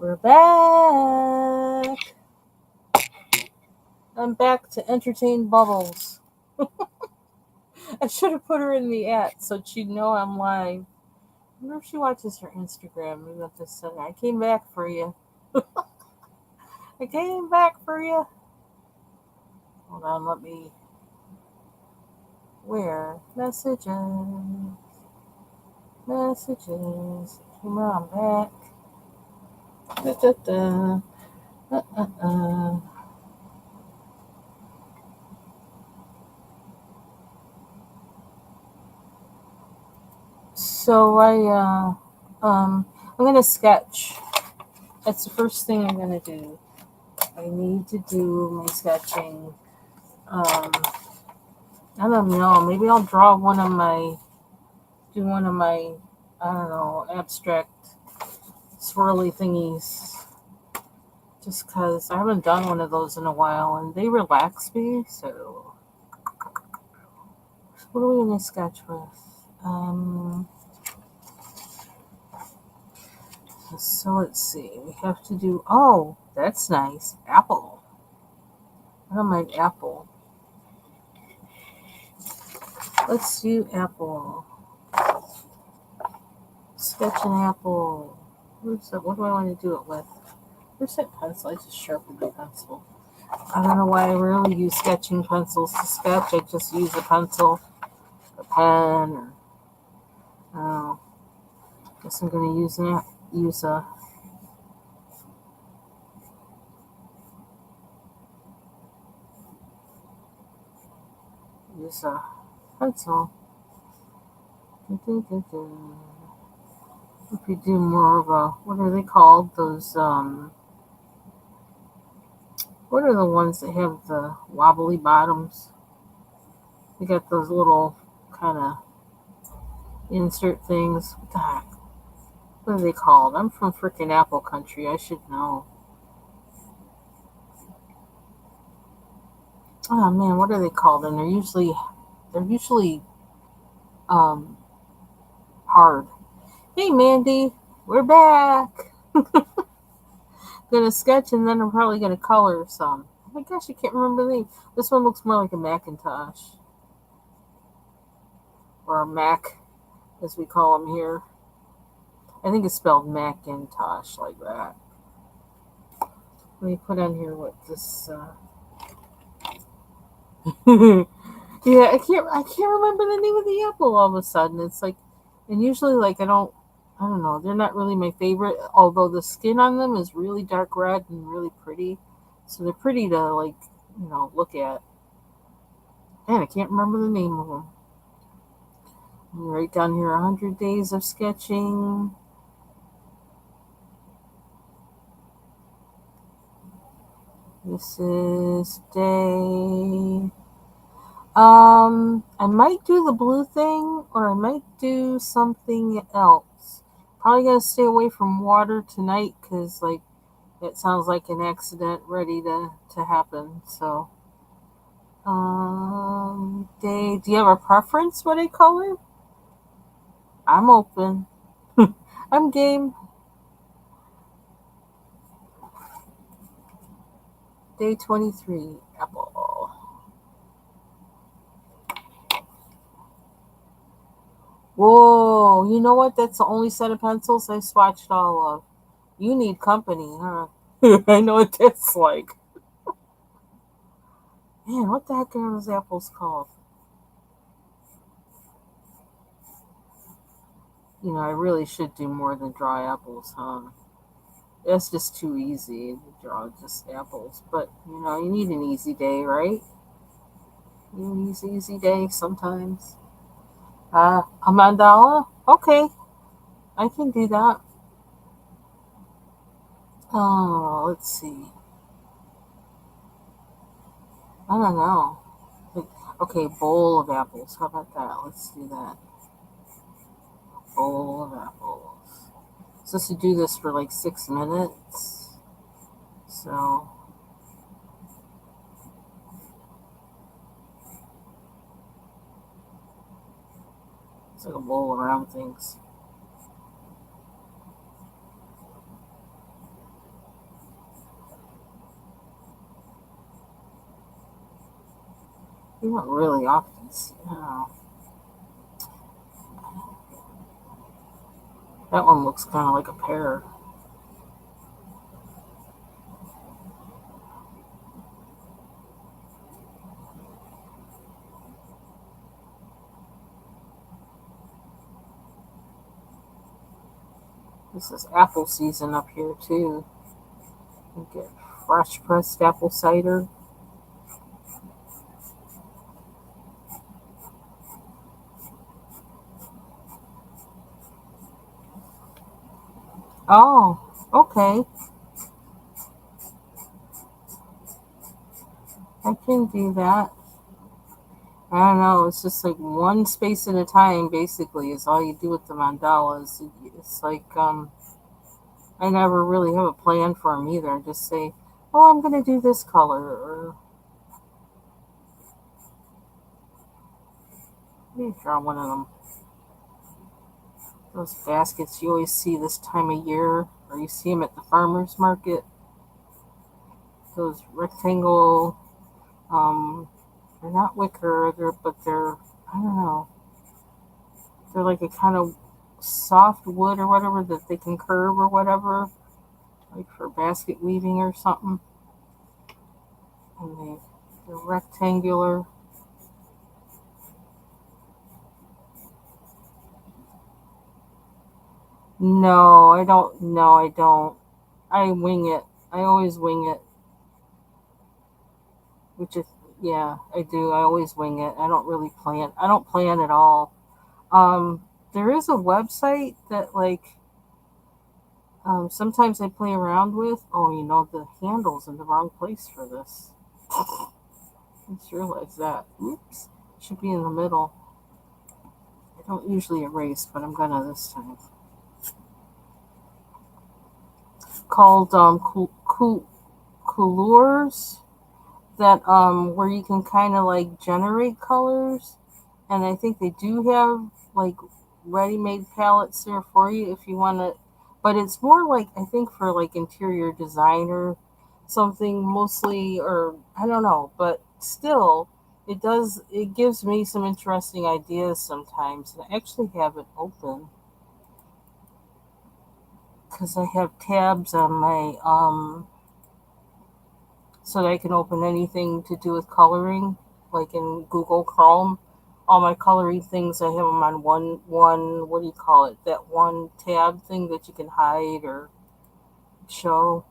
We're back. I'm back to entertain Bubbles. I should have put her in the ad so she'd know I'm live. I wonder if she watches her Instagram. Maybe I'll just send her. I came back for you. I came back for you. Hold on, let me. Where? Messages. Messages. Come on back. Da, da, da. Uh. So I'm gonna sketch. That's the first thing I'm gonna do. I need to do my sketching. I don't know. Maybe I'll draw one of my, I don't know, abstract swirly thingies. Just because I haven't done one of those in a while and they relax me. So, what are we going to sketch with? Um, so let's see. We have to do, oh, that's nice. Apple. I don't mind apple. Let's do apple. Sketch an apple. What do I want to do it with? Where's that pencil? I just sharpened my pencil. I don't know why I rarely use sketching pencils to sketch. I just use a pencil, a pen, or oh, guess I'm gonna use a pencil. If you do more of a, what are they called? Those what are the ones that have the wobbly bottoms? You got those little kind of insert things. What the heck? What are they called? I'm from freaking Apple country. I should know. Oh man, what are they called? And they're usually um hard. Hey Mandy, we're back. Gonna sketch and then I'm probably gonna color some. Oh my gosh, I can't remember the name. This one looks more like a Macintosh or a Mac, as we call them here. I think it's spelled Macintosh like that. Let me put on here what this. Yeah, I can't remember the name of the apple all of a sudden. It's like, and usually like I don't know. They're not really my favorite. Although the skin on them is really dark red and really pretty, so they're pretty to like look at. Man, I can't remember the name of them. Right down here, 100 days of sketching. This is day. I might do the blue thing, or I might do something else. Probably gonna stay away from water tonight, cause like it sounds like an accident ready to happen. So, day. Do you have a preference what I color? I'm open. I'm game. Day 23. Apple. Whoa, you know what? That's the only set of pencils I swatched all of. You need company, huh? I know what that's like. Man, what the heck are those apples called? I really should do more than draw apples, huh? That's just too easy to draw just apples. But, you need an easy day, right? You need an easy day sometimes. A mandala? Okay, I can do that. Oh, let's see. I don't know. Like, okay, bowl of apples. How about that? Let's do that. Bowl of apples. Supposed to do this for like 6 minutes. So it's like a bowl around things. You don't really often see. That one looks kind of like a pear. This is apple season up here too. You get fresh pressed apple cider. Oh, okay. I can do that. I don't know. It's just like one space at a time, basically, is all you do with the mandalas. It's like I never really have a plan for them either. I just say, "Oh, I'm gonna do this color," or let me draw one of them. Those baskets you always see this time of year, or you see them at the farmers market. Those rectangle, um, they're not wicker, but they're I don't know. They're like a kind of soft wood or whatever that they can curve or whatever, like for basket weaving or something. And they're rectangular. No, I don't. No, I don't. I wing it. I always wing it, which is yeah, I do. I always wing it. I don't really plan. I don't plan at all. There is a website that like sometimes I play around with. Oh, the handle's in the wrong place for this. I just realized that. Oops, should be in the middle. I don't usually erase, but I'm gonna this time. Called Coolors, that where you can kind of like generate colors, and I think they do have like ready-made palettes there for you if you want to, but it's more like I think for like interior designer something mostly, or I don't know, but still it gives me some interesting ideas sometimes, and I actually have it open because I have tabs on my so that I can open anything to do with coloring, like in Google Chrome. All my coloring things, I have them on one. What do you call it? That one tab thing that you can hide or show.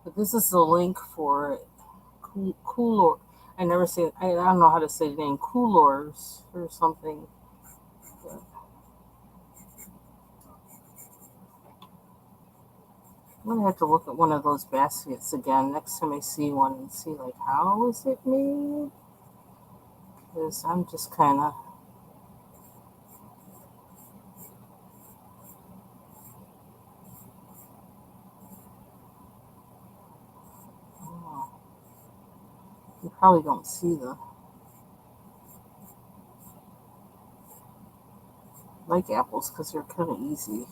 But this is the link for it. Coolor. I never say. I don't know how to say the name. Coolors or something. But I'm gonna have to look at one of those baskets again next time I see one and see like how is it made. Because I'm just kind of. You probably don't see the like apples because they're kind of easy.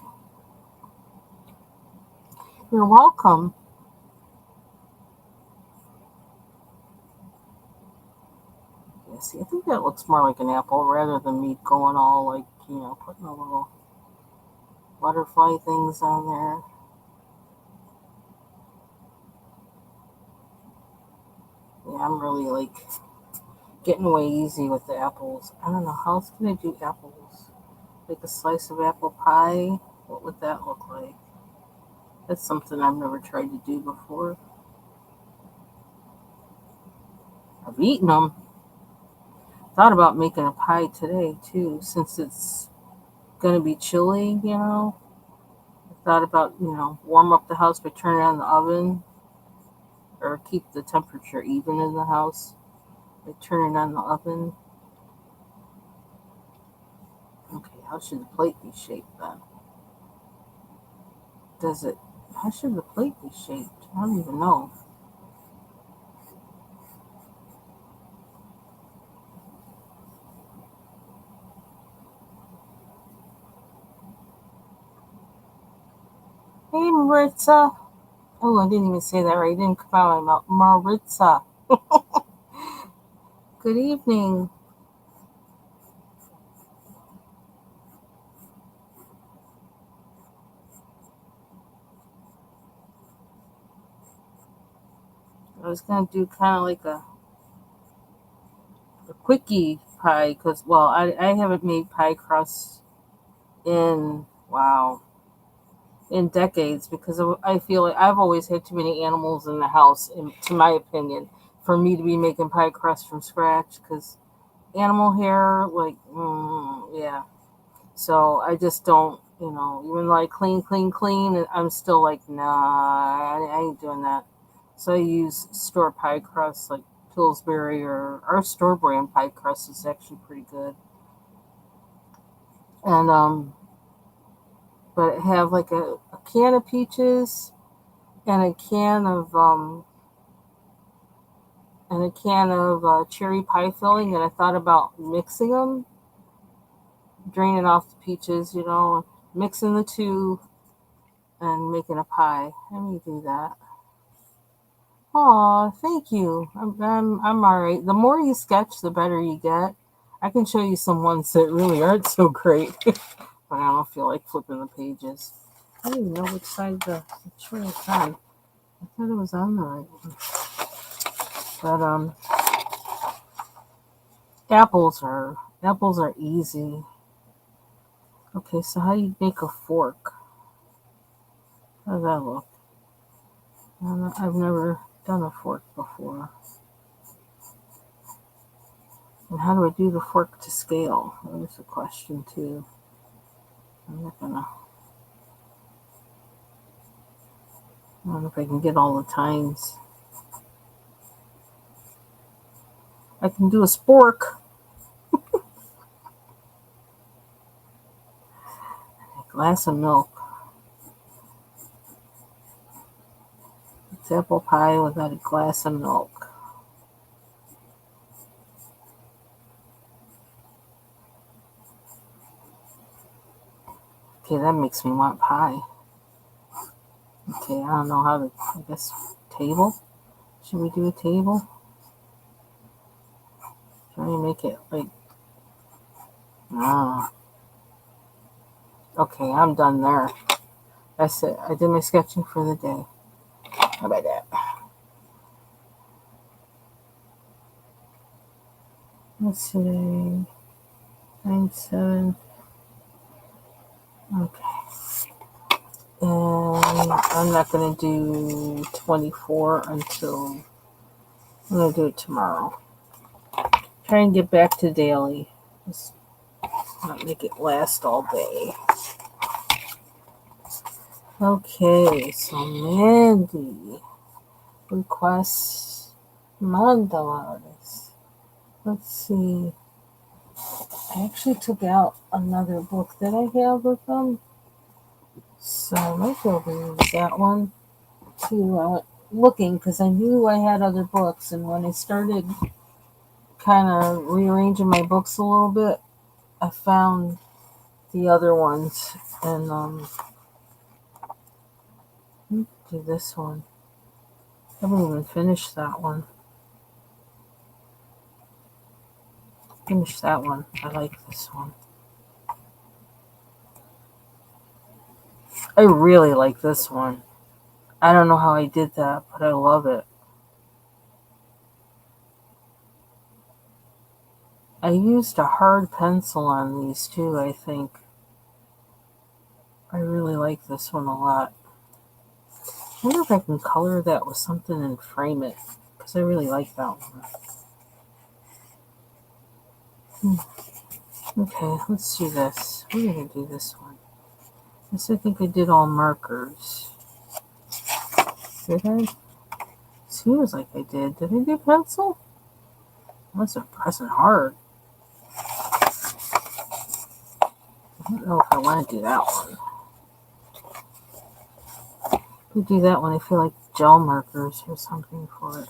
You're welcome. Yeah, see, I think that looks more like an apple rather than me going all like, putting a little butterfly things on there. Yeah, I'm really like getting away easy with the apples. I don't know how else can I do apples. Like a slice of apple pie. What would that look like? That's something I've never tried to do before. I've eaten them. Thought about making a pie today too, since it's gonna be chilly. I thought about, warm up the house by turning on the oven or keep the temperature even in the house by turning on the oven. Okay, how should the plate be shaped then? Does it, how should the plate be shaped? I don't even know. Hey, Maritza. Oh, I didn't even say that right. It didn't come out of my mouth. Maritza. Good evening. I was going to do kind of like a quickie pie because, well, I haven't made pie crust in, wow, in decades because I feel like I've always had too many animals in the house, to my opinion, for me to be making pie crust from scratch because animal hair, like, yeah. So I just don't, even though I clean, and I'm still like, nah, I ain't doing that. So I use store pie crust like Pillsbury or our store brand pie crust is actually pretty good. And but I have like a can of peaches and a can of cherry pie filling, and I thought about mixing them, draining off the peaches, mixing the two and making a pie. Let me do that. Aw, thank you. I'm all right. The more you sketch, the better you get. I can show you some ones that really aren't so great, but I don't feel like flipping the pages. I don't even know which side the tray is on. I thought it was on the right one. But apples are easy. Okay, so how do you make a fork? How does that look? I've never done a fork before. And how do I do the fork to scale? That was a question too. I'm not gonna. I don't know if I can get all the times. I can do a spork. A glass of milk. It's apple pie without a glass of milk. Okay, that makes me want pie. Okay, I don't know how to. I guess table. Should we do a table? Try to make it like. Ah. Okay, I'm done there. That's it. I did my sketching for the day. How about that? Let's see. 9, 7. Okay. And I'm not going to do 24 until I'm going to do it tomorrow. Try and get back to daily. Just not make it last all day. Okay, so Mandy requests mandala artists. Let's see. I actually took out another book that I have with them. So I might be able to use that one to looking because I knew I had other books, and when I started kind of rearranging my books a little bit, I found the other ones, and do this one. I haven't even finished that one. Finish that one. I like this one. I really like this one. I don't know how I did that, but I love it. I used a hard pencil on these too, I think. I really like this one a lot. I wonder if I can color that with something and frame it, because I really like that one. Okay, let's do this. We're going to do this one. Yes, I think I did all markers. Did I? Seems like I did. Did I do pencil? I must have pressing hard. I don't know if I want to do that one. If we do that one, I feel like gel markers or something for it.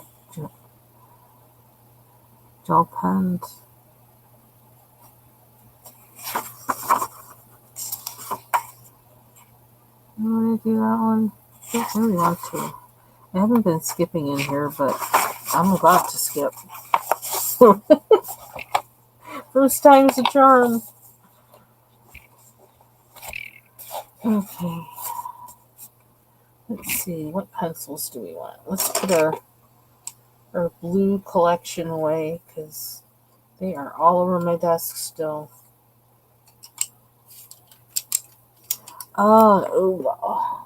Gel pens. You want to do that one? I don't really want to. I haven't been skipping in here, but I'm about to skip. So first time's a charm. Okay. Let's see, what pencils do we want? Let's put our blue collection away because they are all over my desk still. Oh.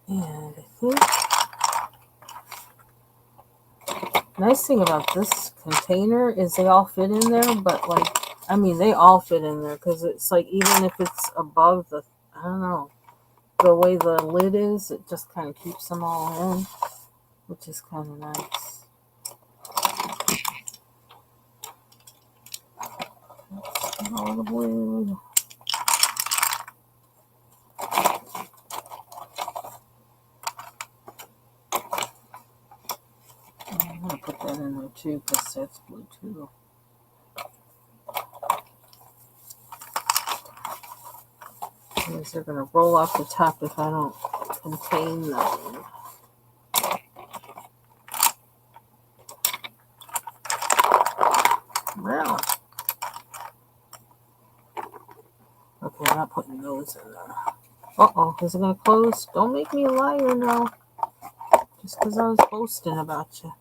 And I think nice thing about this container is they all fit in there, but like, I mean, they all fit in there because it's like, even if it's above the, I don't know, the way the lid is, it just kind of keeps them all in, which is kind of nice. All the blue. I'm going to put that in there too because that's blue too. Because they're going to roll off the top if I don't contain them. Well. Okay, I'm not putting those in there. Uh-oh, is it going to close? Don't make me a liar now. Just because I was boasting about you.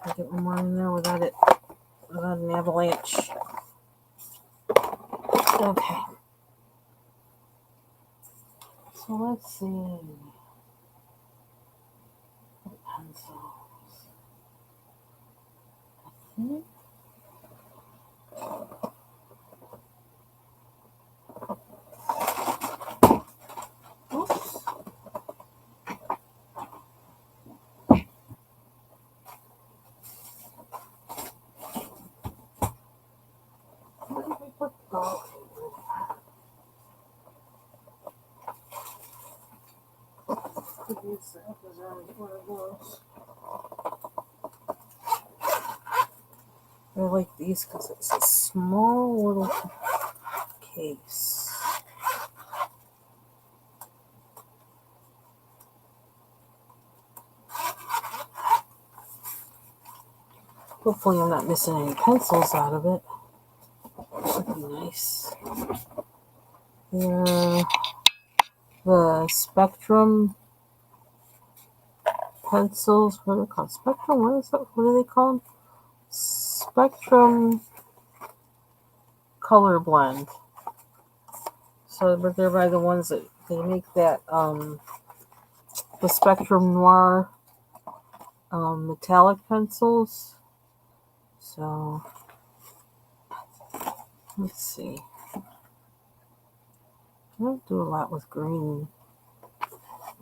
I'll get one more in there without an avalanche. Okay. So let's see. Pencils. I think. Oops. Where did we put those? I like these because it's a small little case. Hopefully I'm not missing any pencils out of it. That would be nice. Yeah, the Spectrum pencils. What are they called? Spectrum? What is that? What are they called? Spectrum Color Blend. So, but they're by the ones that they make that the Spectrum Noir metallic pencils. So let's see. I don't do a lot with green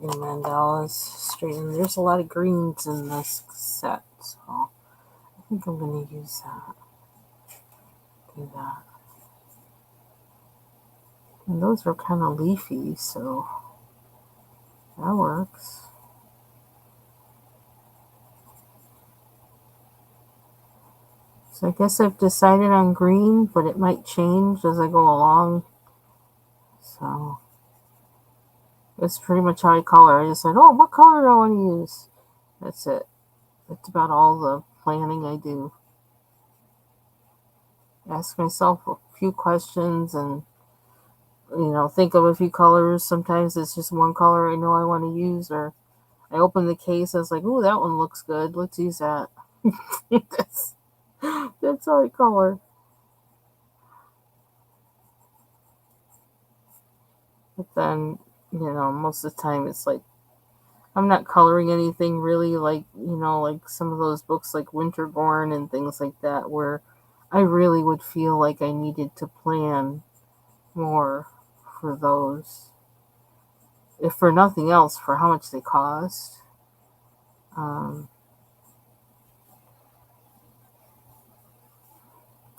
in mandalas. Straighten. There's a lot of greens in this set, so I think I'm gonna use that. Do that. And those are kind of leafy, so that works. So I guess I've decided on green, but it might change as I go along. So that's pretty much how I color. I just said, oh, what color do I want to use? That's it. That's about all the planning I do. Ask myself a few questions and, think of a few colors. Sometimes it's just one color I know I want to use, or I open the case, I was like, ooh, that one looks good. Let's use that. that's how I color. But then, most of the time it's like, I'm not coloring anything really like, like some of those books like Winterborn and things like that, where I really would feel like I needed to plan more for those. If for nothing else, for how much they cost. I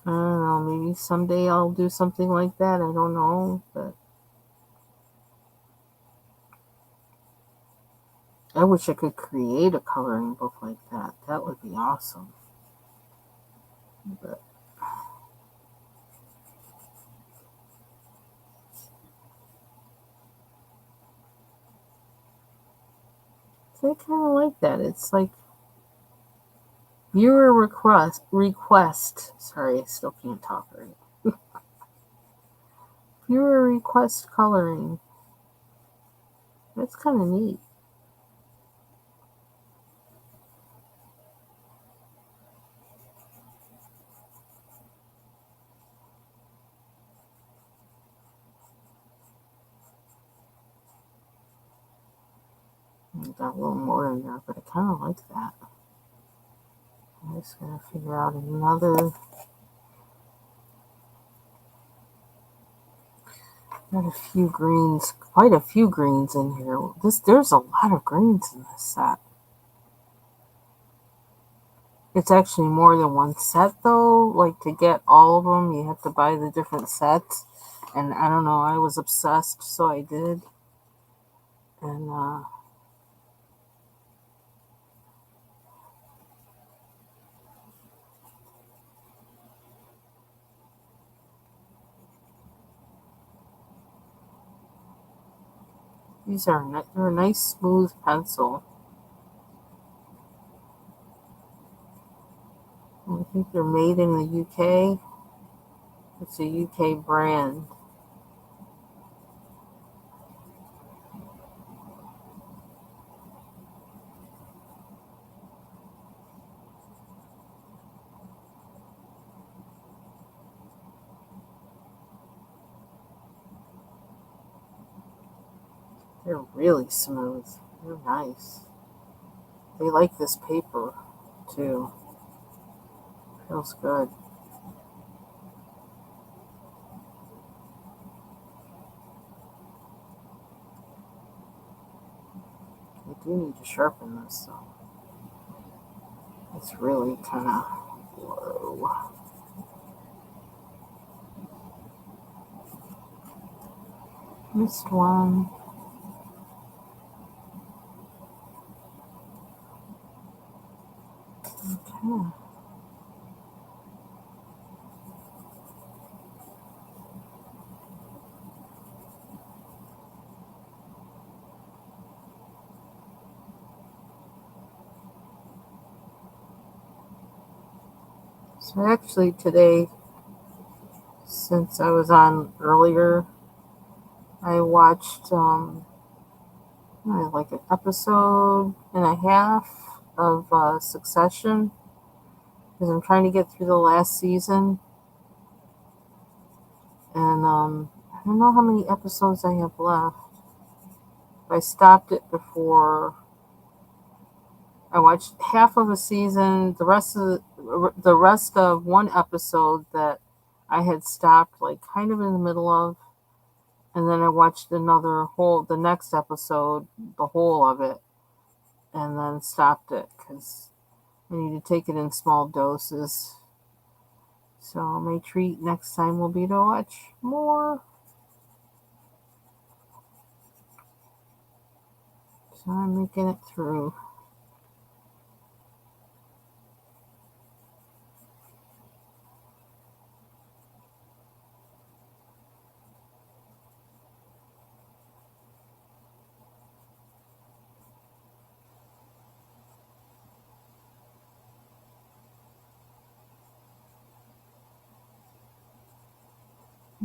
don't know, maybe someday I'll do something like that. I don't know, but I wish I could create a coloring book like that. That would be awesome. But So I kind of like that. It's like viewer request. Sorry, I still can't talk right. Viewer request coloring. That's kind of neat. I got a little more in there, but I kind of like that. I'm just gonna figure out another. Got a few greens, quite a few greens in here. There's a lot of greens in this set. It's actually more than one set though. Like to get all of them, you have to buy the different sets. And I don't know, I was obsessed, so I did. And they're a nice smooth pencil. I think they're made in the UK. It's a UK brand. They're really smooth. They're nice. They like this paper too. Feels good. I do need to sharpen this though. It's really kind of low. Missed one. Okay. So actually today, since I was on earlier, I watched like an episode and a half of Succession because I'm trying to get through the last season, and I don't know how many episodes I have left. I stopped it before I watched half of a season. The rest of one episode that I had stopped, like kind of in the middle of, and then I watched the next episode, the whole of it, and then stopped it because I need to take it in small doses. So my treat next time will be to watch more. So I'm making it through.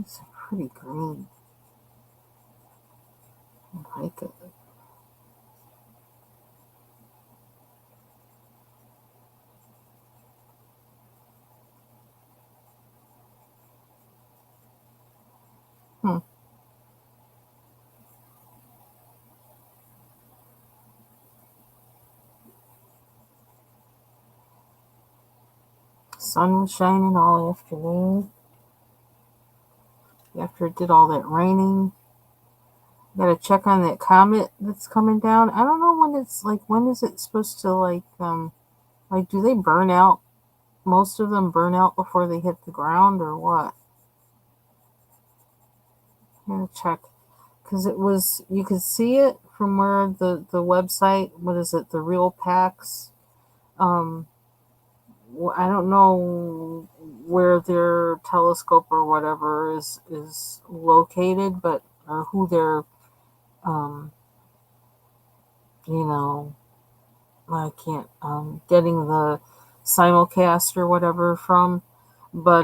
It's pretty green. I like it. Hmm. Sun was shining all afternoon after it did all that raining. Gotta check on that comet that's coming down. I don't know when it's like. When is it supposed to like? Do they burn out? Most of them burn out before they hit the ground, or what? Gotta check because it was. You could see it from where the website. What is it? The Real Packs. Um, I don't know where their telescope or whatever is located, but or who their um you know I can't getting the simulcast or whatever from, but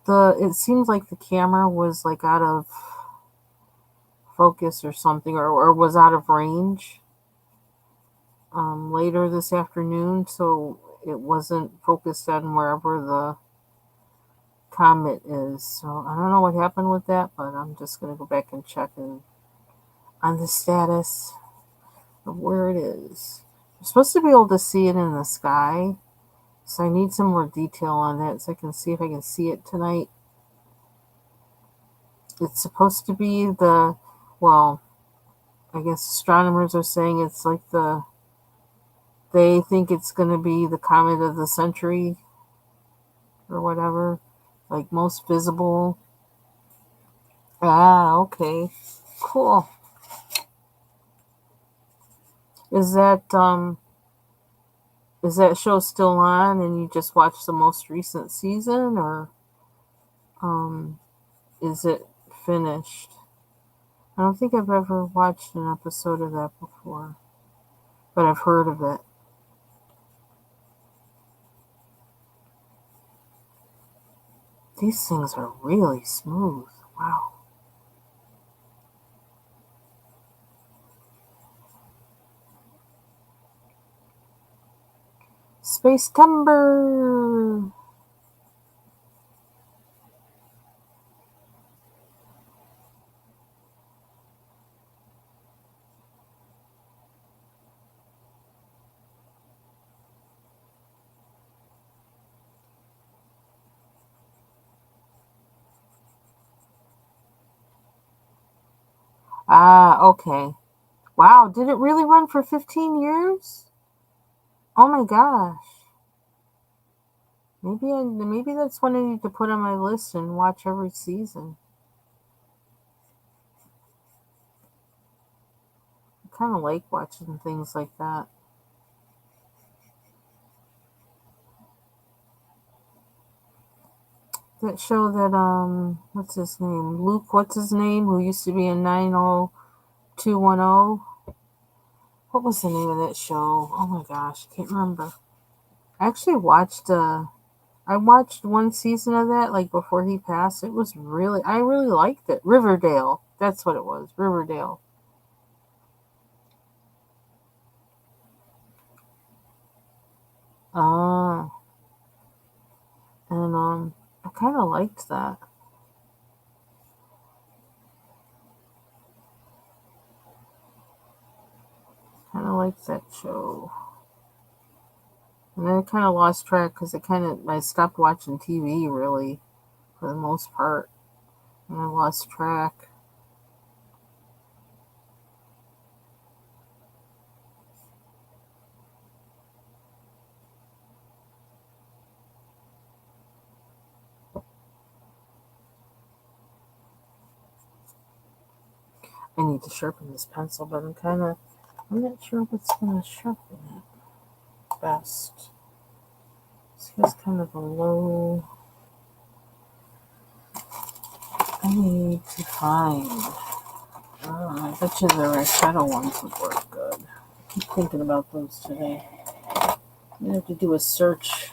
the it seems like the camera was like out of focus or something, or was out of range later this afternoon, so it wasn't focused on wherever the comet is. So I don't know what happened with that, but I'm just gonna go back and check on the status of where it is. You're supposed to be able to see it in the sky, so I need some more detail on that so I can see if I can see it tonight. It's supposed to be well, I guess astronomers are saying it's like they think it's going to be the comet of the century or whatever, like most visible. Ah, okay. Cool. Is that show still on and you just watched the most recent season, or um is it finished? I don't think I've ever watched an episode of that before, but I've heard of it. These things are really smooth. Wow. Space Timber. Ah, okay. Wow, did it really run for 15 years? Oh my gosh. Maybe that's one I need to put on my list and watch every season. I kind of like watching things like that. That show that what's his name? Luke, what's his name? Who used to be in 90210? What was the name of that show? Oh my gosh, I can't remember. I actually I watched one season of that like before he passed. I really liked it. Riverdale. That's what it was. Riverdale. Ah, and I kind of liked that. Kind of liked that show. And then I kind of lost track because I stopped watching TV really for the most part, and I lost track. I need to sharpen this pencil, but I'm not sure what's gonna sharpen it best. This has kind of a low. I need to find. I bet you the eyeshadow ones would work good. I keep thinking about those today. I have to do a search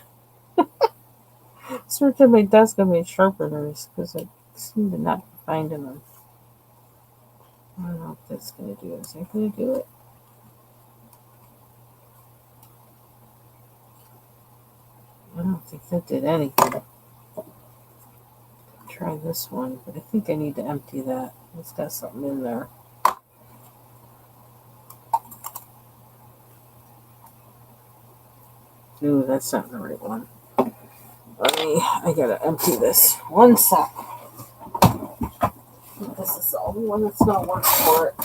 on my desk on my sharpeners because I seem to not be finding them. I don't know if that's gonna do it. Is that gonna do it? I don't think that did anything. Try this one, but I think I need to empty that. It's got something in there. Ooh, that's not the right one. I gotta empty this. One sec. This is the only one that's not working for it.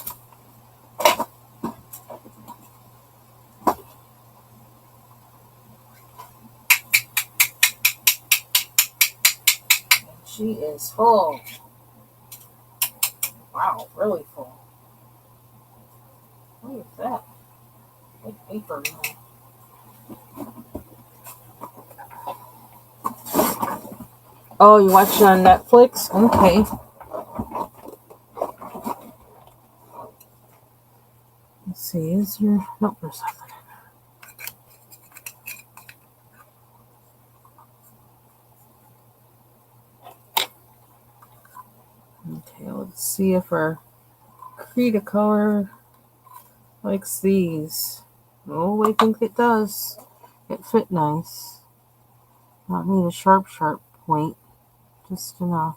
She is full. Wow, really full. Look at that. Like paper now. Oh, you watch it on Netflix? Okay. Let's see see, is there... Nope, there's nothing. Okay, let's see if our Cretacolor likes these. Oh, I think it does. It fit nice. Not need a sharp point. Just enough.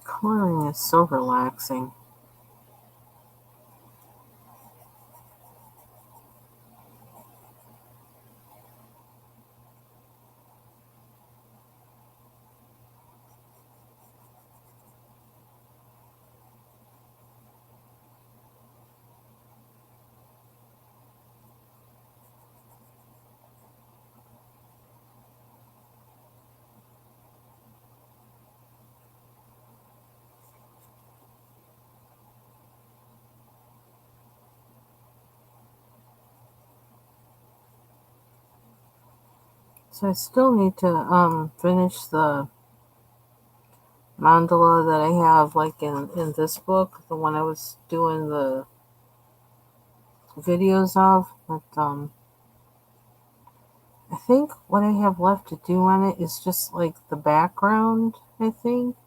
Coloring is so relaxing. So I still need to finish the mandala that I have like in this book, the one I was doing the videos of, but I think what I have left to do on it is just like the background, I think.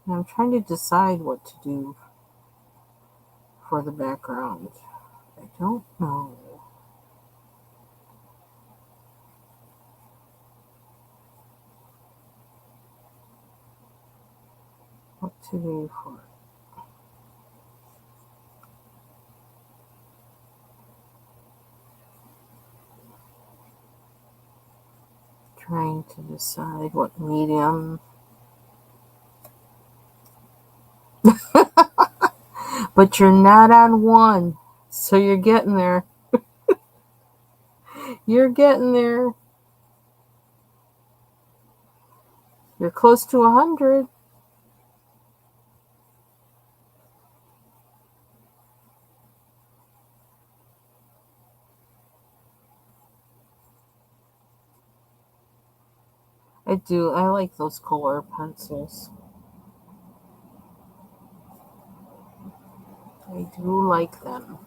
And I'm trying to decide what to do for the background. I don't know what to do for it. Trying to decide what medium. But you're not on one, so you're getting there. You're getting there. You're close to 100. I do. I like those color pencils. I do like them.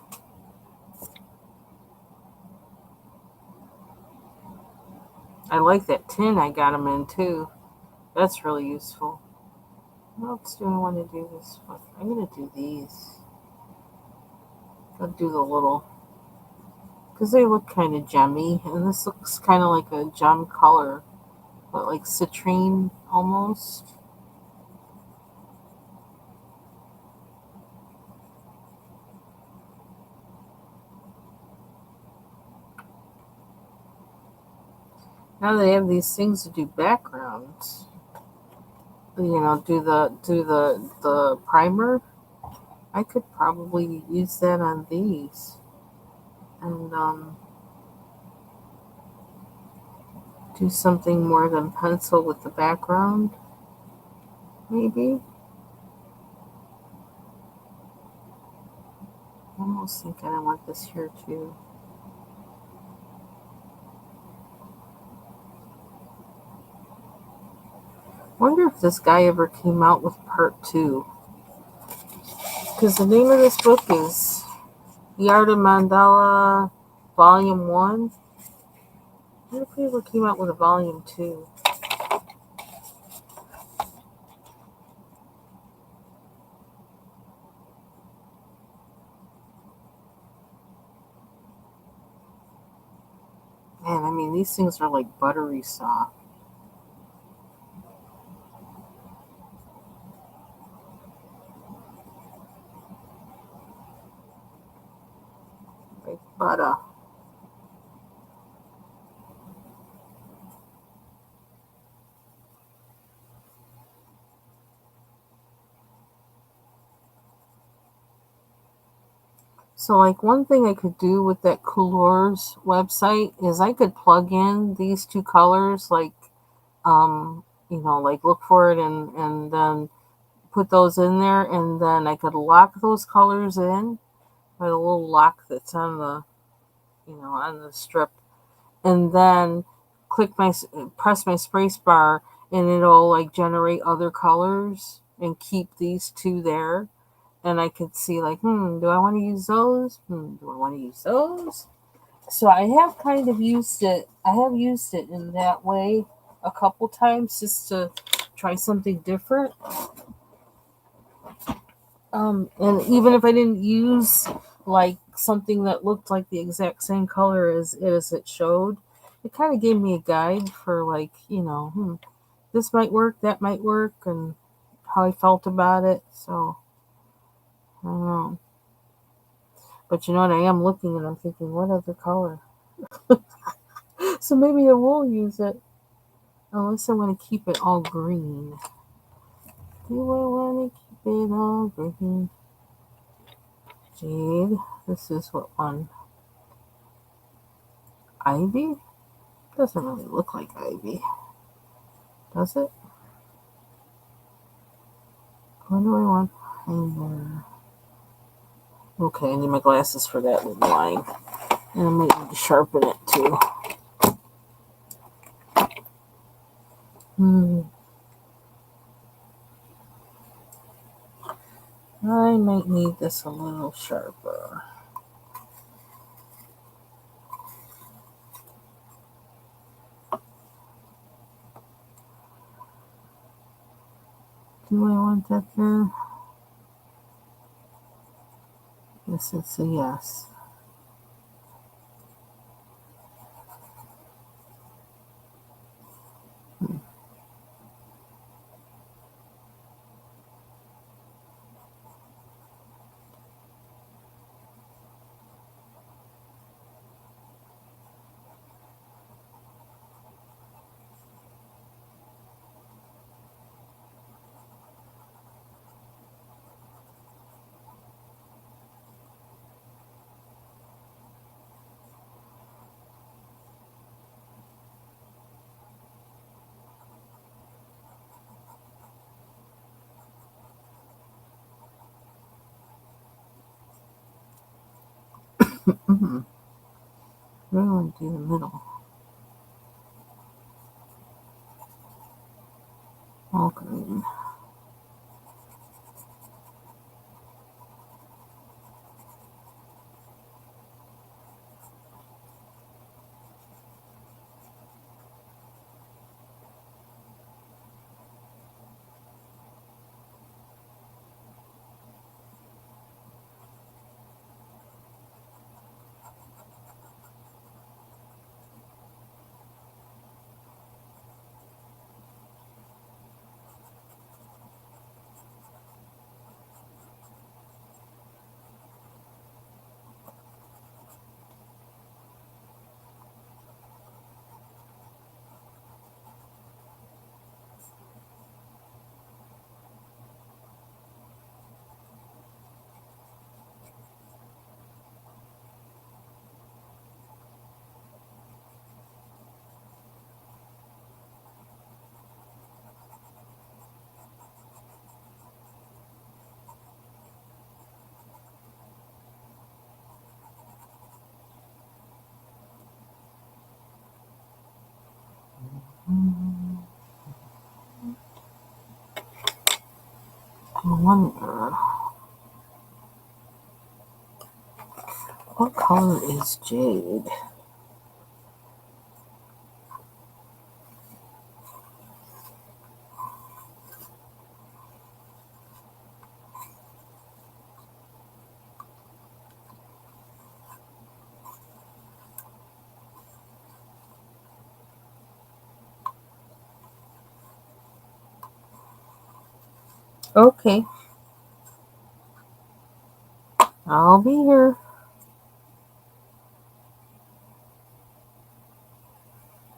I like that tin I got them in too. That's really useful. What else do I want to do this with? I'm going to do these. I'll do the little, because they look kind of gemmy, and this looks kind of like a gem color, but like citrine almost. Now they have these things to do backgrounds. Do the primer. I could probably use that on these, and do something more than pencil with the background, maybe. I almost think I want this here too. Wonder if this guy ever came out with part 2. Because the name of this book is The Art of Mandala Volume 1. I wonder if he ever came out with a Volume 2. Man, I mean, these things are like buttery soft. But so like one thing I could do with that Coolors website is I could plug in these two colors, like like look for it and then put those in there, and then I could lock those colors in by the little lock that's on the on the strip, and then press my space bar, and it'll like generate other colors and keep these two there. And I could see like, do I want to use those? Do I want to use those? So I have kind of used it. I have used it in that way a couple times just to try something different. And even if I didn't use like something that looked like the exact same color as it showed, it kind of gave me a guide for like, this might work, that might work, and how I felt about it. So I don't know. But you know what? I am looking and I'm thinking, what other color? So maybe I will use it. Unless I want to keep it all green. Do I want to keep it all green? Jade. This is what one? Ivy? Doesn't really look like ivy. Does it? What do I want? Hanger. Okay, I need my glasses for that little line. And I might need to sharpen it too. I might need this a little sharper. Do I want that there? Yes, it's a yes. Mm-hmm. What do I want to do in the middle? All green. I wonder what color is jade? Okay, I'll be here.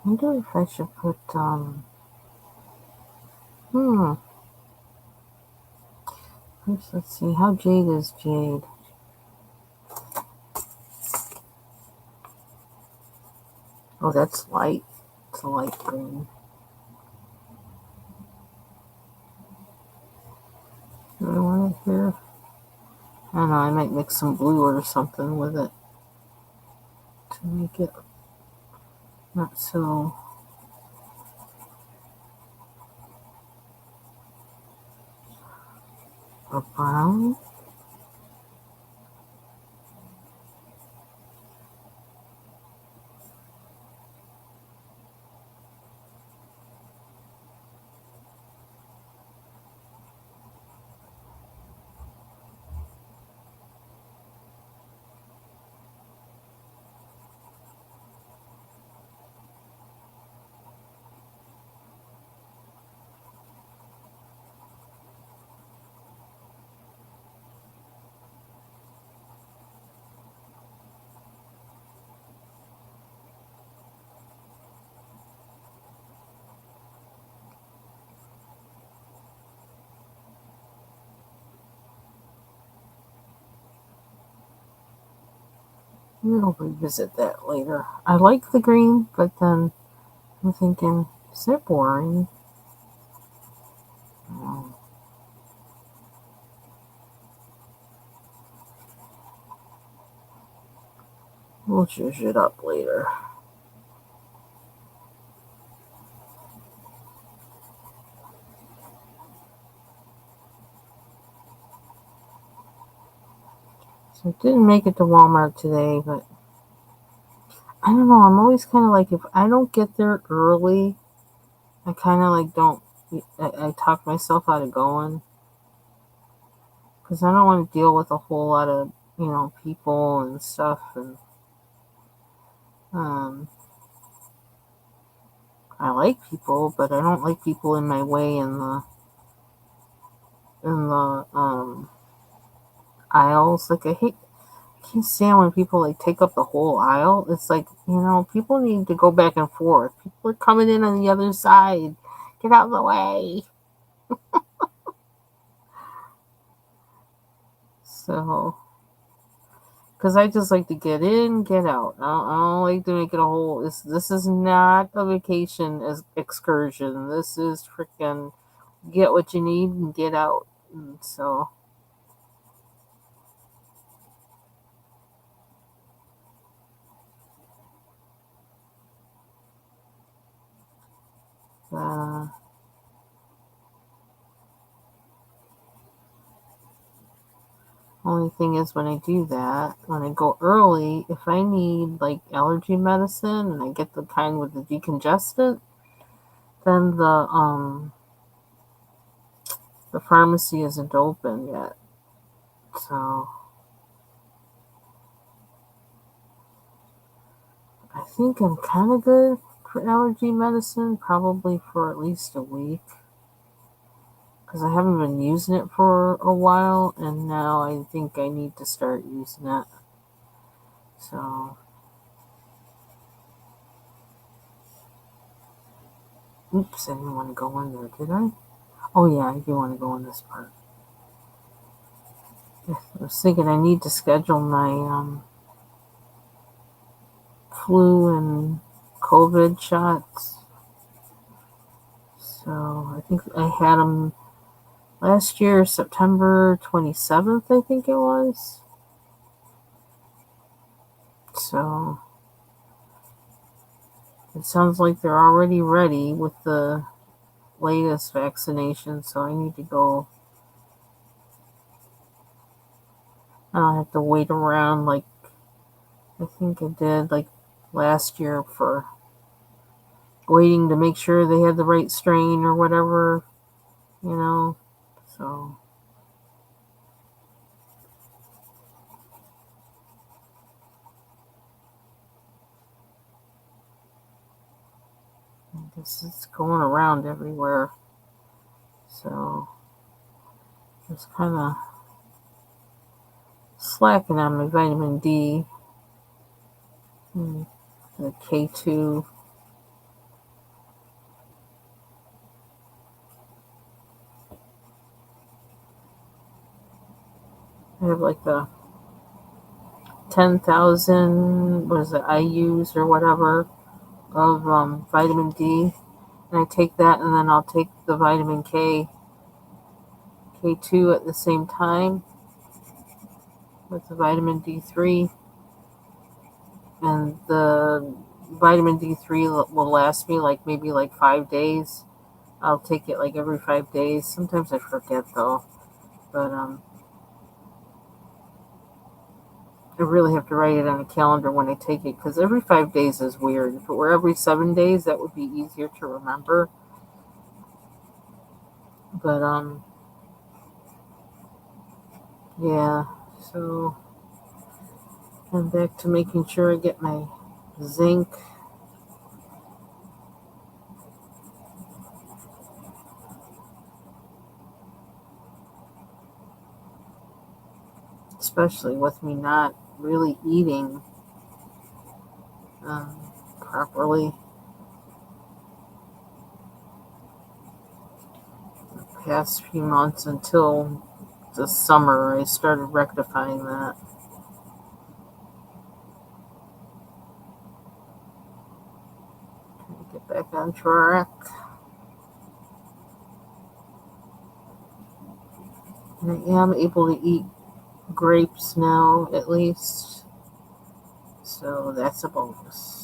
I wonder if I should put, hmm, first let's see, how jade is jade? Oh, that's light. It's a light green. Do I want it here? I don't know, I might mix some blue or something with it to make it not so brown. We'll revisit that later. I like the green, but then I'm thinking, is it boring? We'll zhuzh it up later. So I didn't make it to Walmart today, but I don't know. I'm always kind of like, if I don't get there early, I kind of like don't. I talk myself out of going because I don't want to deal with a whole lot of people and stuff. And um, I like people, but I don't like people in my way in the aisles. Like I can't stand when people like take up the whole aisle. It's like, people need to go back and forth. People are coming in on the other side. Get out of the way. So, because I just like to get in, get out. I don't like to make it a whole. This is not a vacation excursion. This is freaking get what you need and get out. And so, uh, only thing is when I do that, when I go early, if I need like allergy medicine and I get the kind with the decongestant, then the pharmacy isn't open yet. So I think I'm kind of good for allergy medicine, probably for at least a week, because I haven't been using it for a while, and now I think I need to start using it. So, oops, I didn't want to go in there, did I? Oh yeah, I do want to go in this part. I was thinking I need to schedule my flu and COVID shots. So I think I had them last year, September 27th, I think it was. So it sounds like they're already ready with the latest vaccination. So I need to go. I don't have to wait around like I think I did like last year for waiting to make sure they had the right strain or whatever, you know. So I guess it's going around everywhere. So it's kind of slacking on my vitamin D, and the K2. have like the 10,000, what is it, IUs or whatever of vitamin D. And I take that, and then I'll take the vitamin K2 at the same time with the vitamin D3. And the vitamin D3 will last me like maybe like 5 days. I'll take it like every 5 days. Sometimes I forget though, but I really have to write it on a calendar when I take it, because every 5 days is weird. If it were every 7 days, that would be easier to remember. But yeah. So I'm back to making sure I get my zinc. Especially with me not really eating properly the past few months until the summer. I started rectifying that. Trying to get back on track. And I am able to eat grapes now, at least. So that's a bonus.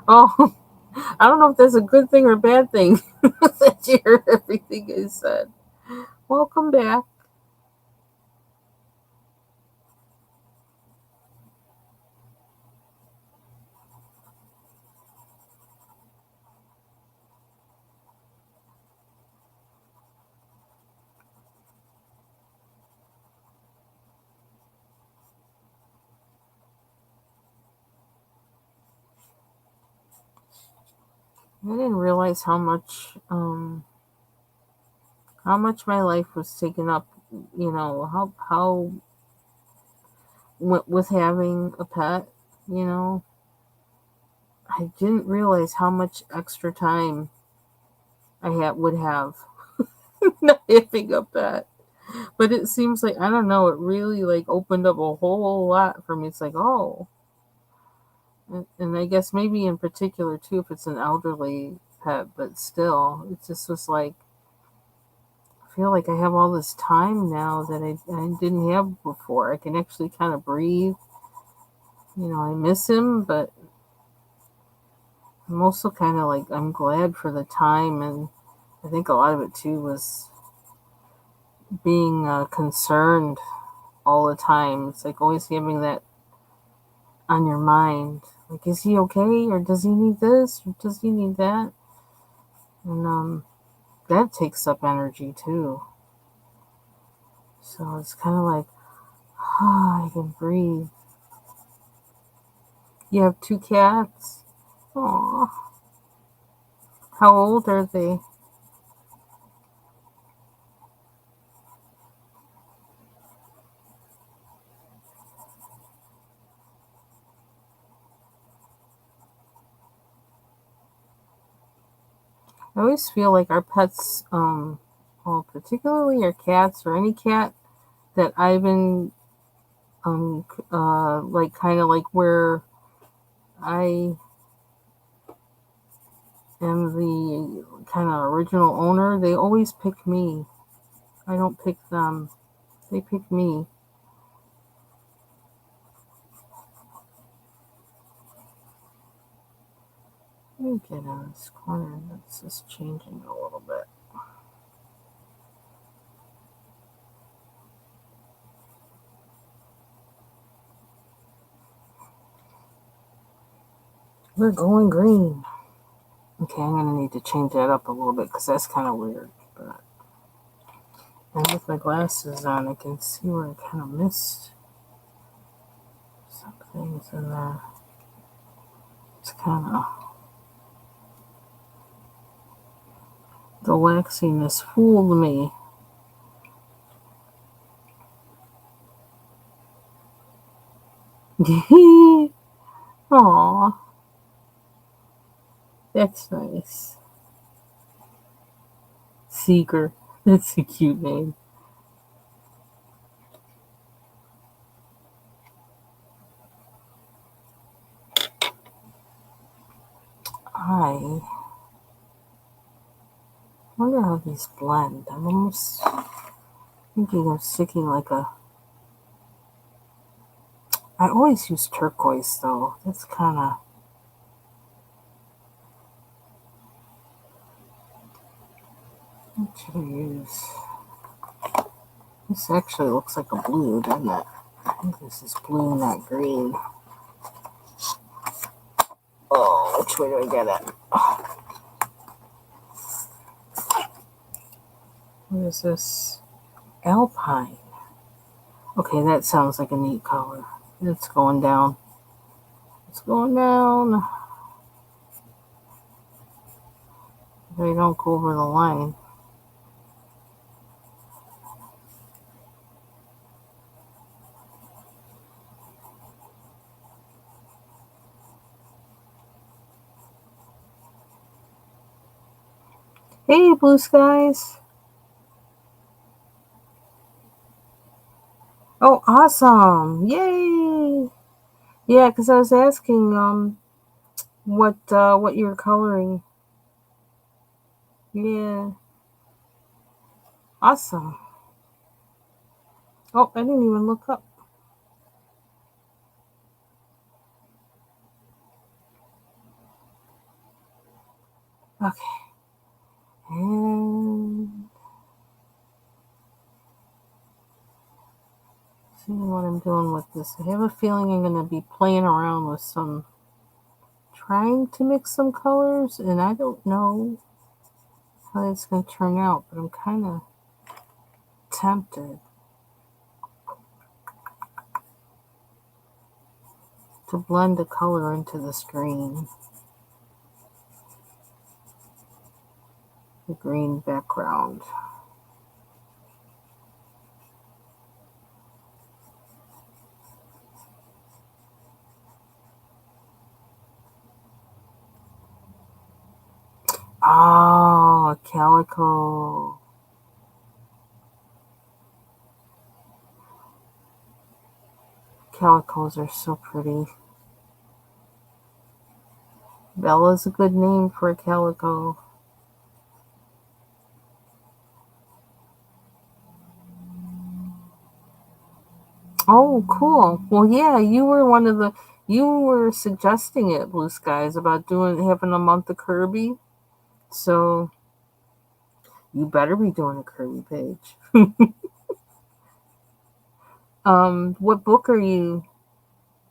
Oh, I don't know if that's a good thing or a bad thing that you heard everything I said. Welcome back. I didn't realize how much my life was taken up. How with having a pet. You know, I didn't realize how much extra time would have not having a pet. But it seems like, I don't know, it really like opened up a whole lot for me. It's like, oh, and I guess maybe in particular too, if it's an elderly pet, but still, it just was like, I feel like I have all this time now that I didn't have before. I can actually kind of breathe. I miss him, but I'm also kind of like, I'm glad for the time. And I think a lot of it too was being concerned all the time. It's like always having that on your mind. Like, is he okay? Or does he need this? Or does he need that? And that takes up energy too. So it's kind of like, I can breathe. You have two cats? Aw. How old are they? I always feel like our pets, well, particularly our cats or any cat that I've been, like kind of like where I am the kind of original owner, they always pick me. I don't pick them. They pick me. Let me get in this corner. That's just changing a little bit. We're going green. Okay, I'm gonna need to change that up a little bit because that's kind of weird. But and with my glasses on, I can see where I kind of missed some things in there. It's kind of the waxiness fooled me. Aw, that's nice. Seeker. That's a cute name. I wonder how these blend. I'm almost thinking of sticking like a. I always use turquoise though. That's kind of. What should I use? This actually looks like a blue, doesn't it? I think this is blue, not green. Oh, which way do I get it? What is this? Alpine. Okay, that sounds like a neat color. It's going down. It's going down. They don't go over the line. Hey, blue skies. Oh, awesome. Yay. Yeah, because I was asking what you're coloring. Yeah. Awesome. Oh, I didn't even look up. Okay. And see what I'm doing with this. I have a feeling I'm going to be playing around with some, trying to mix some colors, and I don't know how it's going to turn out, but I'm kind of tempted to blend the color into the screen, the green background. Oh, calico. Calicos are so pretty. Bella's a good name for a calico. Oh, cool. Well, yeah, you were suggesting it, Blue Skies, about having a month of Kirby. So you better be doing a Kirby page. What book are you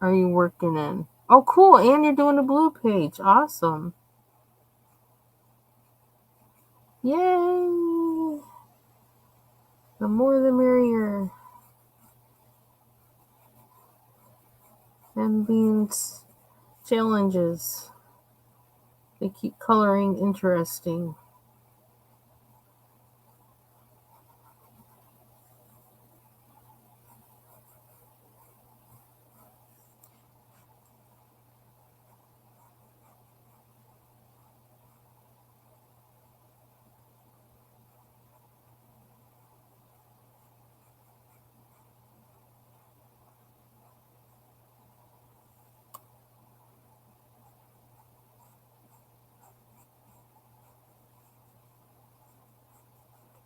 working in? Oh, cool. And you're doing a blue page. Awesome. Yay. The more the merrier. And beans challenges. They keep coloring interesting.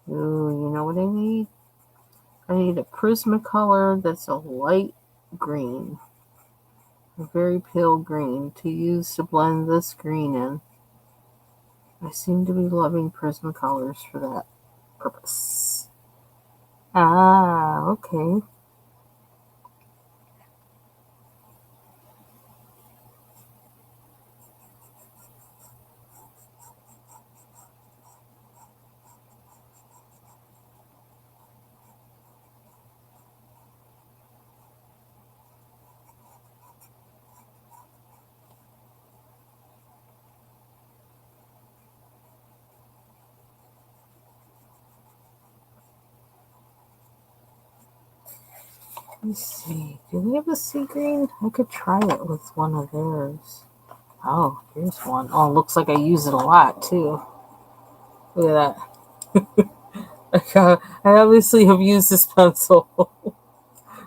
Ooh, you know what I need? I need a Prismacolor that's a light green, a very pale green, to use to blend this green in. I seem to be loving Prismacolors for that purpose. Ah, okay. Let's see. Do they have a sea green? I could try it with one of theirs. Oh, here's one. Oh, looks like I use it a lot too. Look at that. I obviously have used this pencil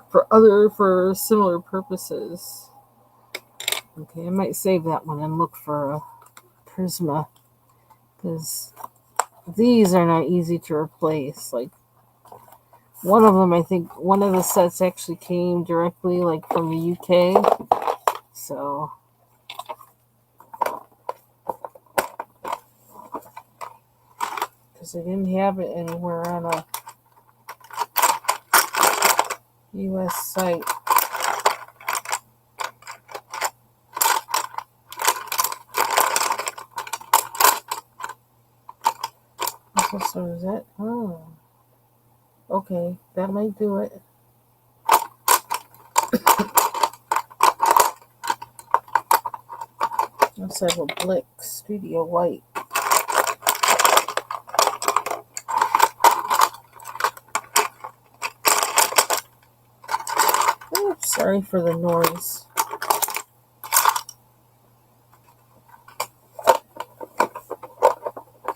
for similar purposes. Okay, I might save that one and look for a Prisma because these are not easy to replace. Like one of them, I think one of the sets actually came directly like from the UK. So because they didn't have it anywhere on a US site. So is that? Oh, okay, that might do it. Let's have a Blick Studio White. Oops, sorry for the noise.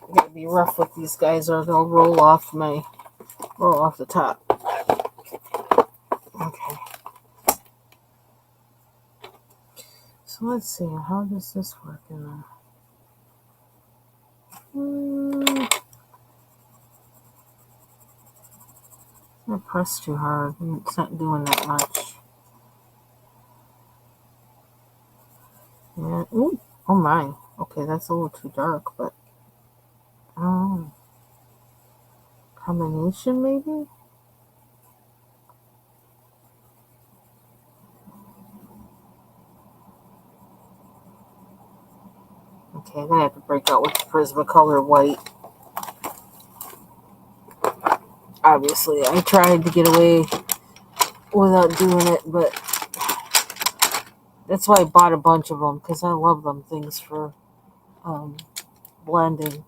I gotta be rough with these guys or they'll roll off the top. Okay. So let's see, how does this work in there? I pressed too hard. It's not doing that much. Yeah. Ooh. Oh my. Okay, that's a little too dark, but combination maybe? Okay, I'm gonna have to break out with the Prismacolor white. Obviously, I tried to get away without doing it, but that's why I bought a bunch of them because I love them things for blending.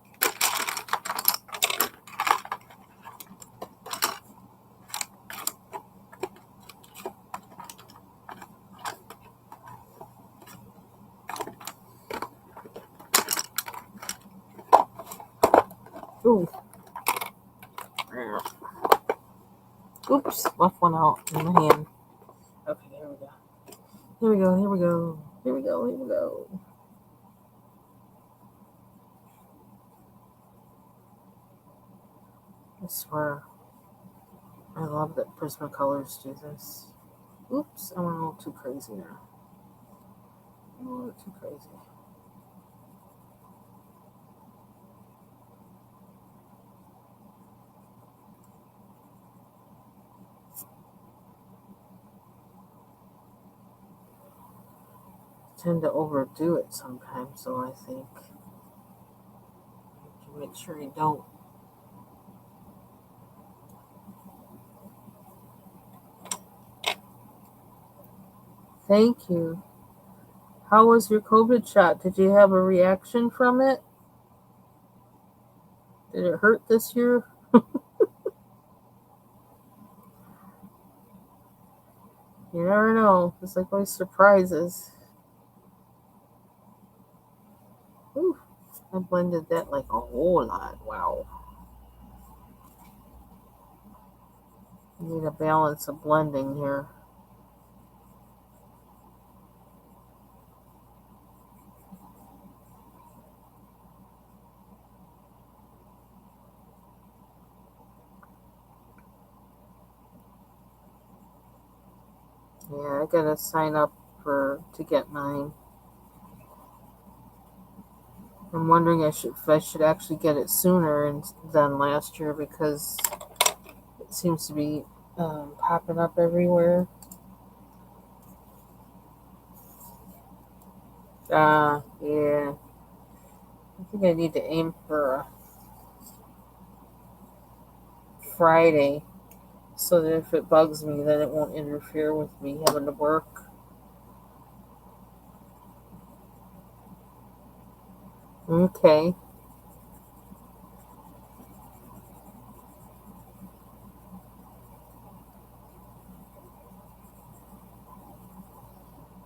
Ooh. Oops, left one out in the hand. Okay, here we go. Here we go, here we go. Here we go, here we go. I swear. I love that Prismacolors do this. Oops, I went a little too crazy there. A little too crazy. Tend to overdo it sometimes, so I think you have to make sure you don't. Thank you. How was your COVID shot? Did you have a reaction from it? Did it hurt this year? You never know. It's like always surprises. Ooh, I blended that like a whole lot. Wow. Need a balance of blending here. Yeah, I gotta sign up to get mine. I'm wondering if I should actually get it sooner than last year because it seems to be popping up everywhere. Yeah. I think I need to aim for a Friday so that if it bugs me, then it won't interfere with me having to work. Okay.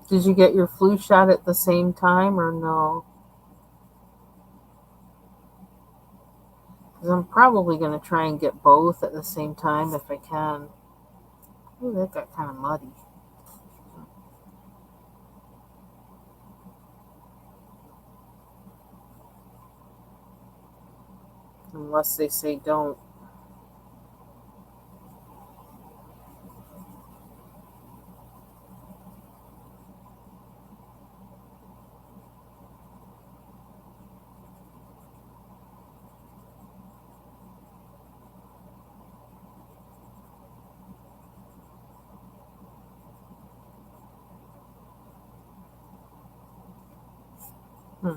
Did you get your flu shot at the same time or no? Because I'm probably going to try and get both at the same time if I can. Ooh, that got kind of muddy. Unless they say don't. Hmm.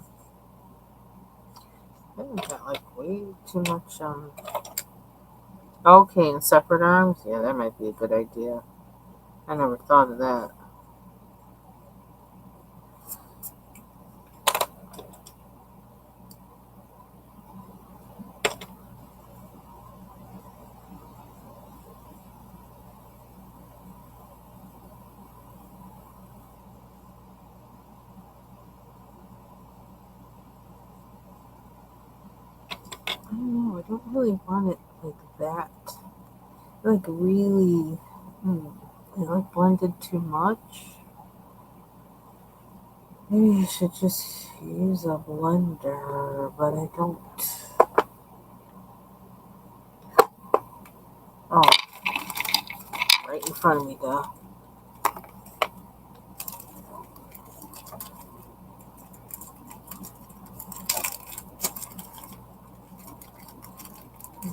I think I got like way too much. Okay, in separate arms? Yeah, that might be a good idea. I never thought of that. I don't know. I don't really want it like that. Like really, I like blended too much. Maybe you should just use a blender, but I don't. Oh, right in front of me, duh.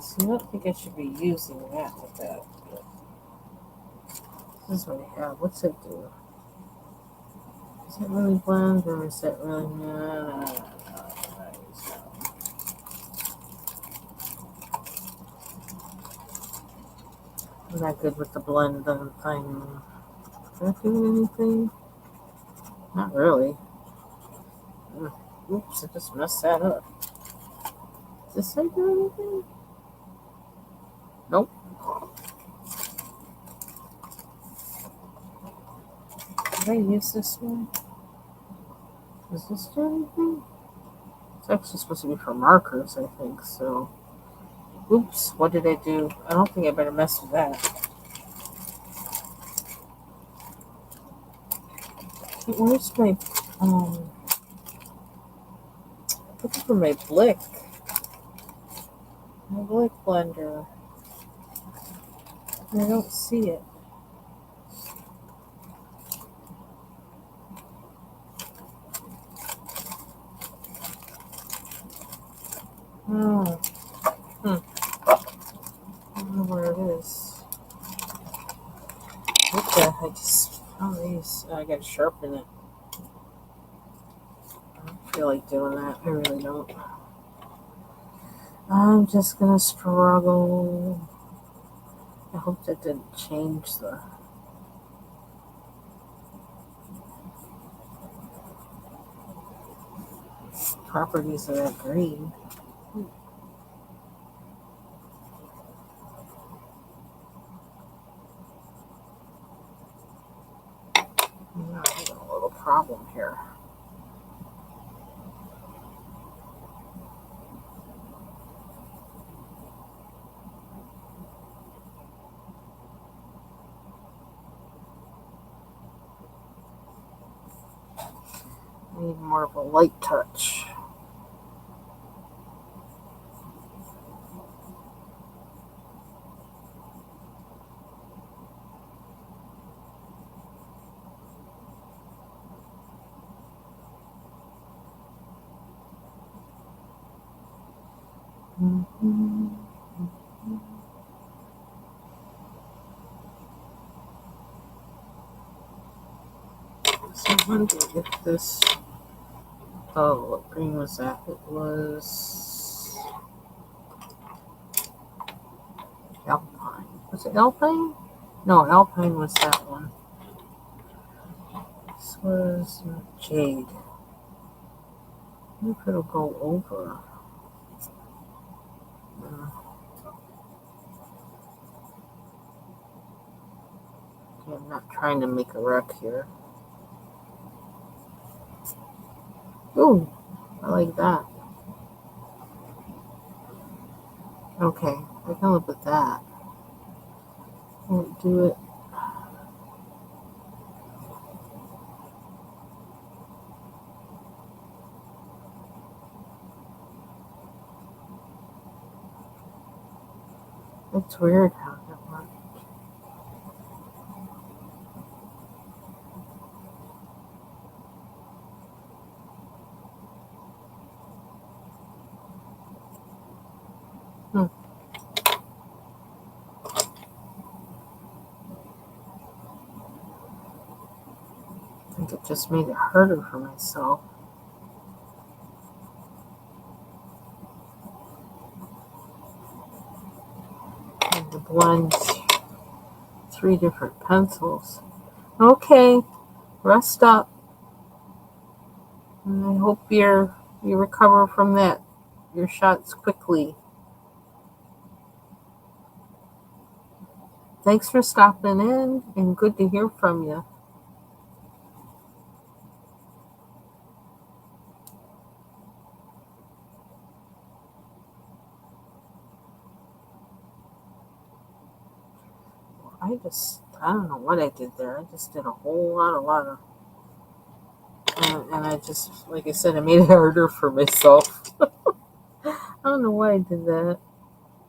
See, I don't think I should be using that with that. But this is what I have. What's it do? Is it really blend or is it really? No. I'm not good with the blend thing. Did I do anything? Not really. Oops, I just messed that up. Did this say do anything? Nope. Did I use this one? Does this do anything? It's actually supposed to be for markers, I think, so. Oops, what did I do? I don't think I better mess with that. Where's my, looking for my Blick. My Blick blender. I don't see it. Oh, I don't know where it is. What the? I just found these. I gotta sharpen it. I don't feel like doing that. I really don't. I'm just gonna struggle. I hope that didn't change the properties of that green. I'm having a little problem here. I need more of a light touch. Mm-hmm. So I wonder if this. Oh, what green was that? It was Alpine. Was it Alpine? No, Alpine was that one. This was Jade. I wonder if it'll go over. Okay, I'm not trying to make a wreck here. Ooh, I like that. Okay, I can live with that. Won't do it. It's weird how that works. Hmm. I think it just made it harder for myself. And to blend three different pencils. Okay, rest up. And I hope you recover from that. Your shots quickly. Thanks for stopping in and good to hear from you. I don't know what I did there. I just did a lot of, and I just, like I said, I made it harder for myself. I don't know why I did that.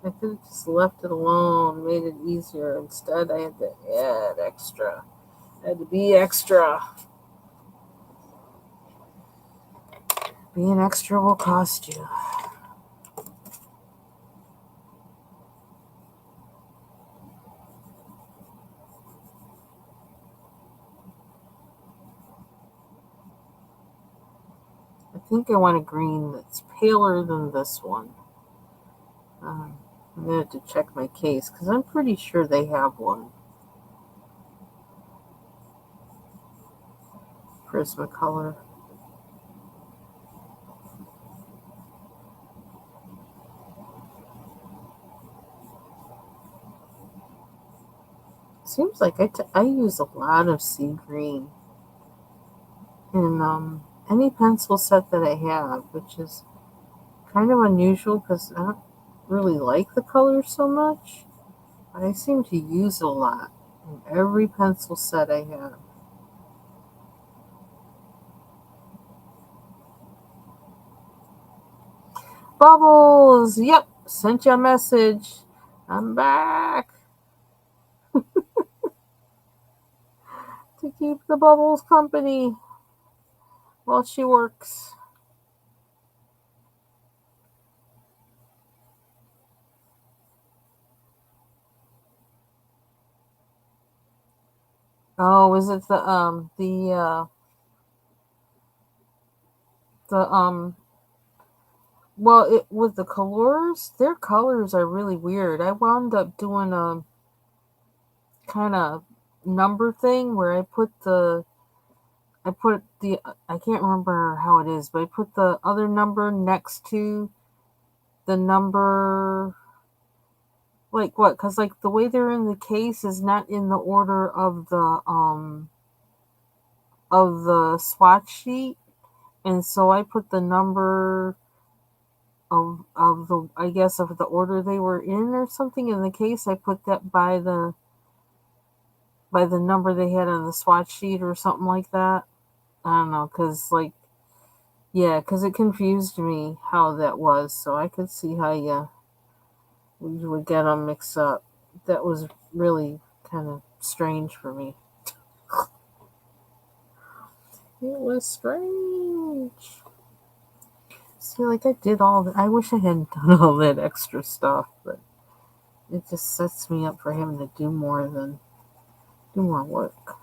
I could have just left it alone, made it easier. Instead, I had to add extra. I had to be extra. Being extra will cost you. I think I want a green that's paler than this one. I'm going to have to check my case because I'm pretty sure they have one. Prismacolor. Seems like I use a lot of sea green in any pencil set that I have, which is kind of unusual because I don't really like the color so much, but I seem to use it a lot in every pencil set I have. Bubbles! Yep, sent you a message. I'm back to keep the Bubbles company while she works. Oh, is it the well, with the colors, their colors are really weird. I wound up doing a kind of number thing where I put the I can't remember how it is, but I put the other number next to the number, like what? Because like the way they're in the case is not in the order of the swatch sheet, and so I put the number of the, I guess, of the order they were in or something in the case. I put that by the number they had on the swatch sheet or something like that. I don't know, because like, yeah, because it confused me how that was, so I could see how you would get them mixed up. That was really kind of strange for me. It was strange. See, like I did all that. I wish I hadn't done all that extra stuff, but it just sets me up for having to do more work.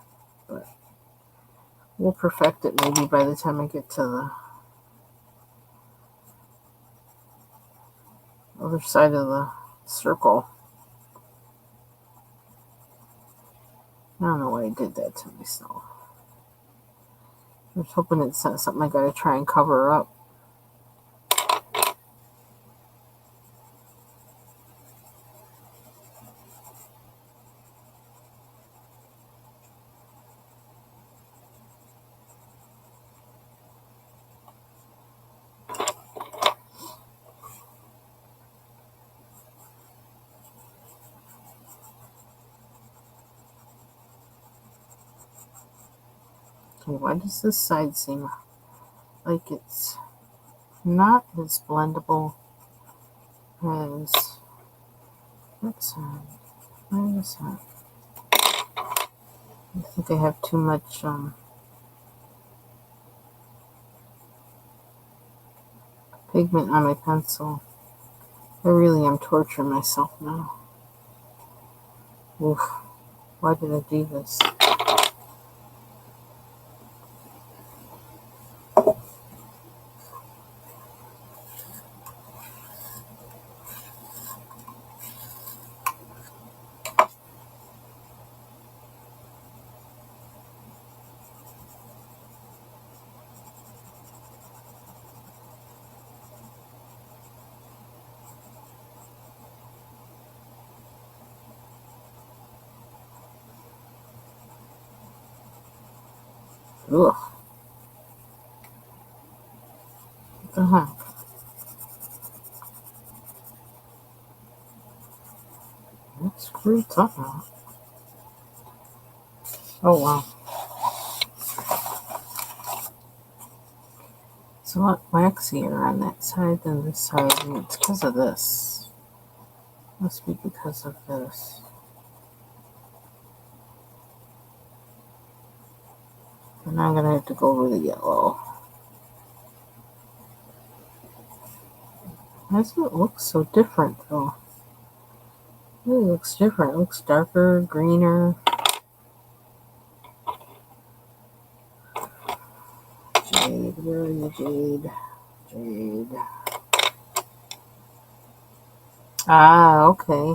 But we'll perfect it maybe by the time I get to the other side of the circle. I don't know why I did that to myself. I was hoping it's not something I gotta try and cover up. Okay, why does this side seem like it's not as blendable as that side? Why is that? I think I have too much pigment on my pencil. I really am torturing myself now. Oof. Why did I do this? Ugh. What the heck? What screw talking about? Oh wow. It's a lot waxier on that side than this side, and it's because of this. Must be because of this. And I'm gonna have to go over the yellow. Why does it look so different though? It really looks different. It looks darker, greener. Jade, where are you, Jade? Jade. Ah, okay.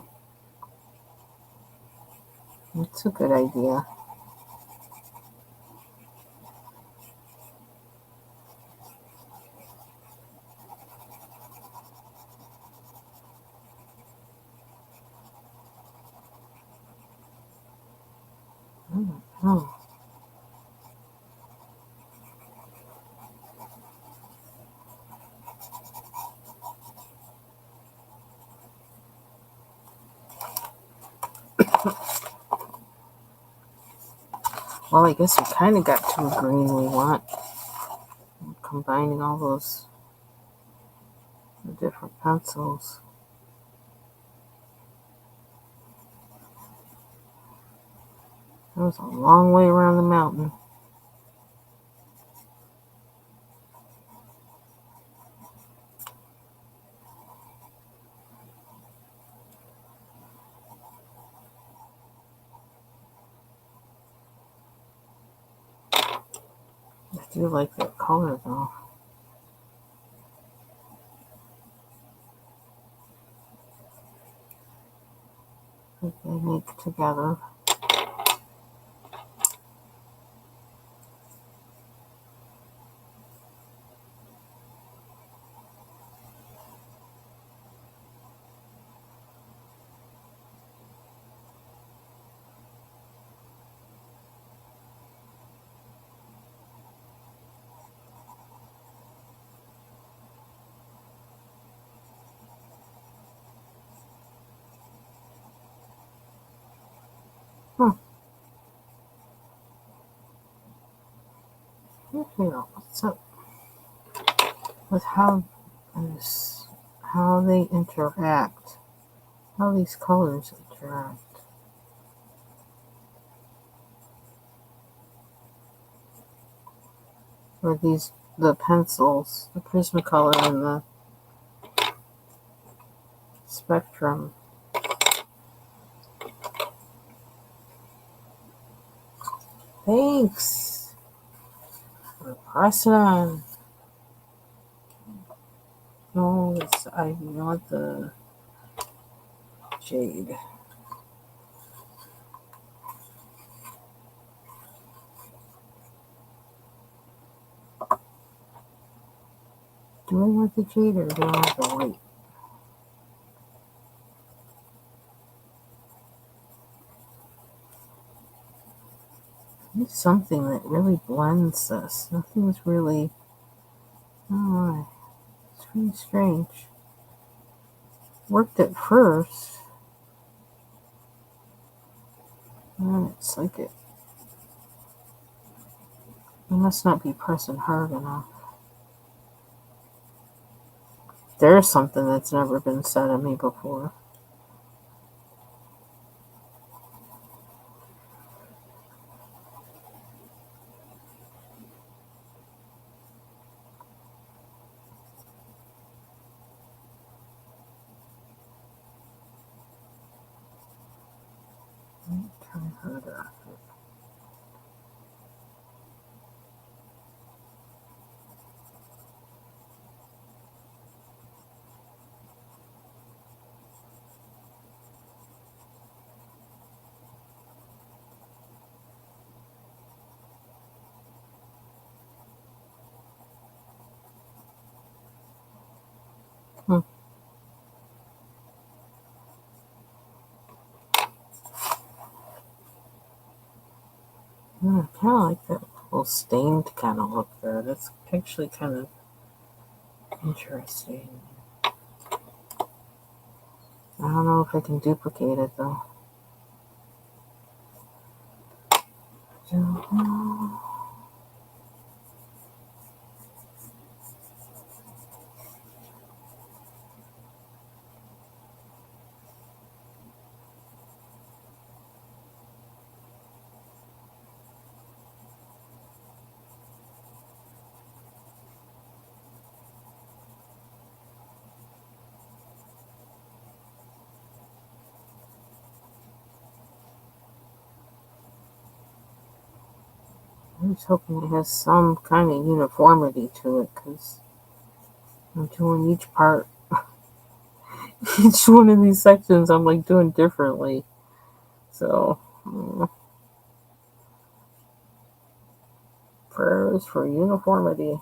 That's a good idea. Oh. Well, I guess we kind of got to a green we want. Combining all those different pencils. That was a long way around the mountain. I do like that color though. That they make together. What's up with how they interact? How these colors interact? Or the pencils, the Prismacolor and the Spectrum. Thanks. We're pressing on. No, I want the Jade. Do I want the Jade or do I want the white? I need something that really blends this. Nothing's really. Oh, it's really strange. Worked at first. And it's like I must not be pressing hard enough. There's something that's never been said of me before. Try harder. I kind of like that little stained kind of look there. That's actually kind of interesting. I don't know if I can duplicate it though. Don't know. I'm just hoping it has some kind of uniformity to it because I'm doing each part, each one of these sections I'm like doing differently. So, prayers for uniformity.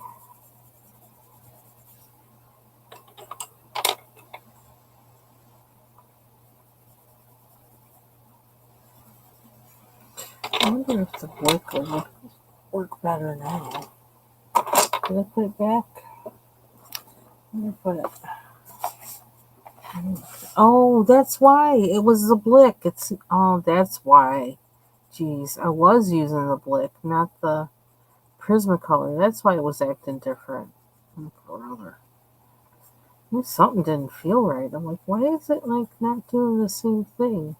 I wonder if the work will work better now. Did I put it back? Where did I put it? Oh, that's why. It was the blick. That's why. Jeez, I was using the blick, not the Prismacolor. That's why it was acting different. Oh, brother. Something didn't feel right. I'm like, why is it like not doing the same thing?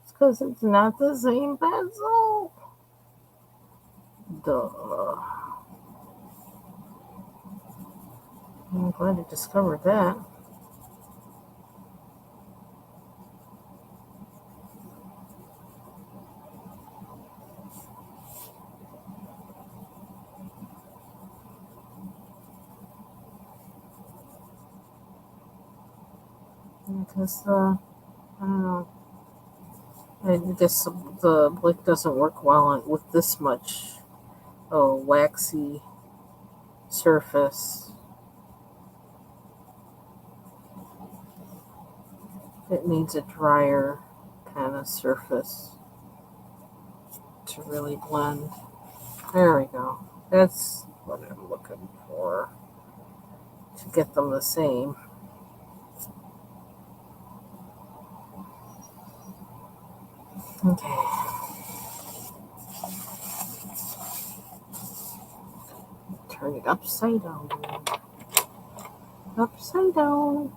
It's because it's not the same pencil. Duh. I'm glad I discovered that. Because I don't know. I guess the blick doesn't work well with this much waxy surface. It needs a drier kind of surface to really blend. There we go. That's what I'm looking for to get them the same. Okay. Turn it upside down. Upside down.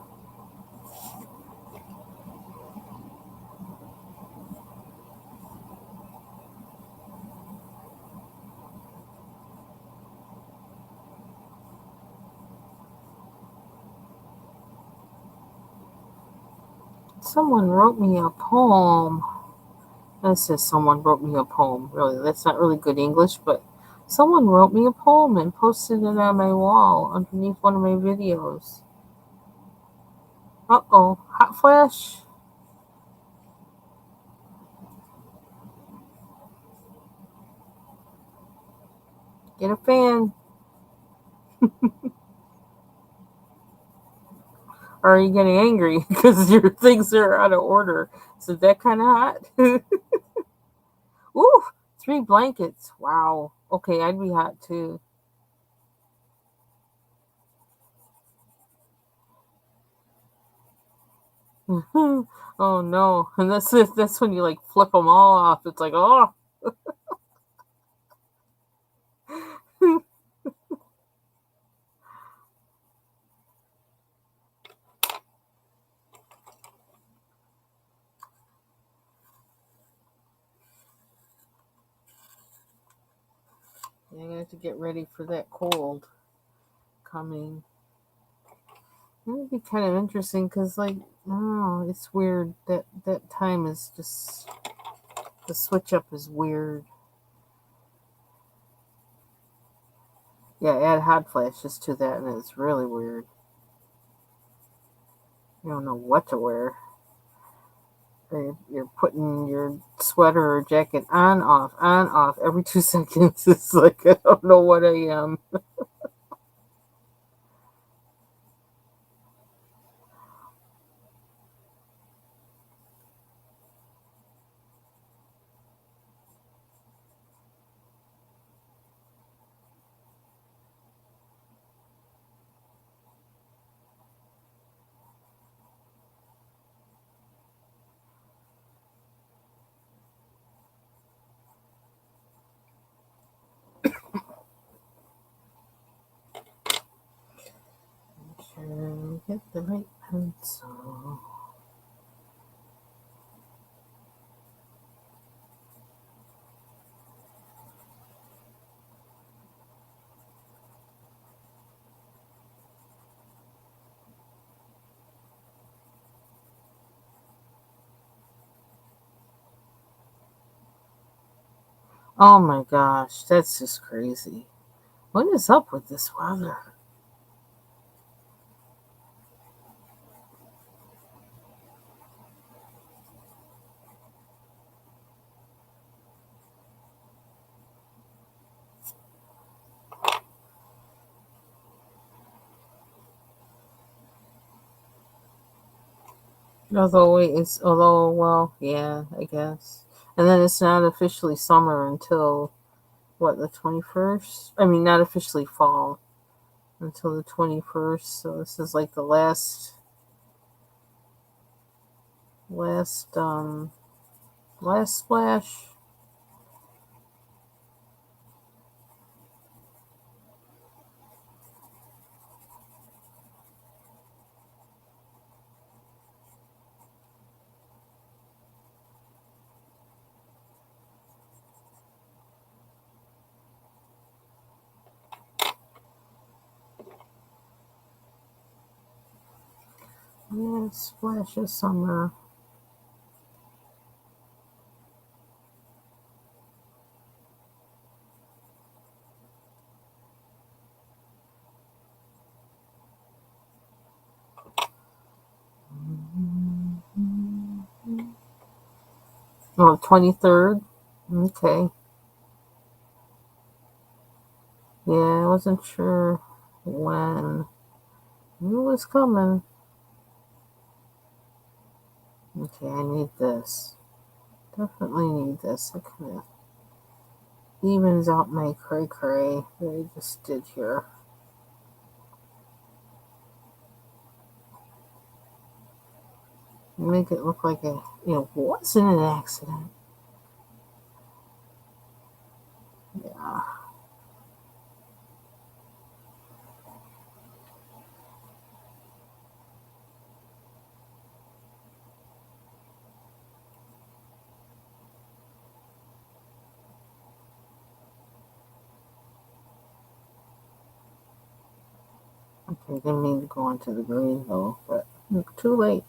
Someone wrote me a poem. That says someone wrote me a poem. Really, that's not really good English, but someone wrote me a poem and posted it on my wall underneath one of my videos. Uh-oh. Hot flash. Get a fan. Or are you getting angry because your things are out of order? Is it that kind of hot? Ooh, 3 blankets. Wow. Okay, I'd be hot too. Oh no. And that's when you like flip them all off. It's like, oh. I'm gonna have to get ready for that cold coming. It would be kind of interesting because, like, oh, it's weird that time is just the switch up is weird. Yeah, add hot flashes to that, and it's really weird. You don't know what to wear. You're putting your sweater or jacket on, off every 2 seconds. It's like I don't know what I am. Sure, get the right pencil. Oh my gosh, that's just crazy. What is up with this weather? Well, yeah, I guess. And then it's not officially summer until what, the 21st? I mean, not officially fall until the 21st. So this is like the last last splash. Last splash of summer. Oh, 23rd. Okay. Yeah, I wasn't sure when. It was coming. Okay, I need this. Definitely need this. It kind of evens out my cray cray that I just did here. Make it look like it wasn't an accident. Yeah. Okay, didn't mean to go into the green though, but too late.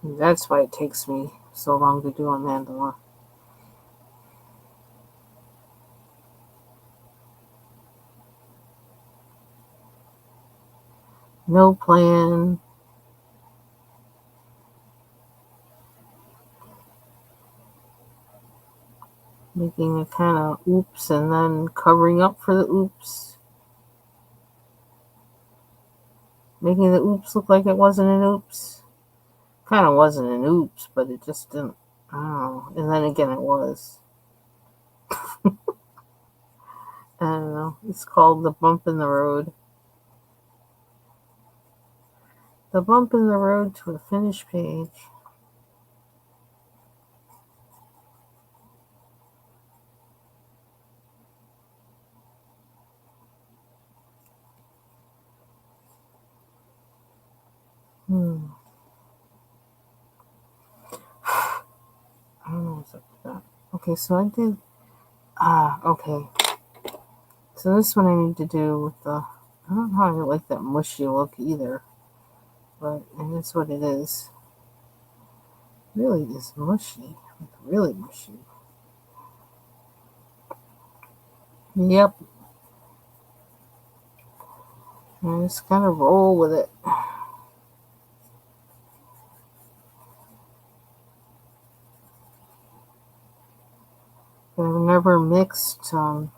That's why it takes me so long to do a mandala. No plan. Making a kind of oops and then covering up for the oops. Making the oops look like it wasn't an oops. Kind of wasn't an oops, but it just didn't. Oh, and then again it was. I don't know. It's called the bump in the road. The bump in the road to a finished page. Hmm. I don't know what's up with that. Okay, so I did. Okay. So this one I need to do with the. I don't know how I like that mushy look either, but it is what it is. It really is mushy, like really mushy. Yep. I just gotta roll with it. But I've never mixed. I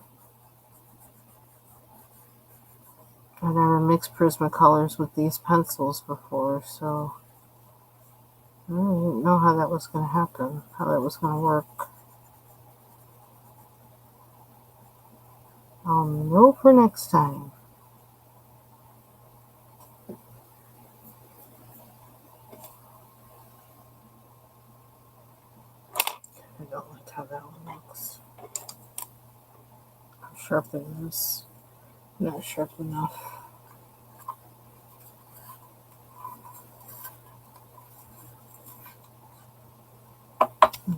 never mixed Prismacolors with these pencils before, so I didn't know how that was gonna happen. How that was gonna work. I'll know for next time. I don't like how that one looks. How sharp it is. Not sharp enough.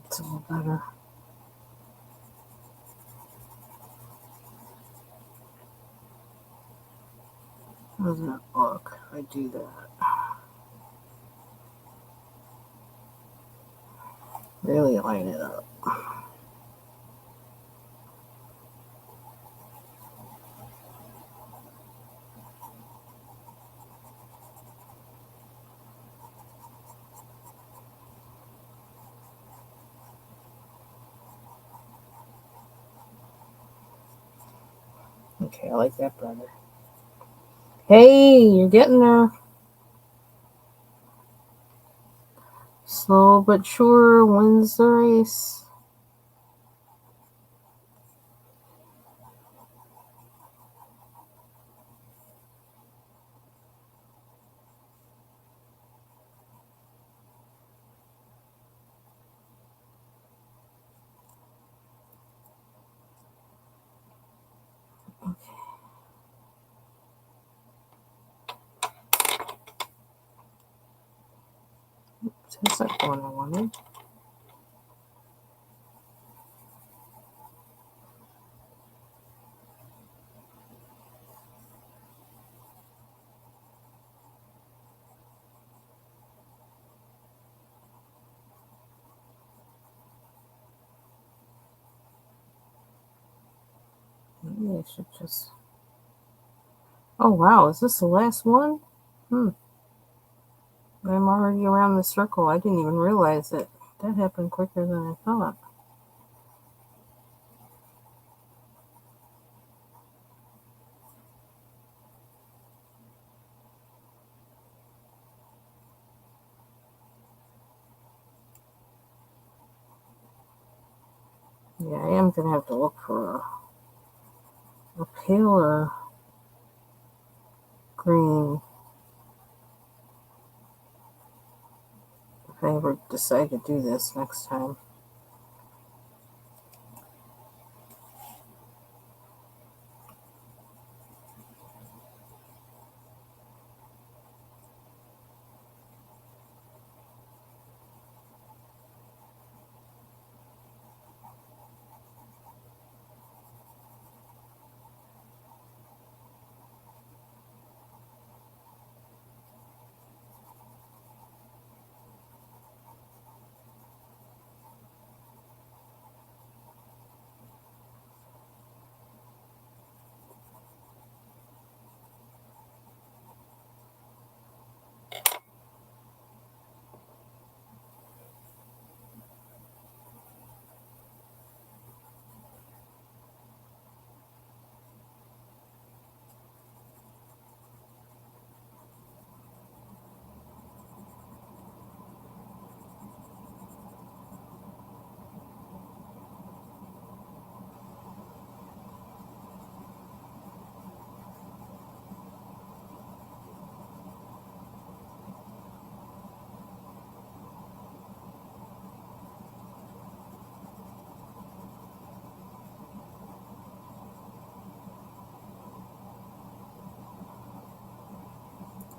It's a little better. How does that look? I do that. Really line it up. Okay, I like that better. Hey, you're getting there. Slow but sure wins the race. That's not the one I wanted. Maybe I should just. Oh wow, is this the last one? Hmm. I'm already around the circle. I didn't even realize it. That happened quicker than I thought. Yeah, I am gonna have to look for a paler green if I ever decide to do this next time.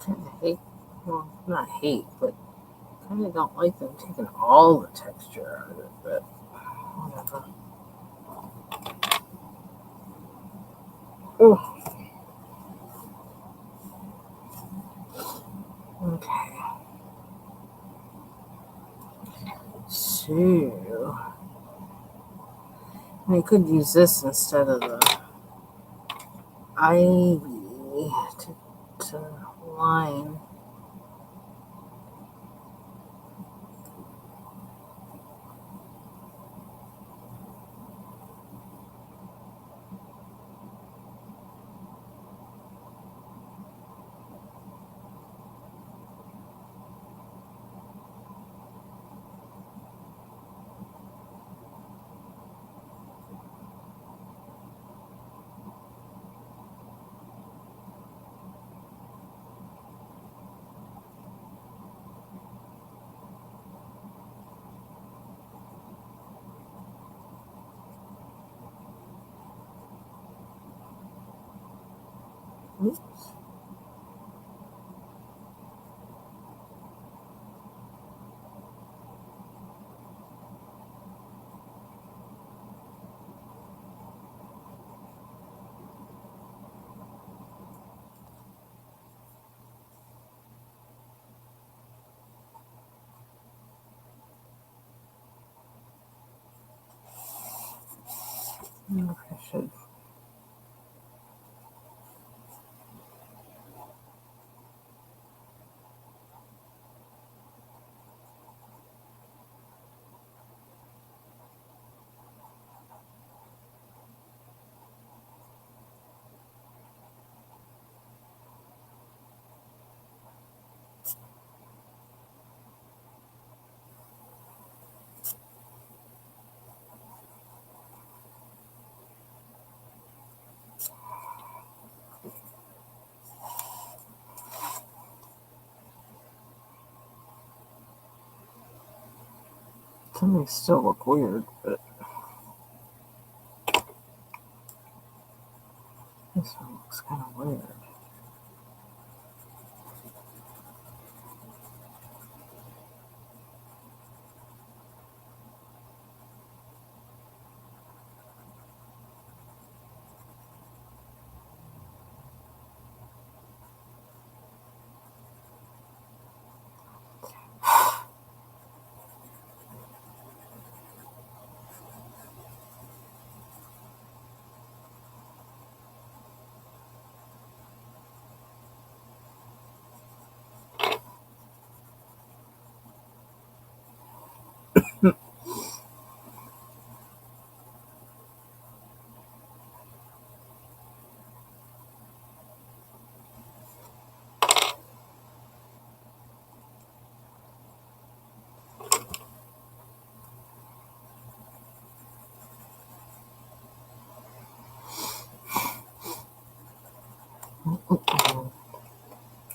I hate well, not hate, but kind of don't like them taking all the texture out of it, but whatever. Oh, okay. So, I could use this instead of the ivy to line. Oops. I should. Some of these still look weird, but this one looks kind of weird.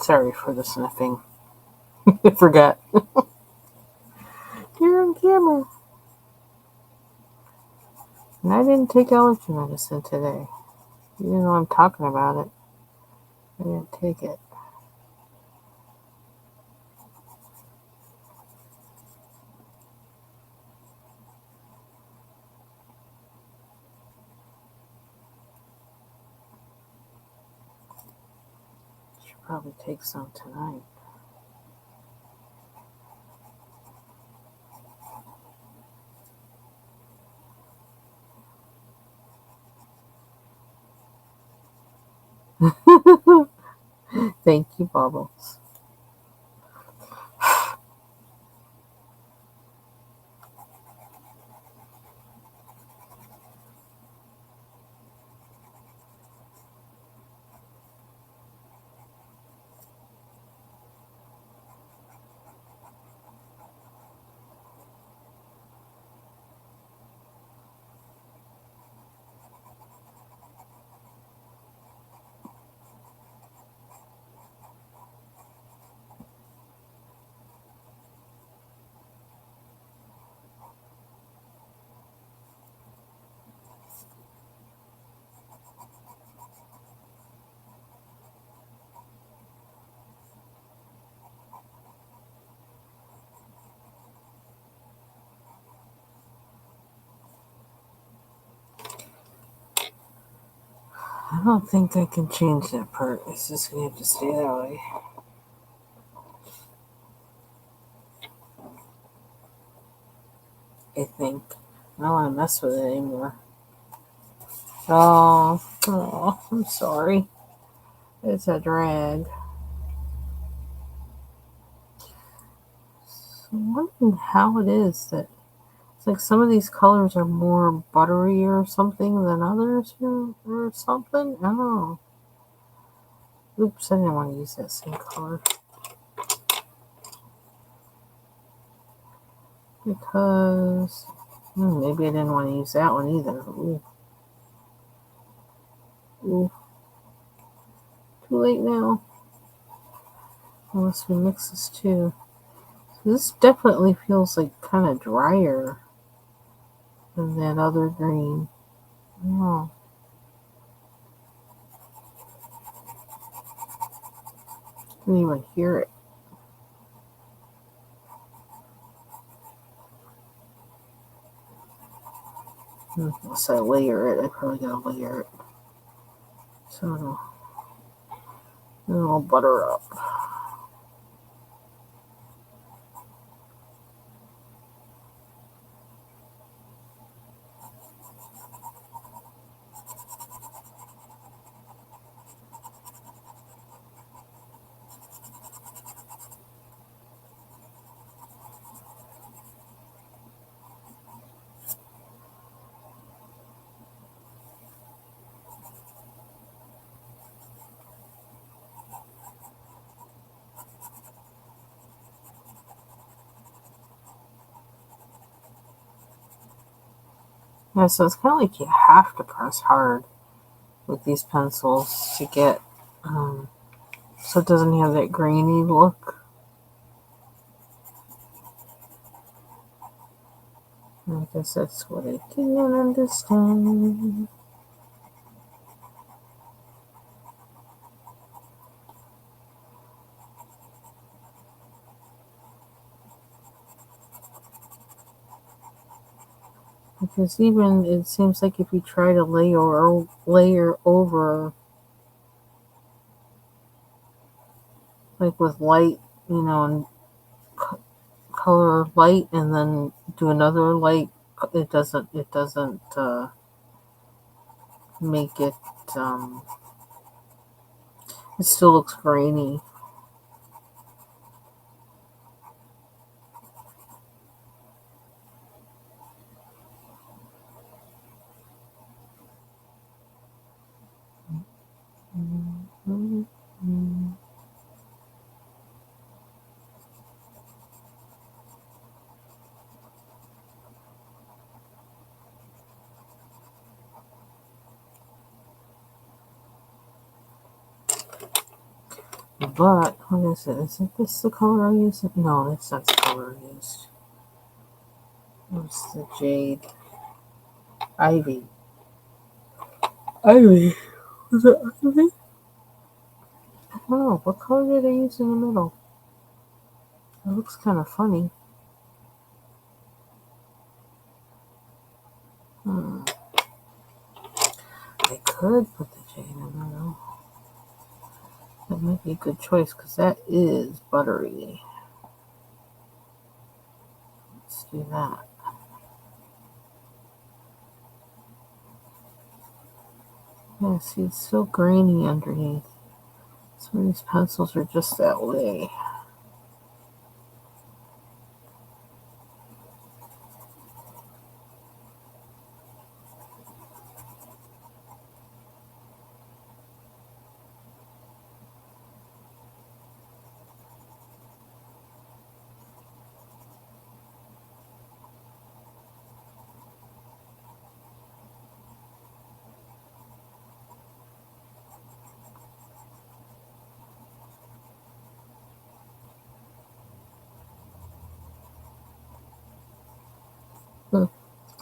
Sorry for the sniffing. I forgot. You're on camera. And I didn't take allergy medicine today. Even though I'm talking about it, I didn't take it. Should probably take some tonight. Thank you, Bubbles. don't think I can change that part. It's just going to have to stay that way. I think. I don't want to mess with it anymore. Oh, I'm sorry. It's a drag. So I'm wondering how it is that it's like some of these colors are more buttery or something than others or something. I don't know. Oops, I didn't want to use that same color. Because maybe I didn't want to use that one either. Ooh. Too late now. Unless we mix this too. This definitely feels like kind of drier than that other green. Oh. Didn't even hear it. Unless I layer it, I probably gotta layer it. So it'll butter up. Yeah, so it's kind of like you have to press hard with these pencils to get so it doesn't have that grainy look. I guess that's what I didn't understand. Because even it seems like if you try to layer over, like with light, and color light, and then do another light, it doesn't make it. It still looks grainy. But what is it? Is this the color I used? No, that's not the color I used. It's the jade. Ivy. Ivy. Was it ivy? I don't know. What color did I use in the middle? It looks kind of funny. I could put the jade in the middle. That might be a good choice because that is buttery. Let's do that. Yeah, see, it's so grainy underneath. Some of these pencils are just that way.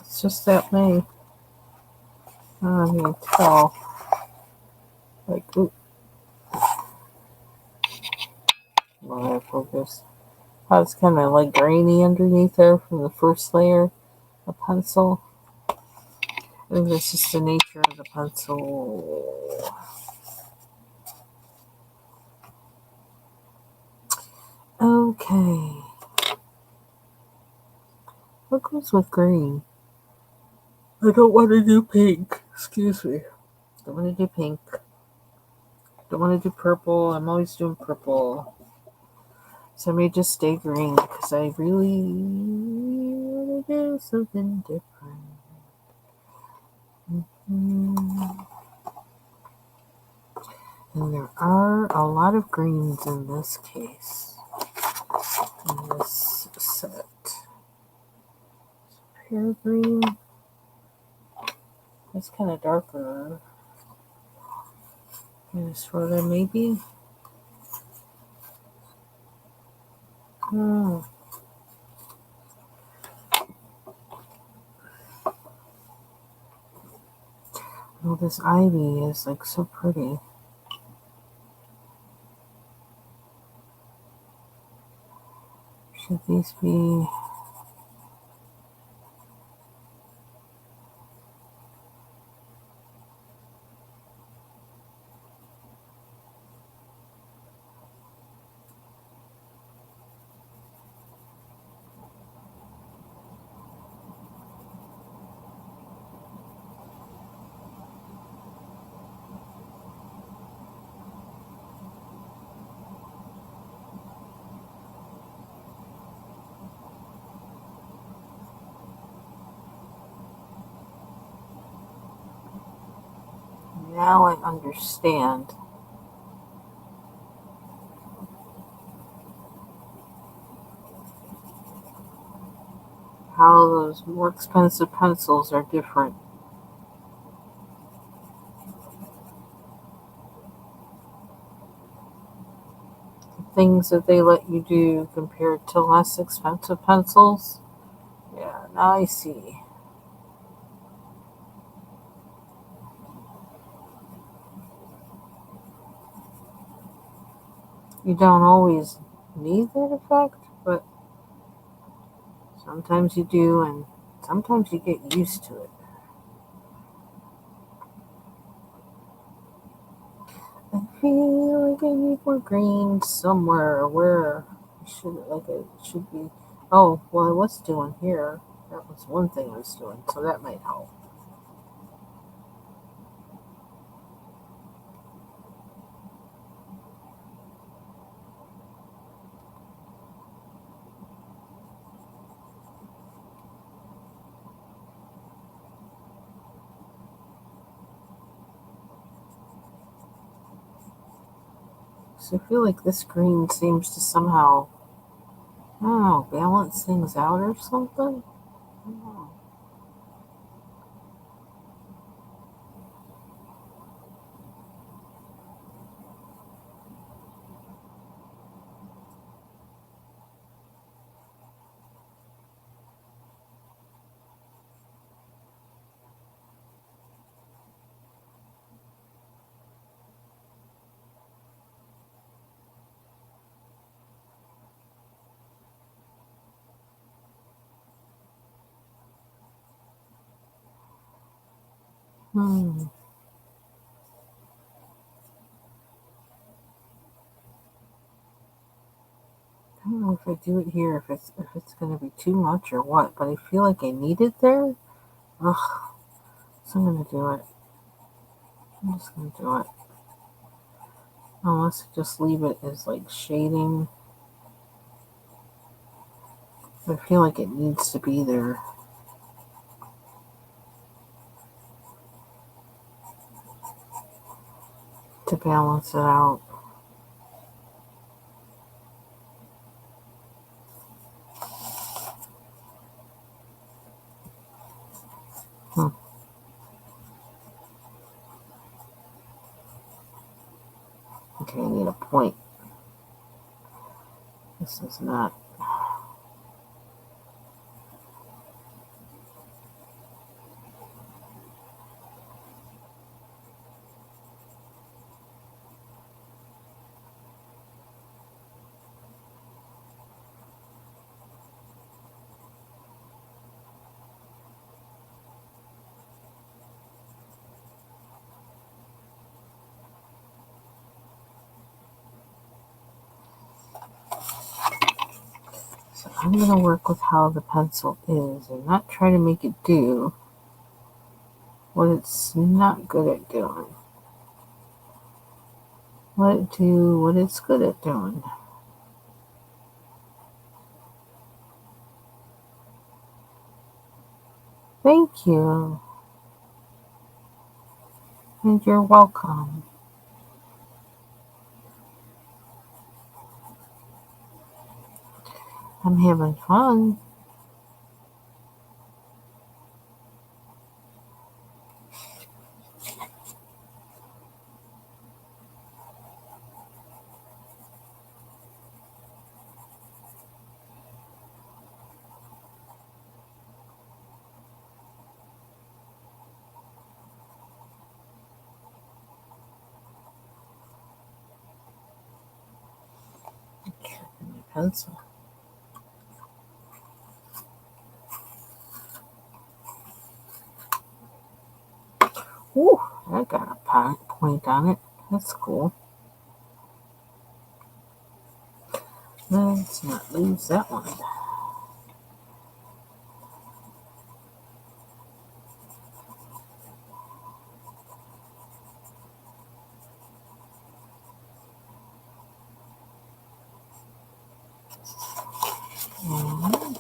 It's just that way. I can tell. Like, oop. Well, I focus. How it's kind of like grainy underneath there from the first layer of pencil. I think that's just the nature of the pencil. Okay. What goes with green? I don't want to do pink. Excuse me. Don't want to do pink. Don't want to do purple. I'm always doing purple. So I may just stay green because I really want to do something different. And there are a lot of greens in this case. In this set. Pear green. It's kind of darker. Minnesota, maybe? Oh. Oh, this ivy is like so pretty. Should these be... Now I understand how those more expensive pencils are different. The things that they let you do compared to less expensive pencils. Yeah, now I see. You don't always need that effect, but sometimes you do, and sometimes you get used to it. I feel like I need more green somewhere where it should be. Oh, well, I was doing here. That was one thing I was doing, so that might help. So I feel like this green seems to somehow, I don't know, balance things out or something. I don't know. Hmm. I don't know if I do it here, if it's gonna be too much or what, but I feel like I need it there. Ugh, so I'm gonna do it. I'm just gonna do it. Unless I just leave it as like shading. I feel like it needs to be there to balance it out. Hmm. Okay, I need a point. This is not. I'm going to work with how the pencil is and not try to make it do what it's not good at doing. Let it do what it's good at doing. Thank you. And you're welcome. I'm having fun. My pencil. Ooh, I got a point on it. That's cool. Let's not lose that one. And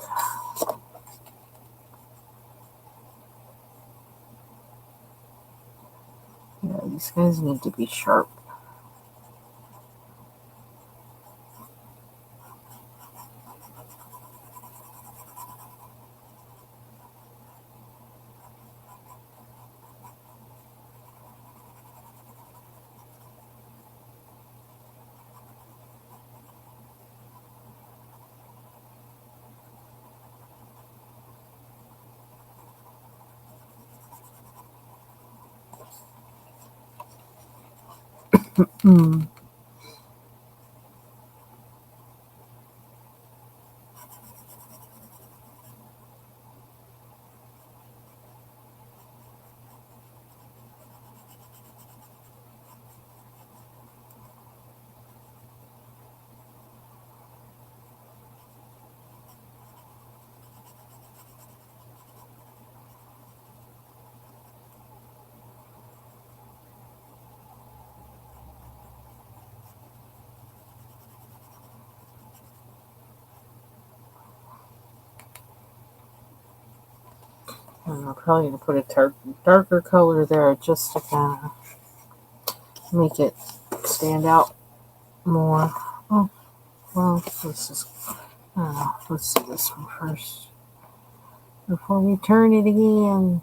yeah, these guys need to be sharp. Hmm. I'm probably going to put a darker color there just to kind of make it stand out more. Oh, well, this is, I don't know, let's do this one first before we turn it again.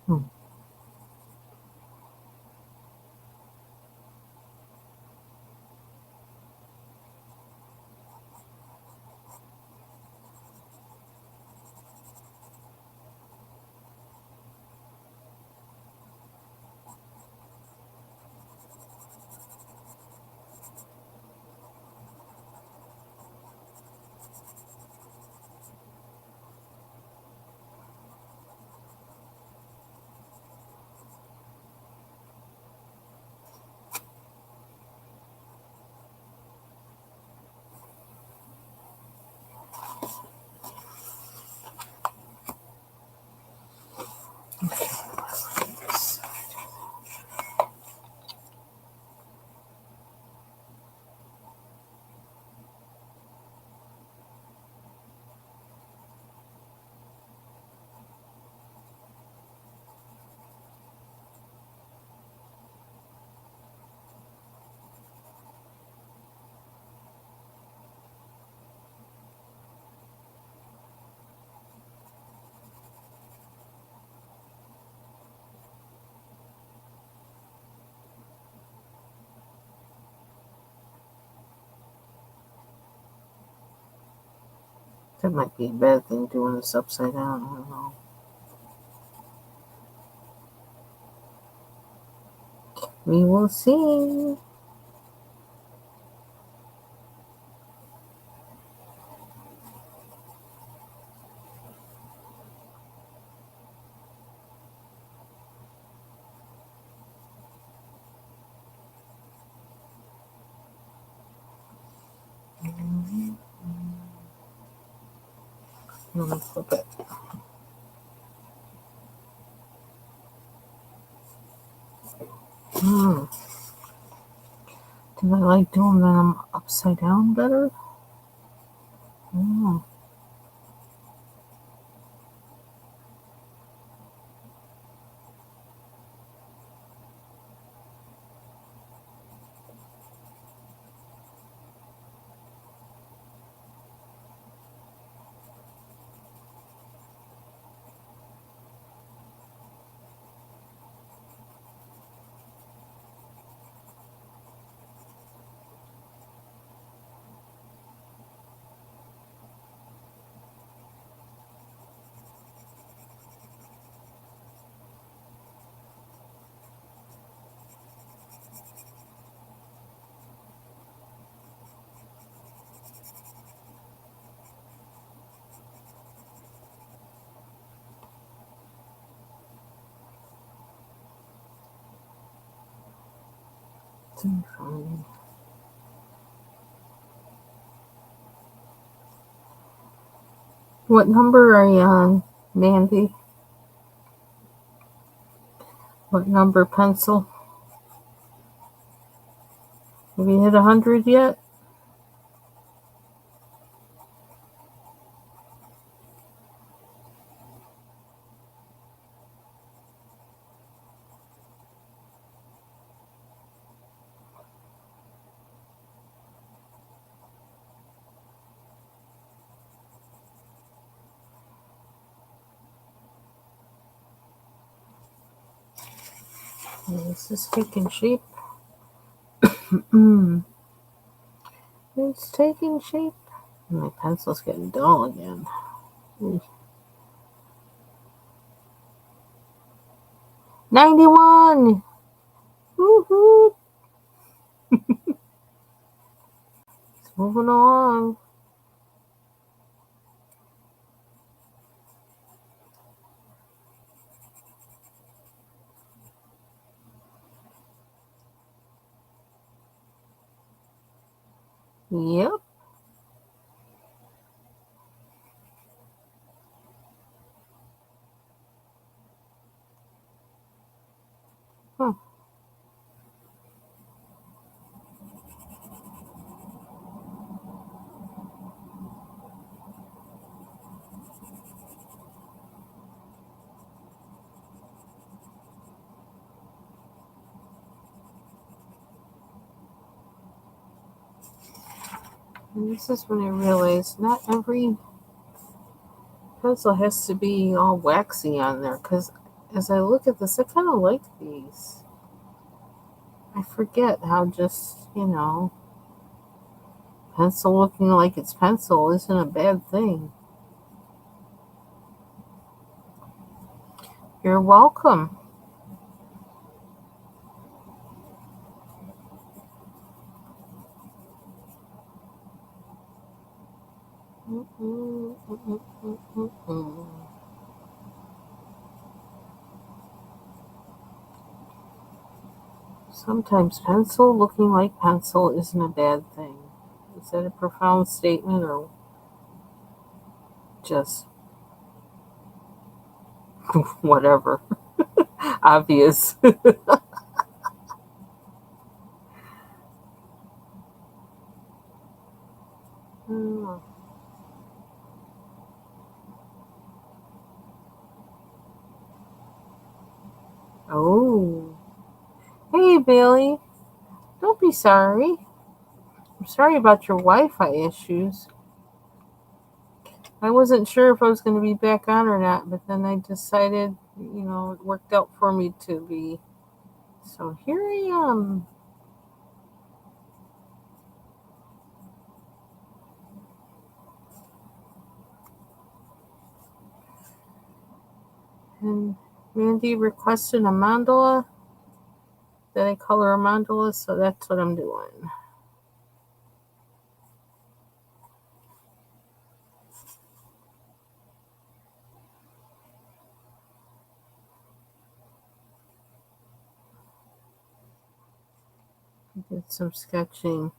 Hmm. That might be a bad thing doing this upside down. I don't know. We will see. Let me flip it. Do I like doing them upside down better? Mm. Fine. What number are you on, Mandy? What number pencil? Have you hit 100 yet? This is taking shape. It's taking shape. My pencil's getting dull again. 91! Woohoo! It's moving along. Yep. Huh. And this is when I realized not every pencil has to be all waxy on there, because as I look at this, I kind of like these. I forget how just, pencil looking like it's pencil isn't a bad thing. You're welcome. Sometimes pencil looking like pencil isn't a bad thing. Is that a profound statement or just whatever? Obvious. Oh. Hey, Bailey. Don't be sorry. I'm sorry about your Wi-Fi issues. I wasn't sure if I was going to be back on or not, but then I decided, it worked out for me to be. So here I am. And Mandy requested a mandala. That I color a mandala, so that's what I'm doing. Did some sketching.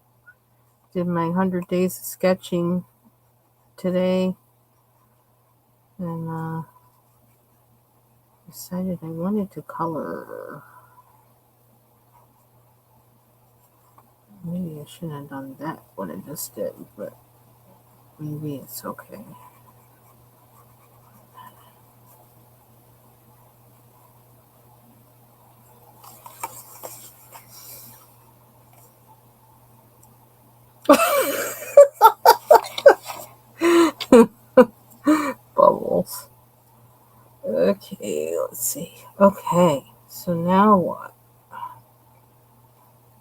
Did my 100 days of sketching today. And decided I wanted to color. Maybe I shouldn't have done that, what I just did, but maybe it's okay. Bubbles. Okay, let's see. Okay, so now what?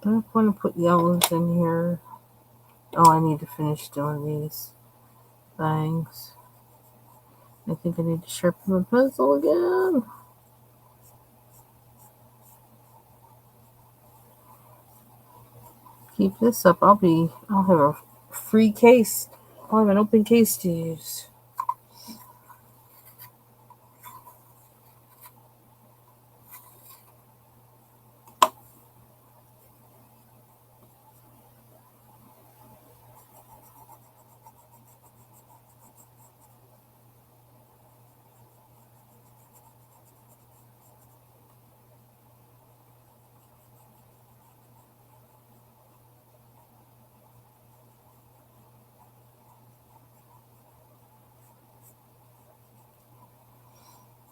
I want to put yellows in here. Oh, I need to finish doing these things. I think I need to sharpen the pencil again. Keep this up. I'll have a free case. I'll have an open case to use.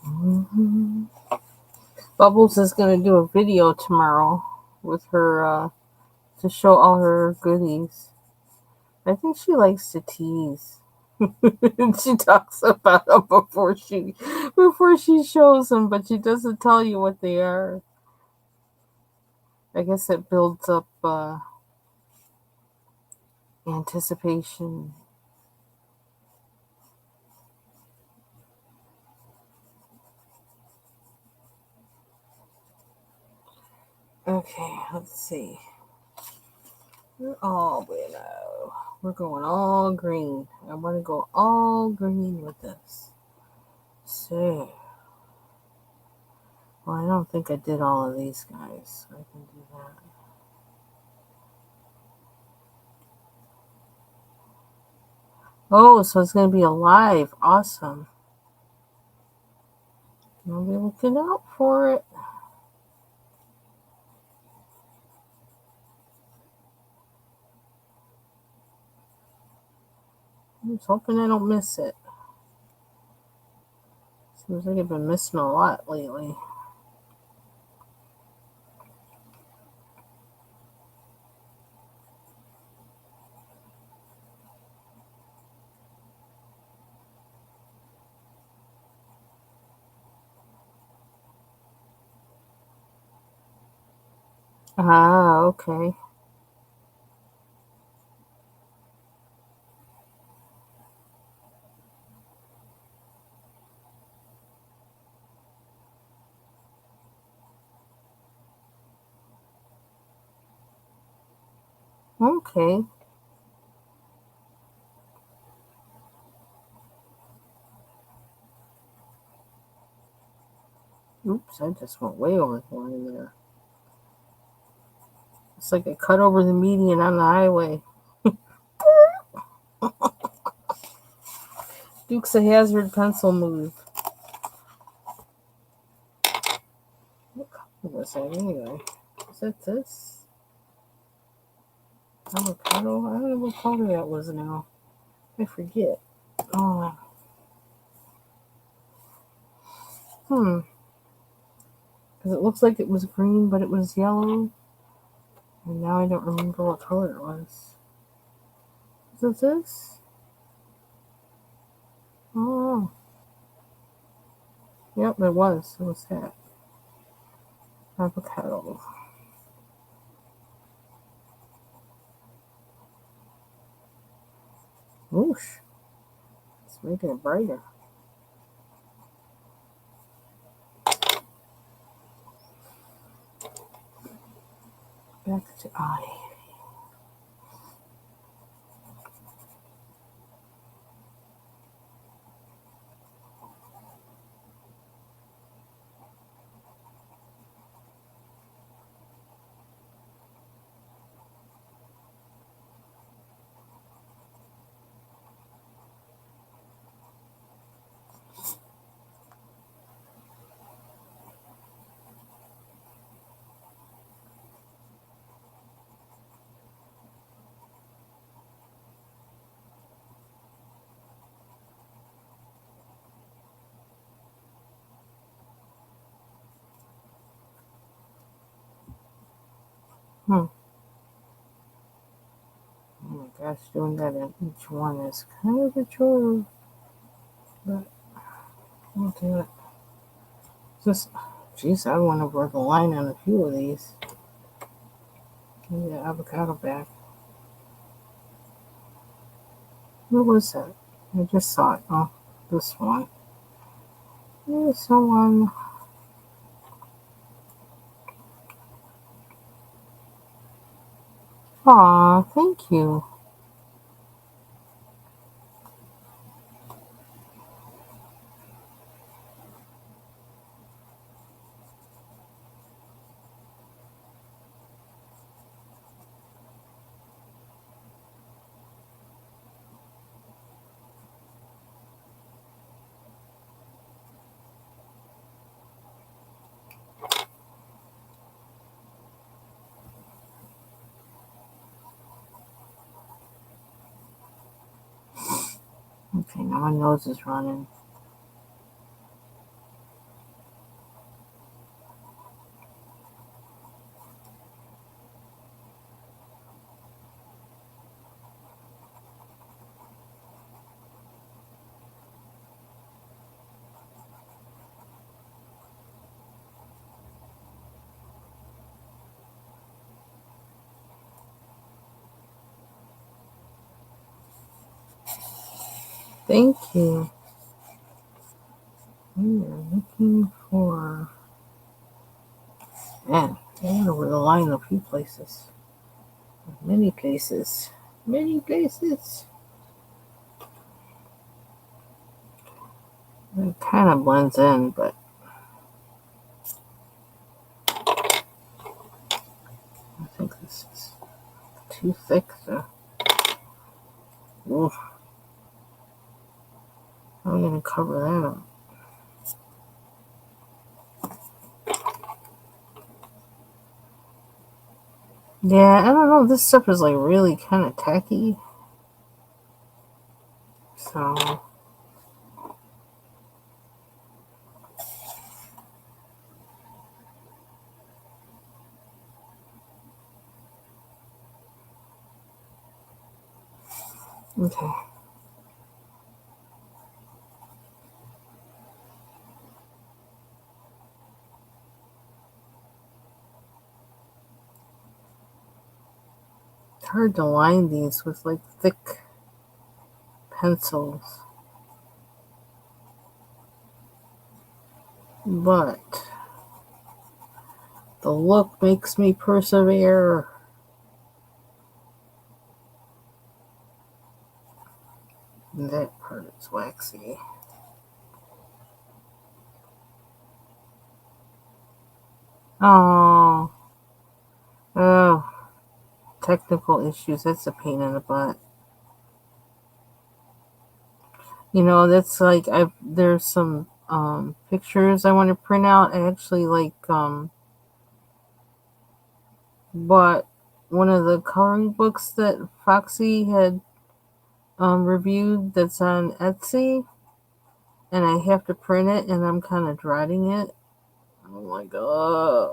Mm-hmm. Bubbles is going to do a video tomorrow with her to show all her goodies. I think she likes to tease. She talks about them before she shows them, but she doesn't tell you what they are. I guess it builds up anticipation. Okay, let's see. We're going all green. I want to go all green with this. So, well, I don't think I did all of these guys, so I can do that. Oh, so it's going to be alive. Awesome. I'll be looking out for it. I'm just hoping I don't miss it. Seems like I've been missing a lot lately. Ah, okay. Okay. Oops, I just went way over the line there. It's like I cut over the median on the highway. Dukes of Hazzard pencil move. What color was that anyway? Is that this? Avocado? I don't know what color that was now. I forget. Oh. Because it looks like it was green, but it was yellow. And now I don't remember what color it was. Is it this? Oh. Yep, it was. It was that. Avocado. Whoosh. It's making it brighter. back to I. Oh my gosh, doing that in each one is kind of a chore, but I'll do it. Just, geez, I want to work a line on a few of these. Give me the avocado back. What was that? I just saw it. Oh, this one. This one. Aw, thank you. Okay, now my nose is running. Thank you. We are looking for. Man, I wonder where the line in a few places. Many places. Many places. It kind of blends in, but I think this is too thick. So, oof, I'm gonna cover that up. Yeah, I don't know. This stuff is like really kind of tacky. So, okay. It's hard to line these with like thick pencils. But the look makes me persevere. And that part is waxy. Oh, oh, technical issues. That's a pain in the butt. You know, that's like there's some pictures I want to print out. I actually bought one of the coloring books that Foxy had reviewed that's on Etsy, and I have to print it, and I'm kind of dreading it. Oh my god,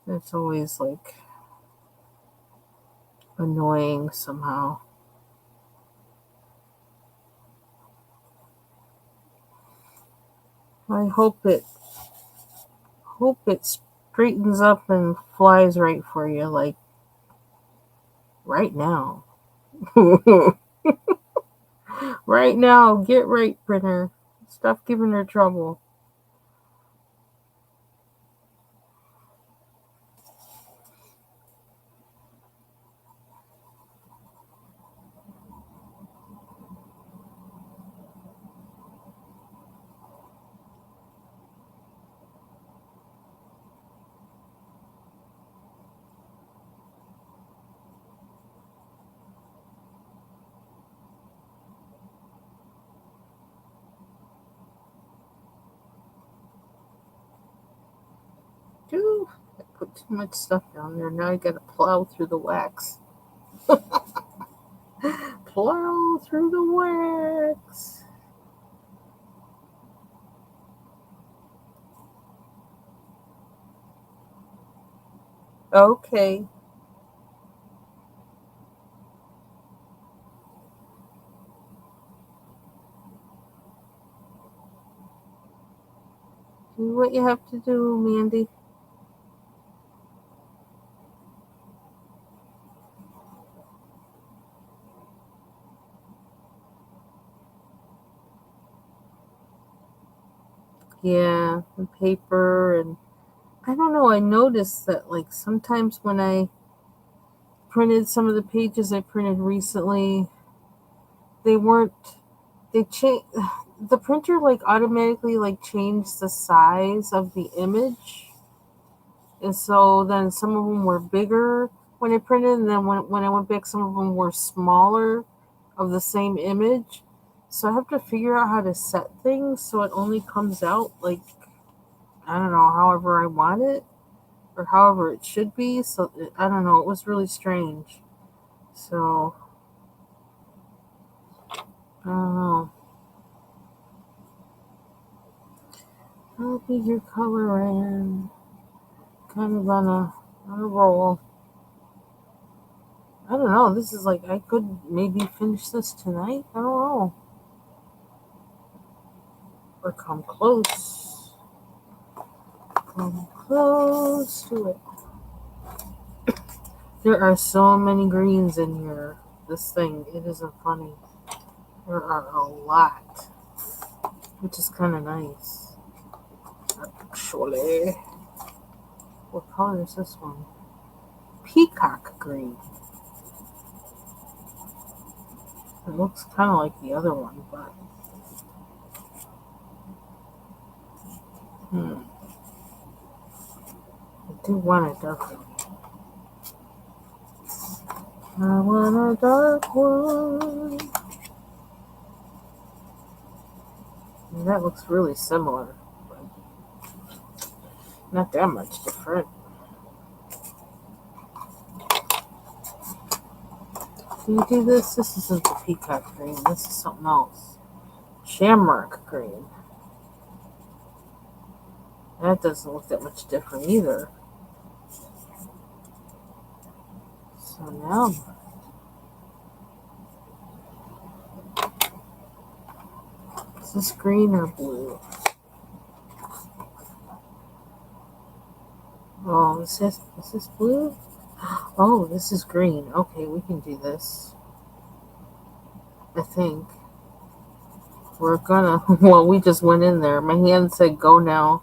it's always like annoying somehow. I hope it straightens up and flies right for you, like right now. Right now, get right, printer. Stop giving her trouble. Put too much stuff down there. Now I gotta plow through the wax. Plow through the wax. Okay. Do what you have to do, Mandy. Yeah, and paper and I don't know. I noticed that like sometimes when I printed some of the pages I printed recently, they weren't. They changed. The printer like automatically like changed the size of the image, and so then some of them were bigger when I printed, and then when I went back, some of them were smaller of the same image. So I have to figure out how to set things so it only comes out like I don't know, however I want it or however it should be. So I don't know. It was really strange. So I don't know. I'll be your color and kind of on a roll. I don't know. This is like I could maybe finish this tonight. I don't know. Or come close. Come close to it. There are so many greens in here. This thing, it isn't funny. There are a lot, which is kind of nice. Actually, what color is this one? Peacock green. It looks kind of like the other one, but I do want a dark one. I want a dark one. And that looks really similar, but not that much different. Can you do this? This isn't the peacock green. This is something else. Shamrock green. That doesn't look that much different either. So now, is this green or blue? Oh, is this blue? Oh, this is green. Okay, we can do this. I think. We're gonna. Well, we just went in there. My hand said go now.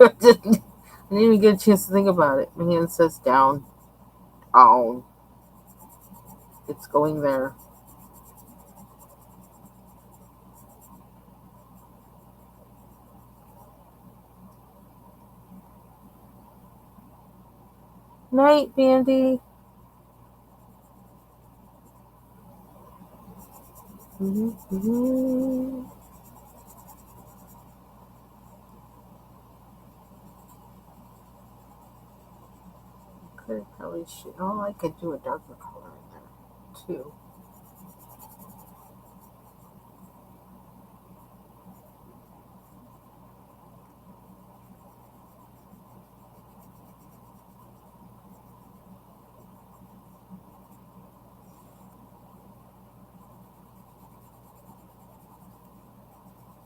I didn't even get a chance to think about it. My hand says down. Oh, it's going there. Night, Bandy. Mm-hmm. Could probably shoot. Oh, I could do a darker color in there too.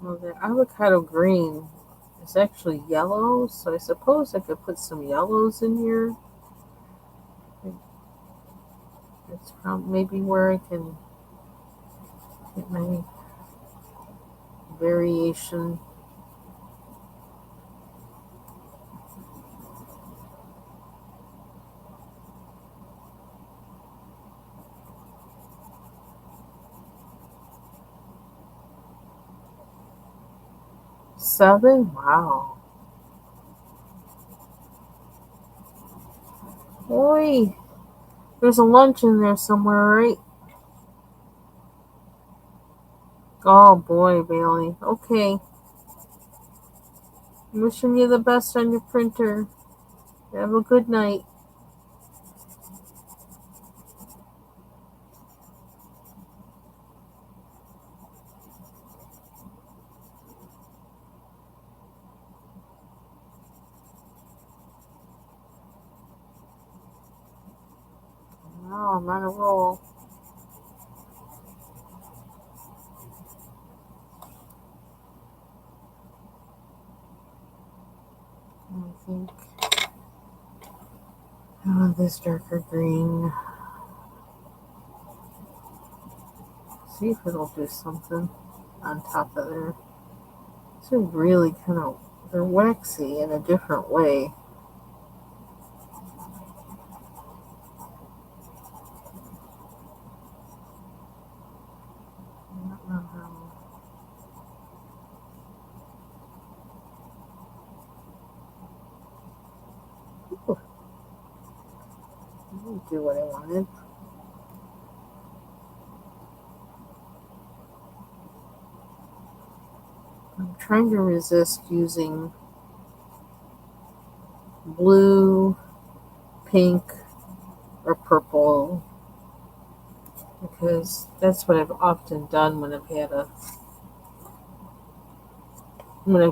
Well, the avocado green is actually yellow, so I suppose I could put some yellows in here. That's probably maybe where I can get my variation. Seven? Wow. Oi, there's a lunch in there somewhere, right? Oh boy, Bailey. Okay. Wishing you the best on your printer. Have a good night. Wow, I'm on a roll. I think I want this darker green. See if it'll do something on top of there. These are really they're waxy in a different way. I don't know how. Ooh, I didn't do what I wanted. I'm trying to resist using blue, pink, or purple because that's what I've often done when I've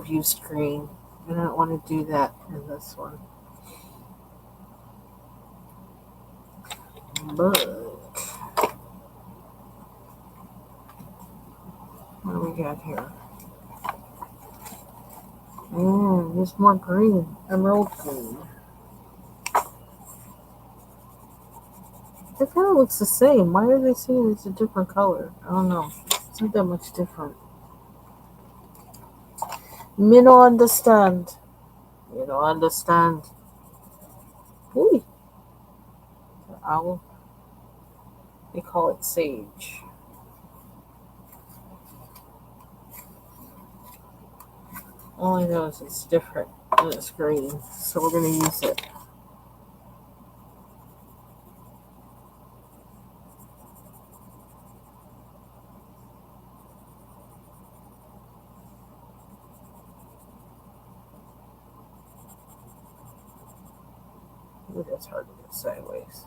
used green. And I don't want to do that in this one. But what do we got here? There's more green. Emerald green. It kind of looks the same. Why are they saying it's a different color? I don't know. It's not that much different. Me no understand. You don't understand. Ooh, the owl. They call it sage. All I know is it's different and it's green, so we're gonna use it. Ooh, that's hard to get sideways.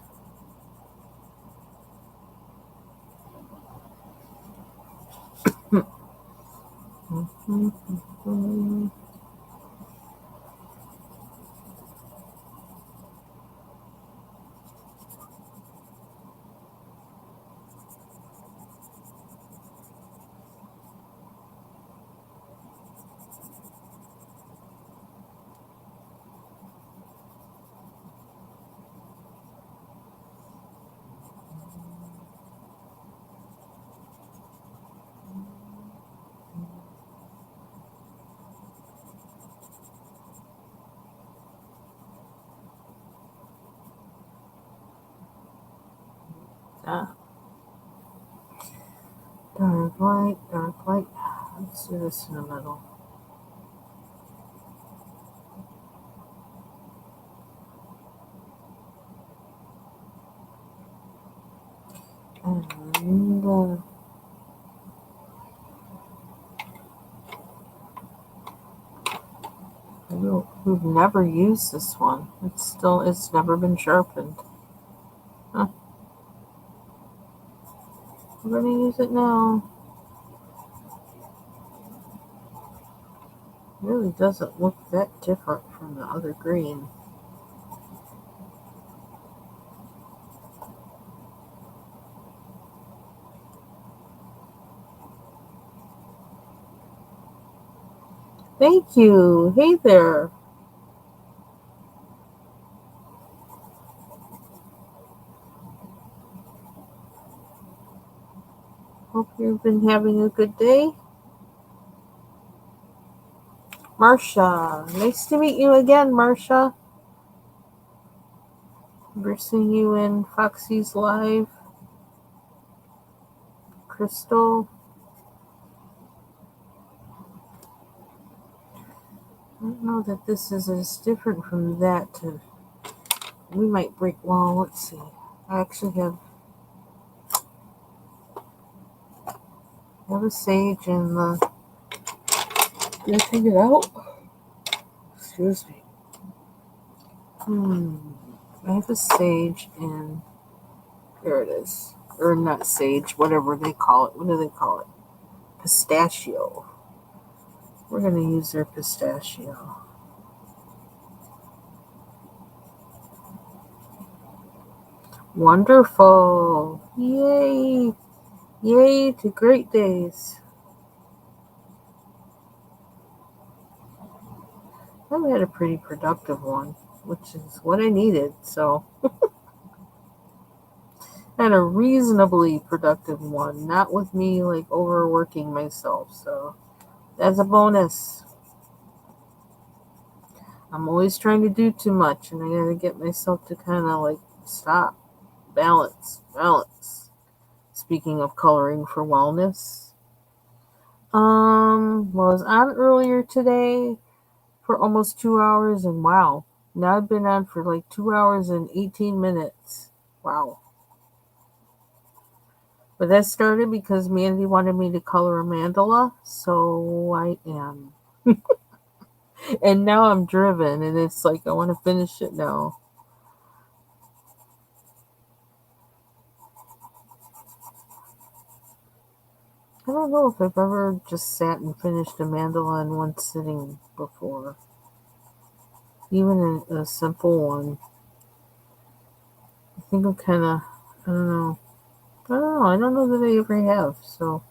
Ah, dark light, dark light. Let's do this in the middle. And we've never used this one. It's never been sharpened. Huh. We're gonna use it now. It really doesn't look that different from the other green. Thank you. Hey there. Hope you've been having a good day. Marcia, nice to meet you again, Marcia. We're seeing you in Foxy's Live. Crystal. I don't know that this is as different from that. We might break. Well, let's see. I actually have a sage in the. Did I take it out? Excuse me. I have a sage and there it is. Or not sage, whatever they call it. What do they call it? Pistachio. We're going to use their pistachio. Wonderful. Yay. Yay to great days. I've had a pretty productive one, which is what I needed. So, I had a reasonably productive one, not with me like overworking myself. So, that's a bonus. I'm always trying to do too much, and I gotta get myself to kind of like stop, balance. Speaking of coloring for wellness, was on earlier today for almost 2 hours, and wow, now I've been on for like 2 hours and 18 minutes. Wow. But that started because Mandy wanted me to color a mandala, so I am. And now I'm driven, and it's like I want to finish it now. I don't know if I've ever just sat and finished a mandala in one sitting before. Even a simple one. I think I'm kind of, I don't know. I don't know that I ever have. So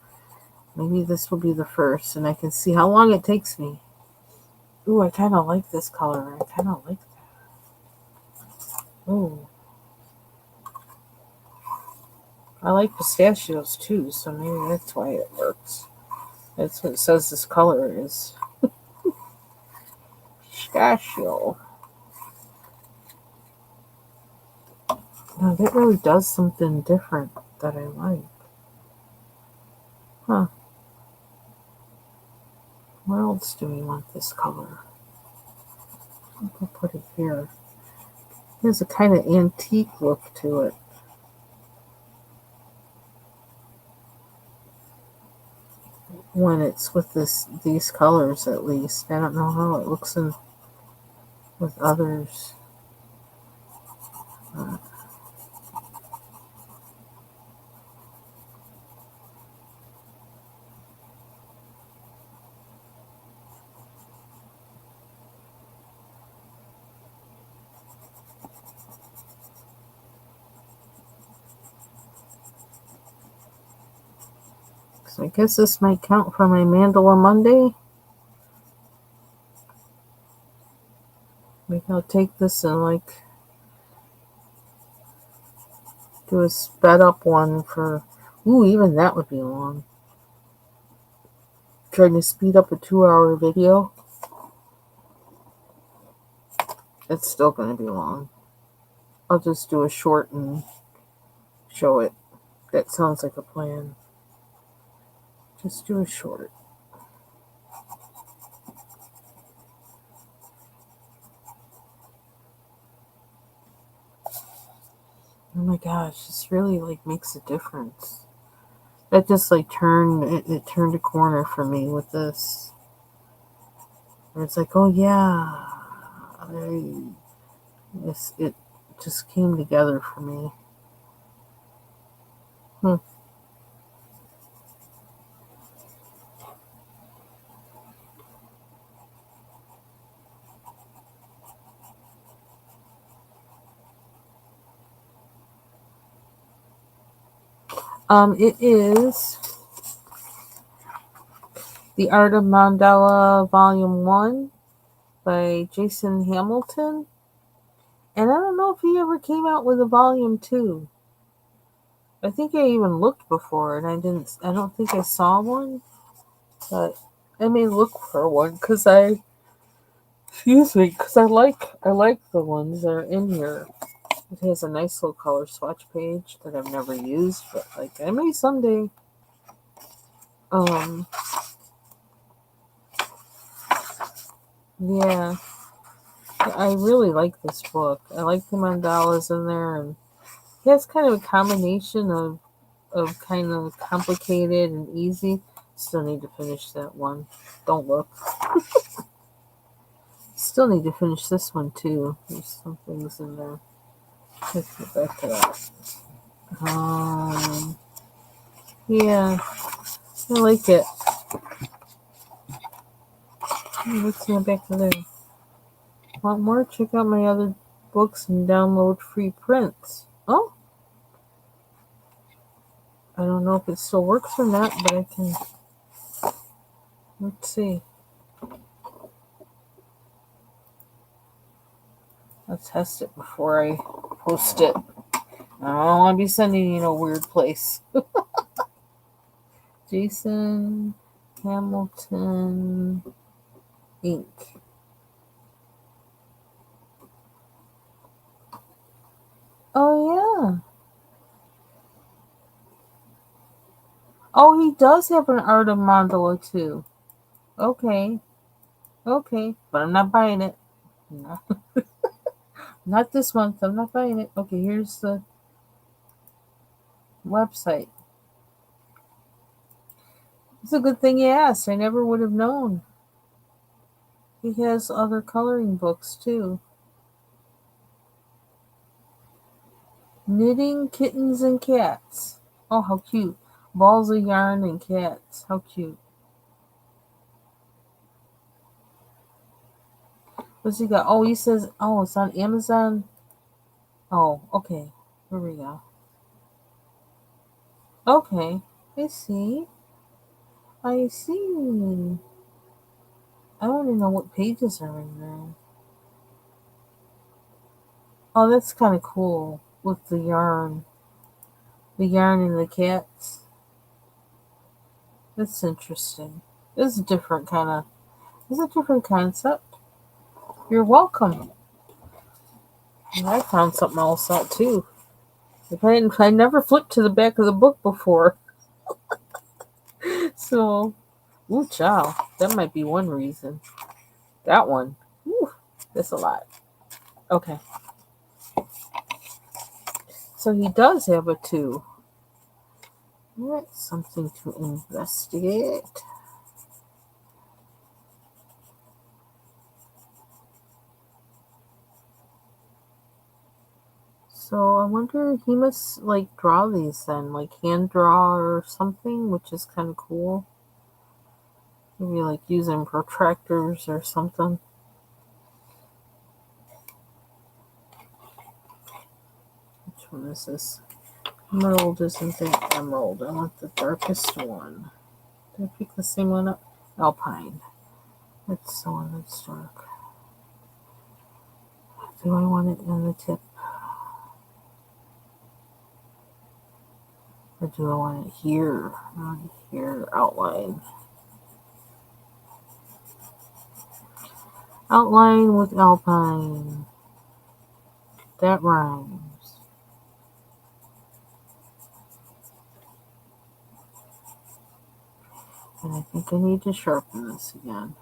maybe this will be the first, and I can see how long it takes me. Ooh, I kind of like this color. I kind of like that. Ooh, I like pistachios too, so maybe that's why it works. That's what it says this color is. Pistachio. Now that really does something different that I like. Huh. Where else do we want this color? I'll put it here. There's a kind of antique look to it. When it's with these colors, at least. I don't know how it looks with others. Uh, so I guess this might count for my Mandala Monday. Maybe I'll take this and like do a sped up one for. Ooh, even that would be long. Trying to speed up a 2 hour video. It's still going to be long. I'll just do a short and show it. That sounds like a plan. Just do a short. Oh my gosh, this really like makes a difference. That just like it turned a corner for me with this. Where it's like, oh yeah, it just came together for me. Hmm. It is The Art of Mandala Volume 1 by Jason Hamilton. And I don't know if he ever came out with a Volume 2. I think I even looked before and I don't think I saw one, but I may look for one because I like the ones that are in here. It has a nice little color swatch page that I've never used, but like I may someday. Um, yeah, I really like this book. I like the mandalas in there, and it has kind of a combination of kind of complicated and easy. Still need to finish that one. Don't look. Still need to finish this one too. There's some things in there. Let's get back to that. Yeah, I like it. Let's get back to there. Want more? Check out my other books and download free prints. Oh, I don't know if it still works or not, but I can. Let's see. I'll test it before I post it. I don't want to be sending you to a weird place. Jason Hamilton Inc. Oh, yeah. Oh, he does have an art of mandala too. Okay. Okay. But I'm not buying it. No. Not this month. I'm not buying it. Okay, here's the website. It's a good thing you asked. I never would have known. He has other coloring books too. Knitting kittens and cats. Oh, how cute. Balls of yarn and cats. How cute. What's he got? Oh, he says, oh, it's on Amazon. Oh, okay. Here we go. Okay. I see. I see. I don't even know what pages are in there. Oh, that's kind of cool with the yarn. The yarn and the cats. That's interesting. This is a different kind of. It's a different concept. You're welcome. And I found something else out too. I never flipped to the back of the book before. So, ooh, child. That might be one reason. That one. Ooh, that's a lot. Okay. So he does have a 2. That's something to investigate. So I wonder, he must like draw these then, like hand draw or something, which is kind of cool. Maybe like using protractors or something. Which one is this? Emerald isn't that emerald. I want the darkest one. Did I pick the same one up? Alpine. That's the one that's dark. Do I want it in the tip? Or do I want it here? On here, outline. Outline with alpine. That rhymes. And I think I need to sharpen this again.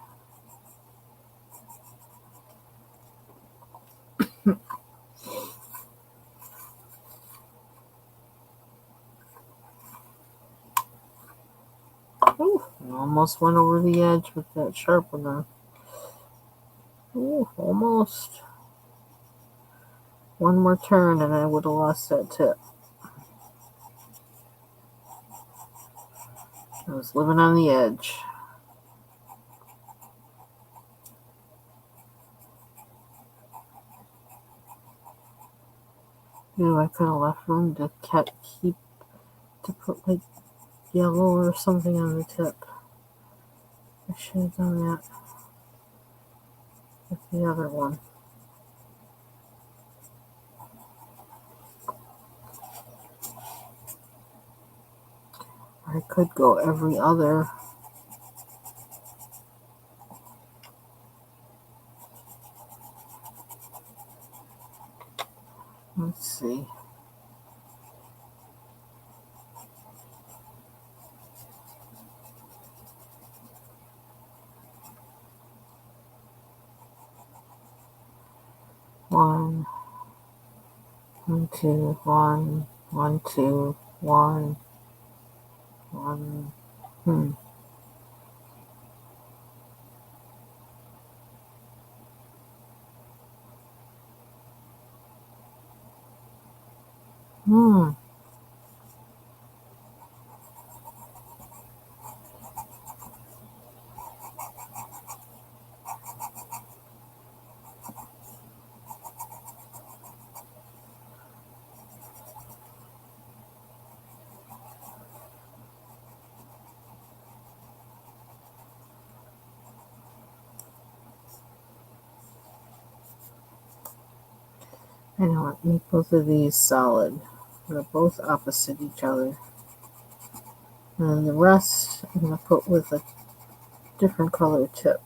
Ooh, I almost went over the edge with that sharpener. Ooh, almost. One more turn and I would have lost that tip. I was living on the edge. Ooh, I could have left room to keep to put like yellow or something on the tip. I should have done that with the other one. I could go every other. Let's see. One, 2, 1, 1, 2, 1, 1. Hmm. I know what, make both of these solid. They're both opposite each other. And the rest I'm going to put with a different color tip.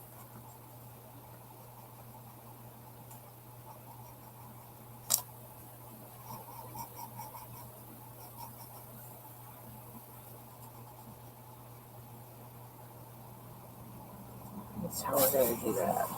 That's how we're going to do that.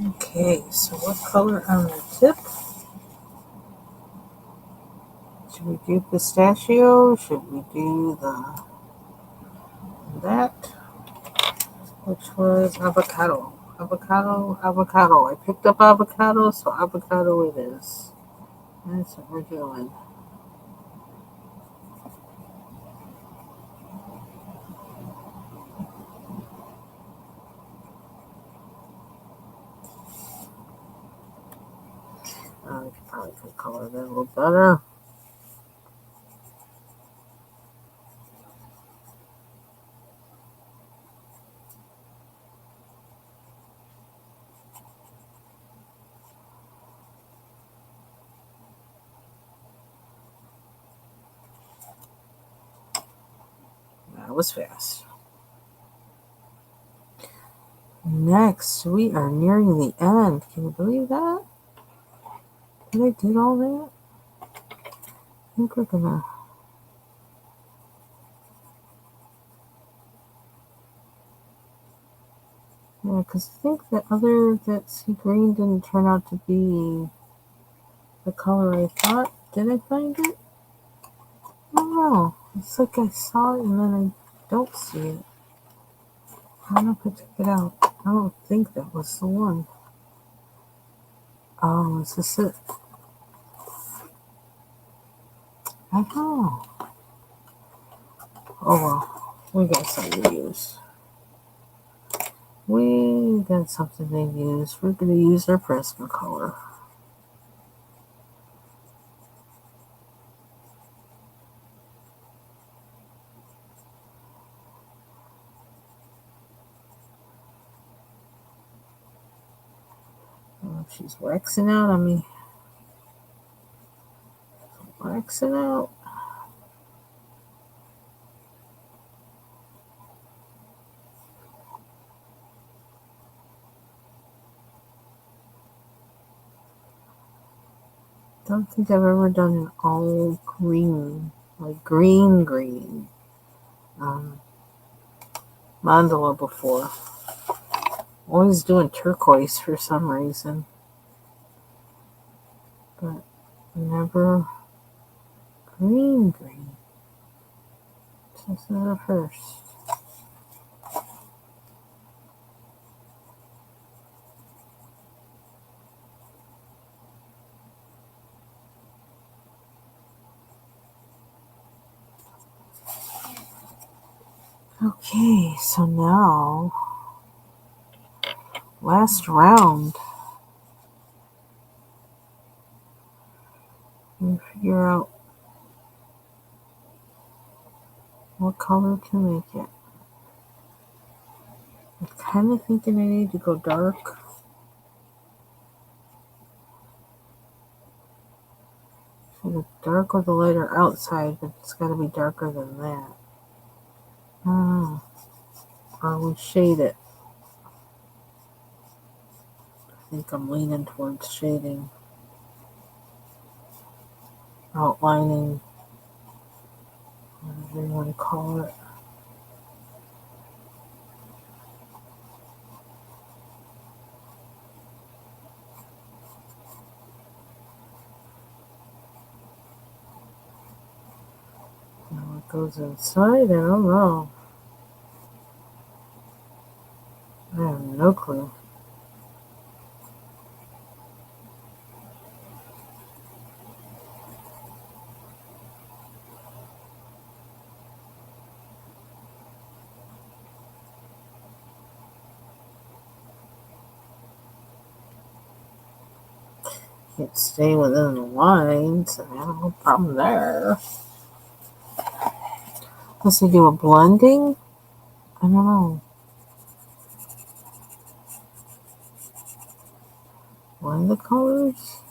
Okay, so what color on the tip? Should we do pistachio? Should we do that? Which was avocado. Avocado. I picked up avocado, so avocado it is. That's what we're doing. I probably could color that a little better. That was fast. Next, we are nearing the end. Can you believe that? That I did all that? I think we're gonna. Yeah, because I think that sea green didn't turn out to be the color I thought. Did I find it? I don't know. It's like I saw it and then I don't see it. I don't know if I took it out. I don't think that was the one. Oh, is this it? I don't know. Oh well, we got something to use. We got something to use. We're going to use our Prismacolor. Oh, she's waxing out on me. Waxing out. Don't think I've ever done an all green, like green mandala before. Always doing turquoise for some reason, but never green. So this is the first. Okay, so now, last round. And figure out what color to make it. I'm kind of thinking I need to go dark. So the dark or the lighter outside, but it's got to be darker than that. I don't know. Or we shade it. I think I'm leaning towards shading. Outlining. Whatever you want to call it. Now it goes inside, I don't know. I have no clue. Can't stay within the lines. I have no problem there. Unless I do a blending? I don't know. Blend the colors?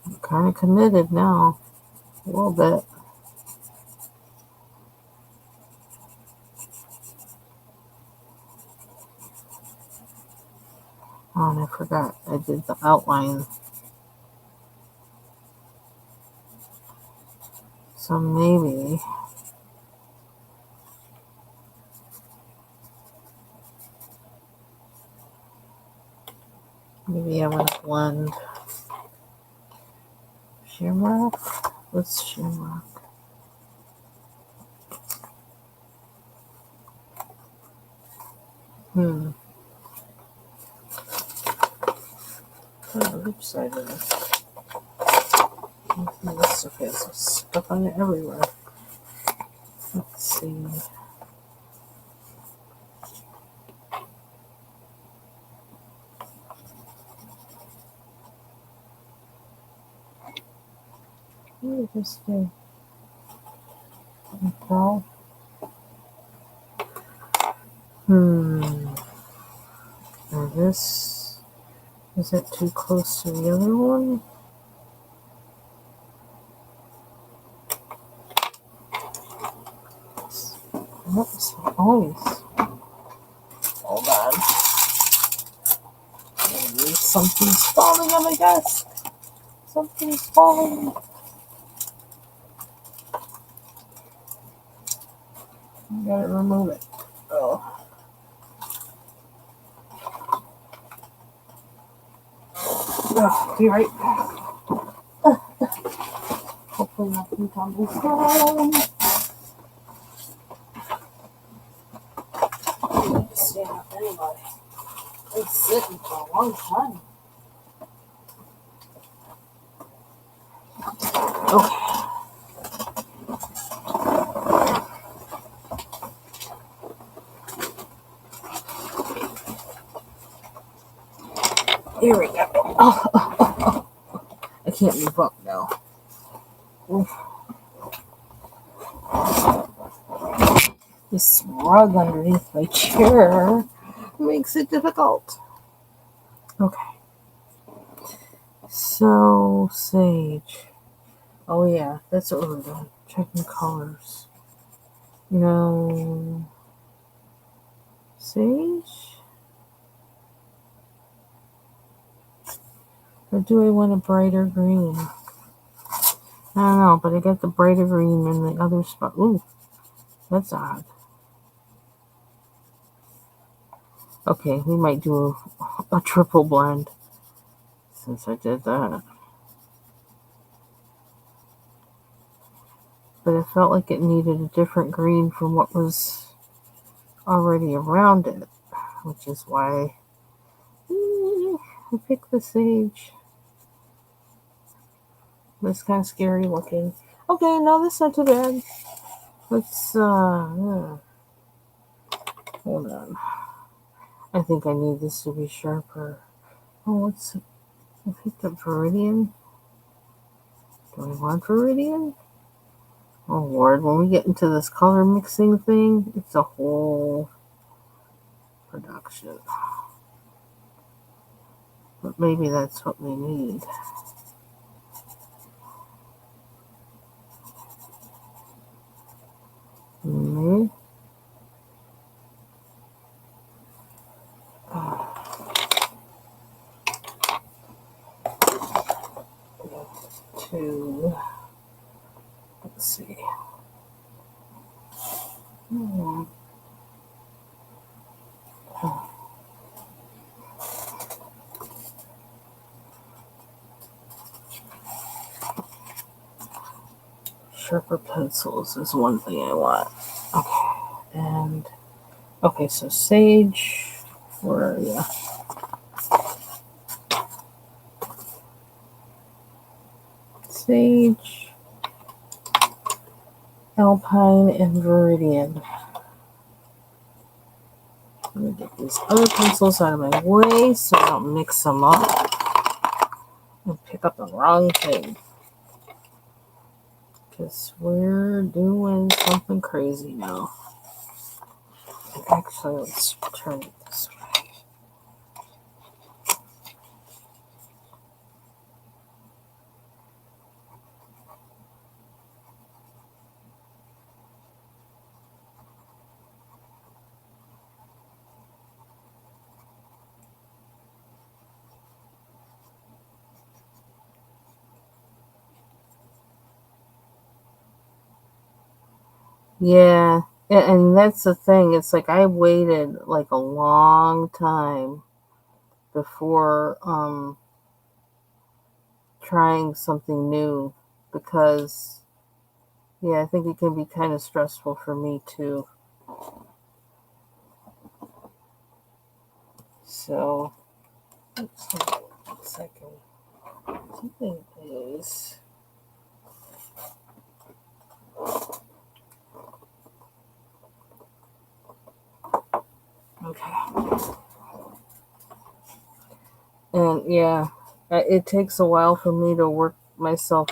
I'm kind of committed now. A little bit. Oh, and I forgot. I did the outline. So maybe I want to blend Shamrock. What's Shamrock? Oh, which side of this? This stuff has stuff on it everywhere. Let's see. What did this do? Now this, is it too close to the other one? Oops, always. Hold on. Maybe something's falling on my desk. Something's falling. I gotta remove it. Oh. Be right back. Hopefully nothing tumbles down. Stand up anybody. Been sitting for a long time. Okay. Here we go. Oh. I can't move up now. Oof. This rug underneath my chair makes it difficult. Okay. So, sage. Oh, yeah, that's what we're doing. Checking colors. No. Sage? Or do I want a brighter green? I don't know, but I got the brighter green in the other spot. Ooh, that's odd. Okay, we might do a triple blend since I did that. But I felt like it needed a different green from what was already around it, which is why I picked the sage. It's kind of scary looking. Okay, no, that's not too bad. Let's hold on. I think I need this to be sharper. Oh, I picked up Viridian. Do I want Viridian? Oh Lord, when we get into this color mixing thing, it's a whole production. But maybe that's what we need. Mm-hmm. To let's see. Sharper pencils is one thing I want. Okay, and okay, so sage. Where are you? Sage, Alpine, and Viridian. Let me get these other pencils out of my way so I don't mix them up and pick up the wrong thing. Because we're doing something crazy now. And actually, let's turn it this way. Yeah, and that's the thing. It's like I waited like a long time before trying something new because yeah, I think it can be kind of stressful for me too. So let's hold on 1 second. Something is okay. And yeah, it takes a while for me to work myself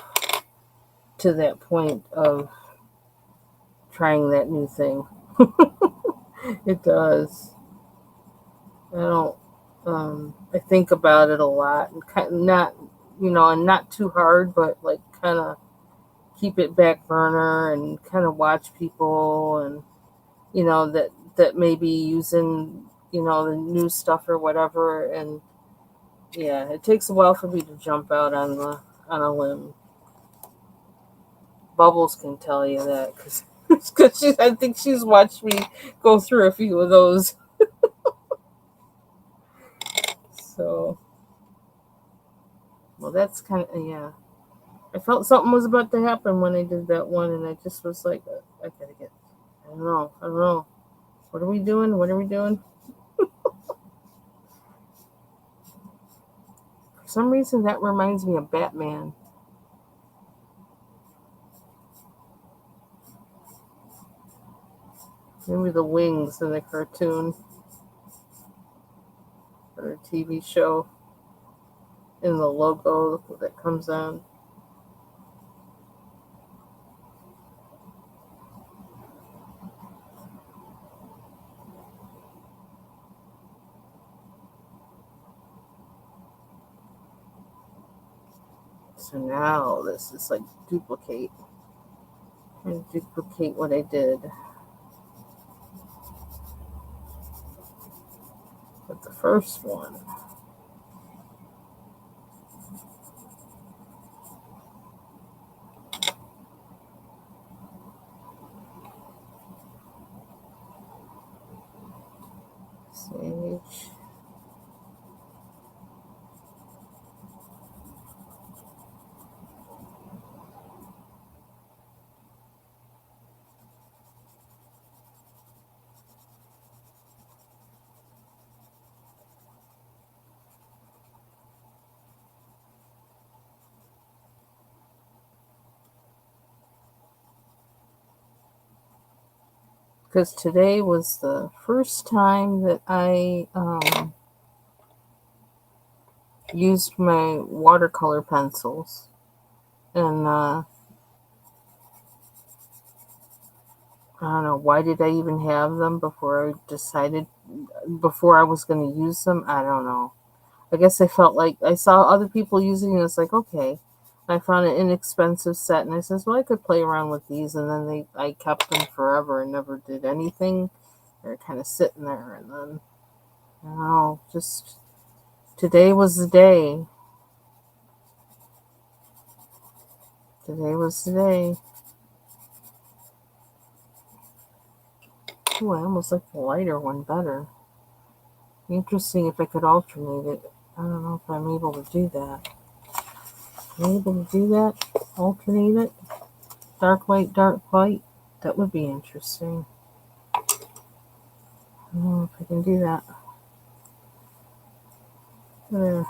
to that point of trying that new thing. It does. I don't. I think about it a lot and kind of not, and not too hard, but like kind of keep it back burner and kind of watch people and that may be using the new stuff or whatever. And yeah, it takes a while for me to jump out on a limb. Bubbles can tell you that because I think she's watched me go through a few of those. So, well, that's kind of yeah. I felt something was about to happen when I did that one, and I just was like, I gotta get. I don't know. I don't know. What are we doing? What are we doing? For some reason, that reminds me of Batman. Maybe the wings in the cartoon or TV show in the logo that comes on. So now this is like duplicate. And duplicate what I did with the first one. Sage. because today was the first time that I used my watercolor pencils. And I don't know, why did I even have them before I was going to use them? I don't know. I guess I felt like I saw other people using it. It's like, okay. I found an inexpensive set, and I says, well, I could play around with these. And then I kept them forever and never did anything. They're kind of sitting there. And then, I don't know, just today was the day. Today was the day. Ooh, I almost like the lighter one better. Interesting if I could alternate it. I don't know if I'm able to do that. Am I able to do that? Alternate it? Dark white, dark white? That would be interesting. I don't know if I can do that. There.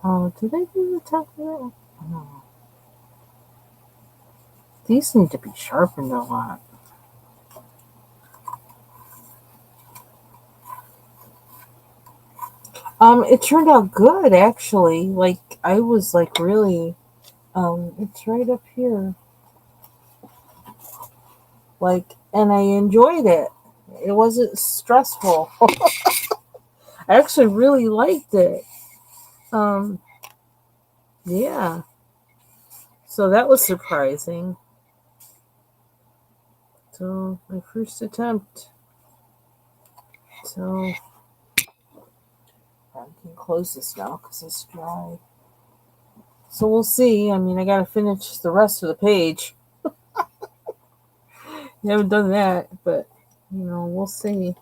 Oh, did I do the top of that? No. These need to be sharpened a lot. It turned out good actually. Like I was like really it's right up here. Like and I enjoyed it. It wasn't stressful. I actually really liked it. Um yeah. So that was surprising. So my first attempt. So I can close this now because it's dry. So we'll see. I mean, I got to finish the rest of the page. I haven't done that, but we'll see.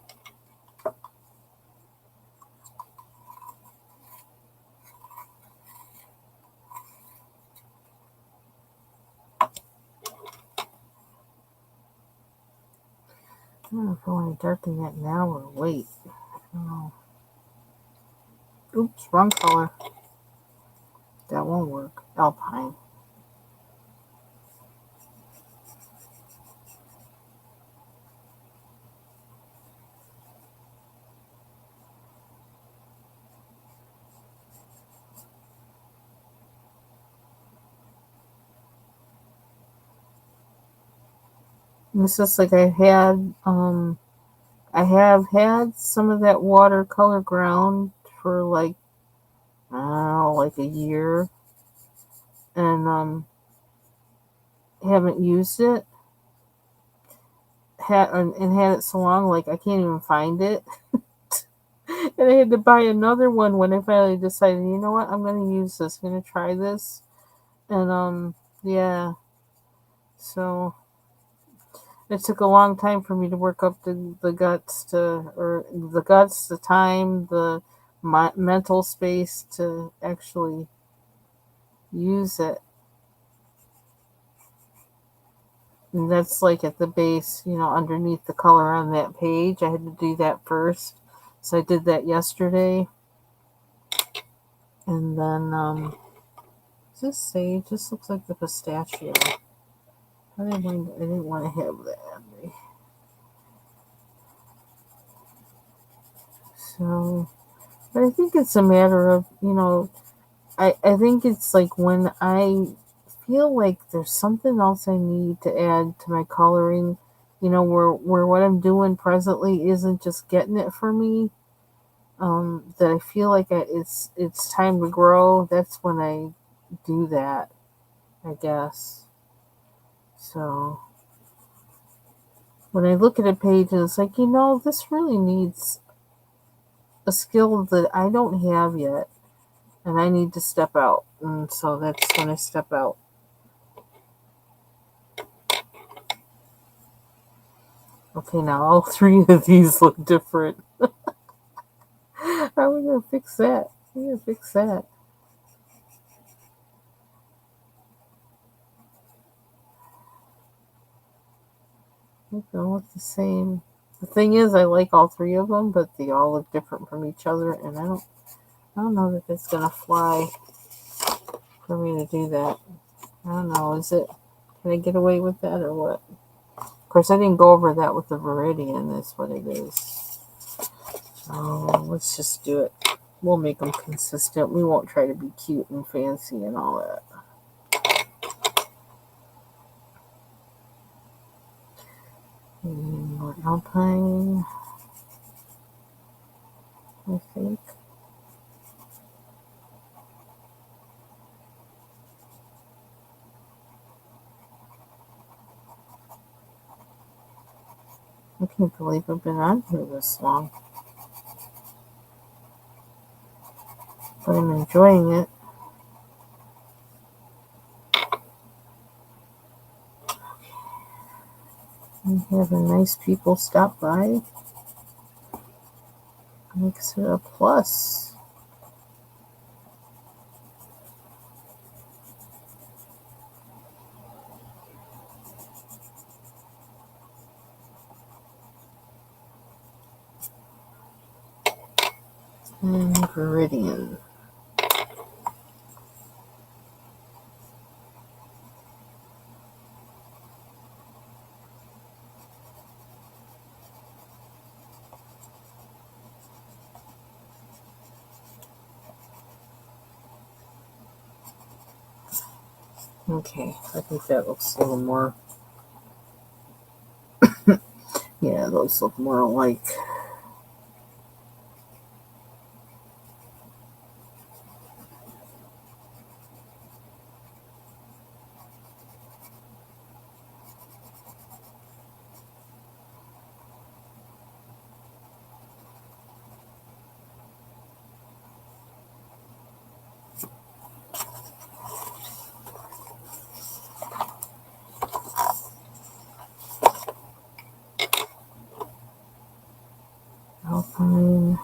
I don't know if I want to darken that now or wait. Oh. Oops, wrong color. That won't work. Alpine. And it's just like I have had some of that watercolor ground for like like a year, and haven't used it. And had it so long, like I can't even find it. And I had to buy another one when I finally decided, you know what, I'm gonna use this. I'm gonna try this. And yeah. So it took a long time for me to work up the guts the time, the mental space to actually use it. And that's like at the base, underneath the color on that page. I had to do that first. So I did that yesterday. And then, does this say? It just looks like the pistachio. I didn't want to have that. So, but I think it's a matter of, I think it's like when I feel like there's something else I need to add to my coloring, where what I'm doing presently isn't just getting it for me, that I feel like it's time to grow. That's when I do that, I guess. So when I look at a page and it's like, this really needs a skill that I don't have yet, and I need to step out. And so that's when I step out. Okay, now all three of these look different. How are we going to fix that? We're going to fix that. They don't look the same. The thing is, I like all three of them, but they all look different from each other, and I don't know that it's going to fly for me to do that. I don't know. Can I get away with that or what? Of course, I didn't go over that with the Viridian. That's what it is. Oh, let's just do it. We'll make them consistent. We won't try to be cute and fancy and all that. More Alpine, I think. I can't believe I've been on here this long, but I'm enjoying it. We have a nice people stop by. Makes it a plus. And Viridian. Okay, I think that looks a little more. Yeah, those look more alike. Alpine.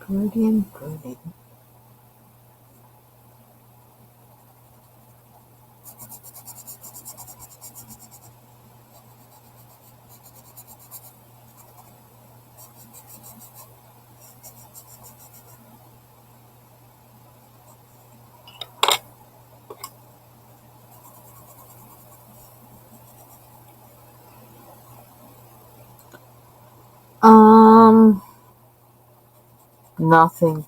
Viridian. Um, Nothing.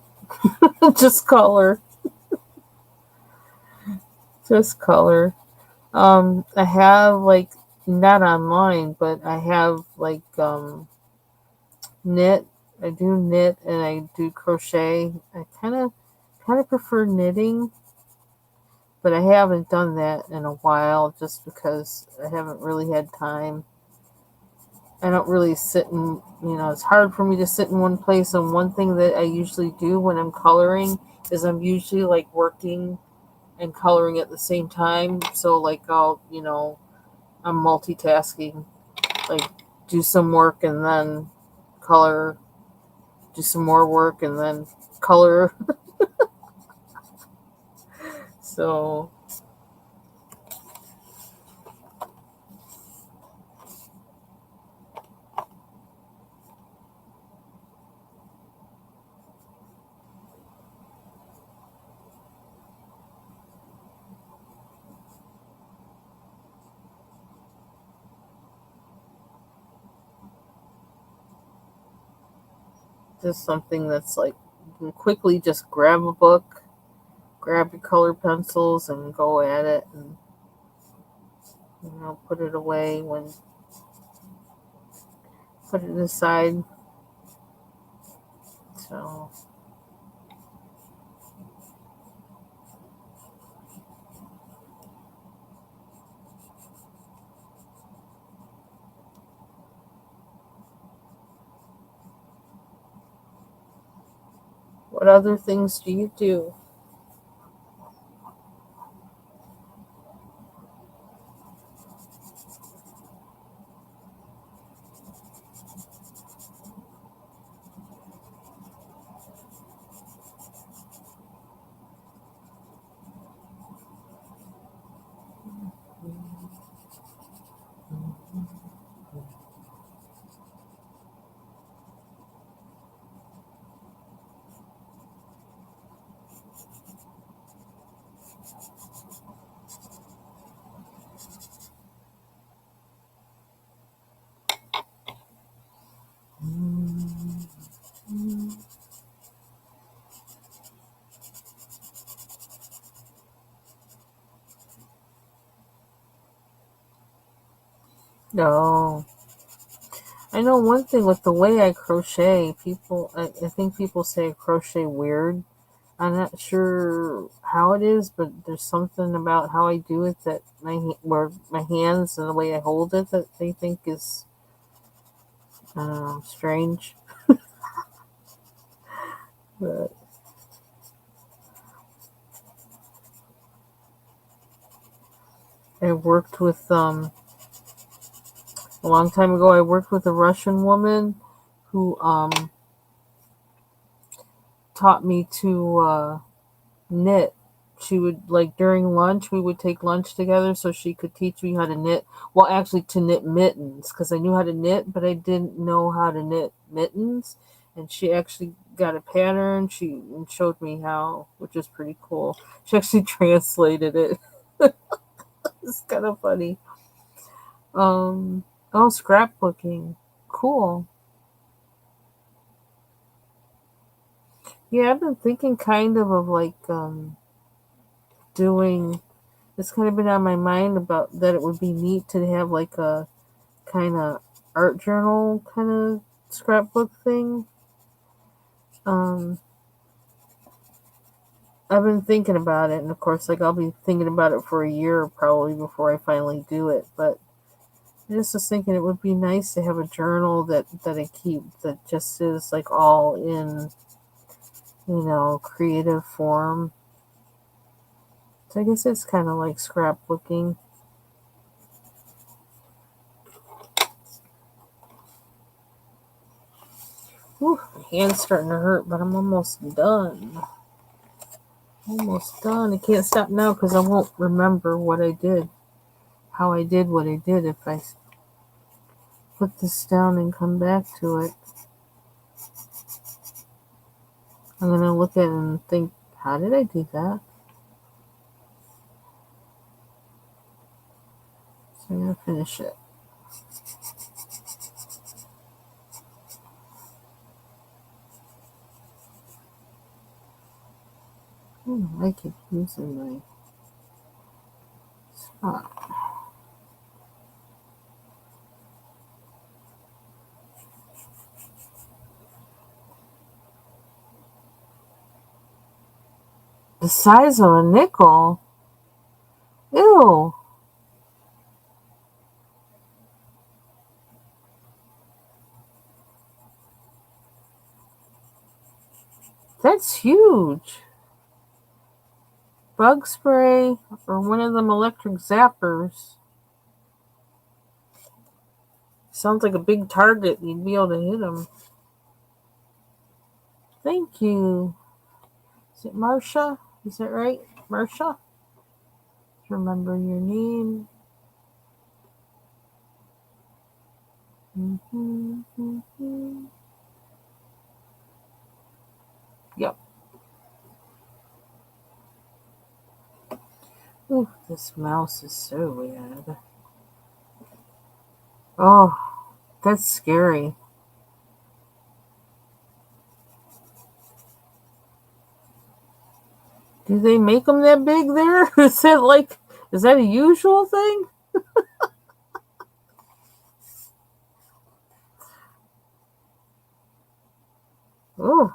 Just color. Just color. I have like not online, but I have like knit. I do knit and I do crochet. I kind of prefer knitting, but I haven't done that in a while just because I haven't really had time. I don't really sit in, it's hard for me to sit in one place. And one thing that I usually do when I'm coloring is I'm usually like working and coloring at the same time. So, like, I'll, I'm multitasking. Like, do some work and then color, do some more work and then color. So, just something that's like, you can quickly just grab a book, grab your color pencils, and go at it, and put it away when put it aside. So, what other things do you do? No, I know one thing with the way I crochet. I think people say I crochet weird. I'm not sure how it is, but there's something about how I do it that where my hands and the way I hold it that they think is strange. But I worked with a long time ago. I worked with a Russian woman who taught me to knit. She would, like, during lunch, we would take lunch together so she could teach me how to knit. Well, actually, to knit mittens, because I knew how to knit, but I didn't know how to knit mittens. And she actually got a pattern. She showed me how, which is pretty cool. She actually translated it. It's kind of funny. Um, oh, scrapbooking. Cool. Yeah, I've been thinking kind of like doing. It's kind of been on my mind about that it would be neat to have like a kind of art journal kind of scrapbook thing. Um, I've been thinking about it, and of course, like I'll be thinking about it for a year probably before I finally do it. But I just was thinking it would be nice to have a journal that I keep that just is like all in creative form. So I guess it's kind of like scrapbooking. Whew, my hand's starting to hurt, but I'm almost done. Almost done. I can't stop now because I won't remember what I did, how I did what I did if I put this down and come back to it. I'm going to look at it and think, how did I do that? So I'm going to finish it. I keep using my spot. The size of a nickel? Ew. That's huge. Bug spray or one of them electric zappers. Sounds like a big target. You'd be able to hit him. Thank you. Is it Marcia? Is that right? Marcia? Remember your name. Mm-hmm. Yep. Ooh, this mouse is so weird. Oh, that's scary. Do they make them that big there? Is that a usual thing? Oh.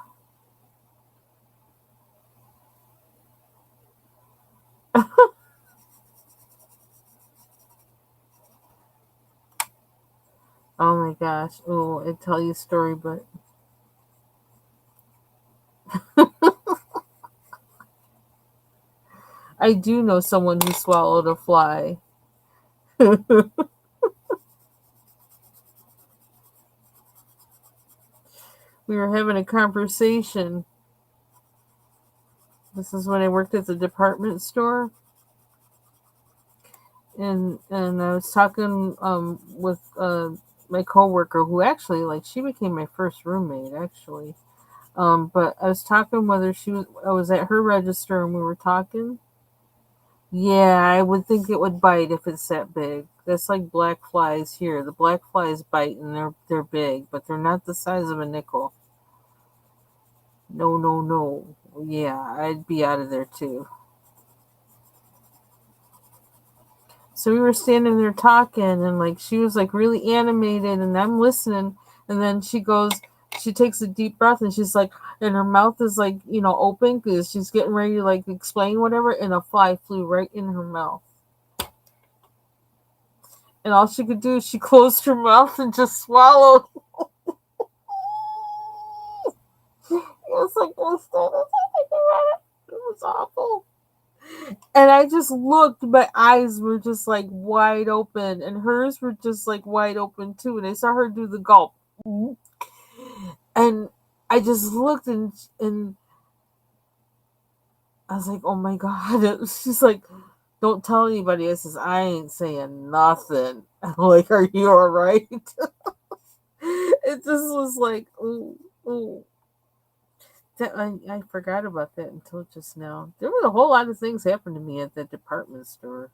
Oh my gosh. Oh, I tell you a story, but I do know someone who swallowed a fly. We were having a conversation. This is when I worked at the department store, and I was talking with my coworker who actually she became my first roommate actually. But I was talking whether I was at her register and we were talking. Yeah, I would think it would bite if it's that big. That's like black flies here. The black flies bite and they're big, but they're not the size of a nickel. No, no, no. Yeah, I'd be out of there too. So we were standing there talking, and she was really animated, and I'm listening. And then she takes a deep breath, and she's like, and her mouth is open because she's getting ready to explain whatever, and a fly flew right in her mouth. And all she could do is she closed her mouth and just swallowed. It was like this. It was awful. And I just looked, my eyes were just wide open, and hers were just wide open too. And I saw her do the gulp. And I just looked, and I was like, oh my God. She's like, don't tell anybody. I says, I ain't saying nothing. I'm like, are you all right? It just was like, ooh, ooh. I forgot about that until just now. There was a whole lot of things happened to me at the department store.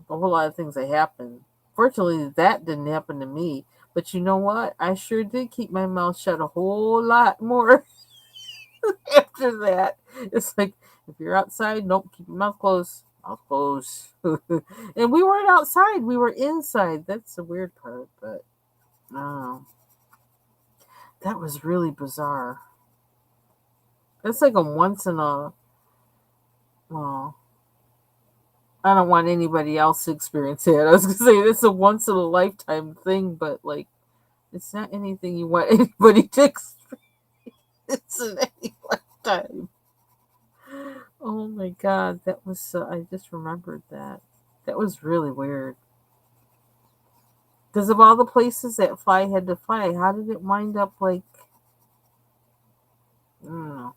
A whole lot of things that happened. Fortunately, that didn't happen to me. But you know what? I sure did keep my mouth shut a whole lot more after that. It's like, if you're outside, nope, keep your mouth closed. Mouth closed. And we weren't outside, we were inside. That's the weird part, but oh, that was really bizarre. That's like a once in a, well, I don't want anybody else to experience it. I was gonna say it's a once in a lifetime thing, but it's not anything you want anybody to experience in any lifetime. Oh my God, that was I just remembered that. That was really weird. Because of all the places that fly had to fly, how did it wind up I don't know.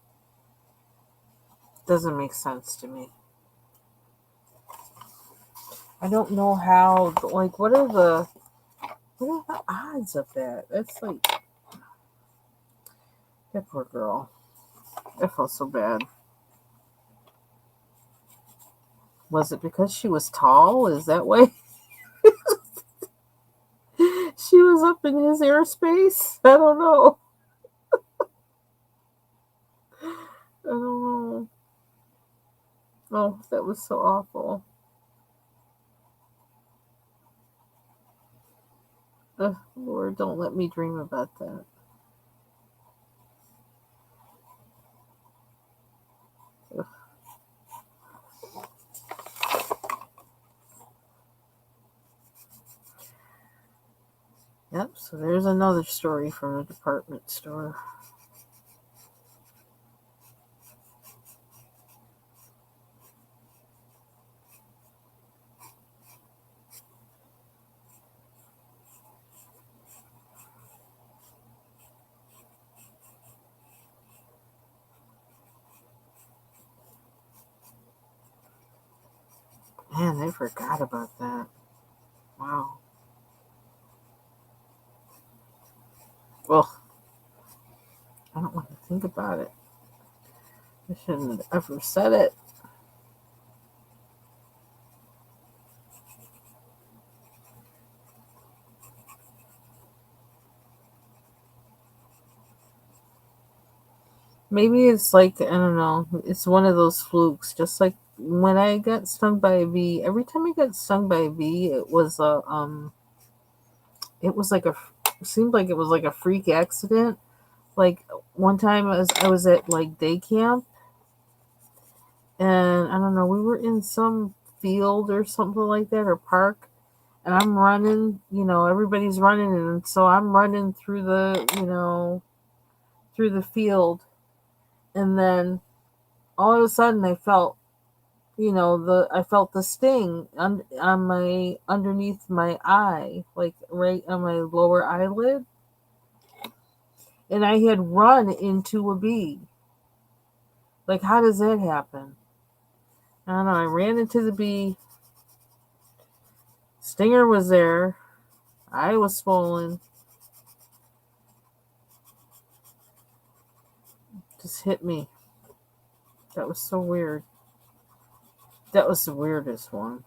Doesn't make sense to me. I don't know how. What are the odds of that? That's that poor girl. I felt so bad. Was it because she was tall? Is that why she was up in his airspace? I don't know. I don't know. Oh, that was so awful. Ugh, Lord, don't let me dream about that. Ugh. Yep, so there's another story from a department store. Man, I forgot about that. Wow. Well, I don't want to think about it. I shouldn't have ever said it. Maybe it's like, I don't know, it's one of those flukes. Just like when I got stung by a bee, every time I got stung by a bee, it was like it seemed like it was like a freak accident. Like one time I was at like day camp, and I don't know, we were in some field or something like that, or park, and I'm running, everybody's running, and so I'm running through the field, and then all of a sudden I felt the sting on my underneath my eye, like right on my lower eyelid, and I had run into a bee. Like, how does that happen? I don't know. I ran into the bee. Stinger was there. I was swollen. Just hit me. That was so weird. That was the weirdest one.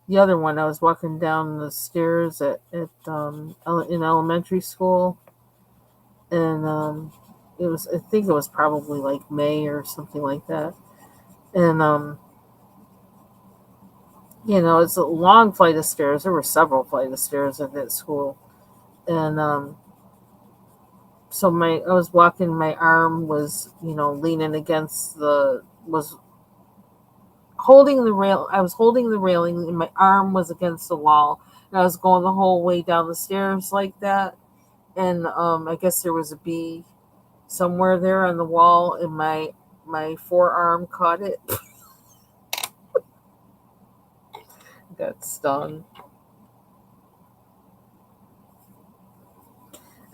The other one, I was walking down the stairs in elementary school, and I think it was probably like May or something like that, and it's a long flight of stairs. There were several flight of stairs at that school, and so I was walking. My arm was leaning against the was holding the rail. I was holding the railing, and my arm was against the wall, and I was going the whole way down the stairs like that. And I guess there was a bee somewhere there on the wall, and my forearm caught it. Got stung.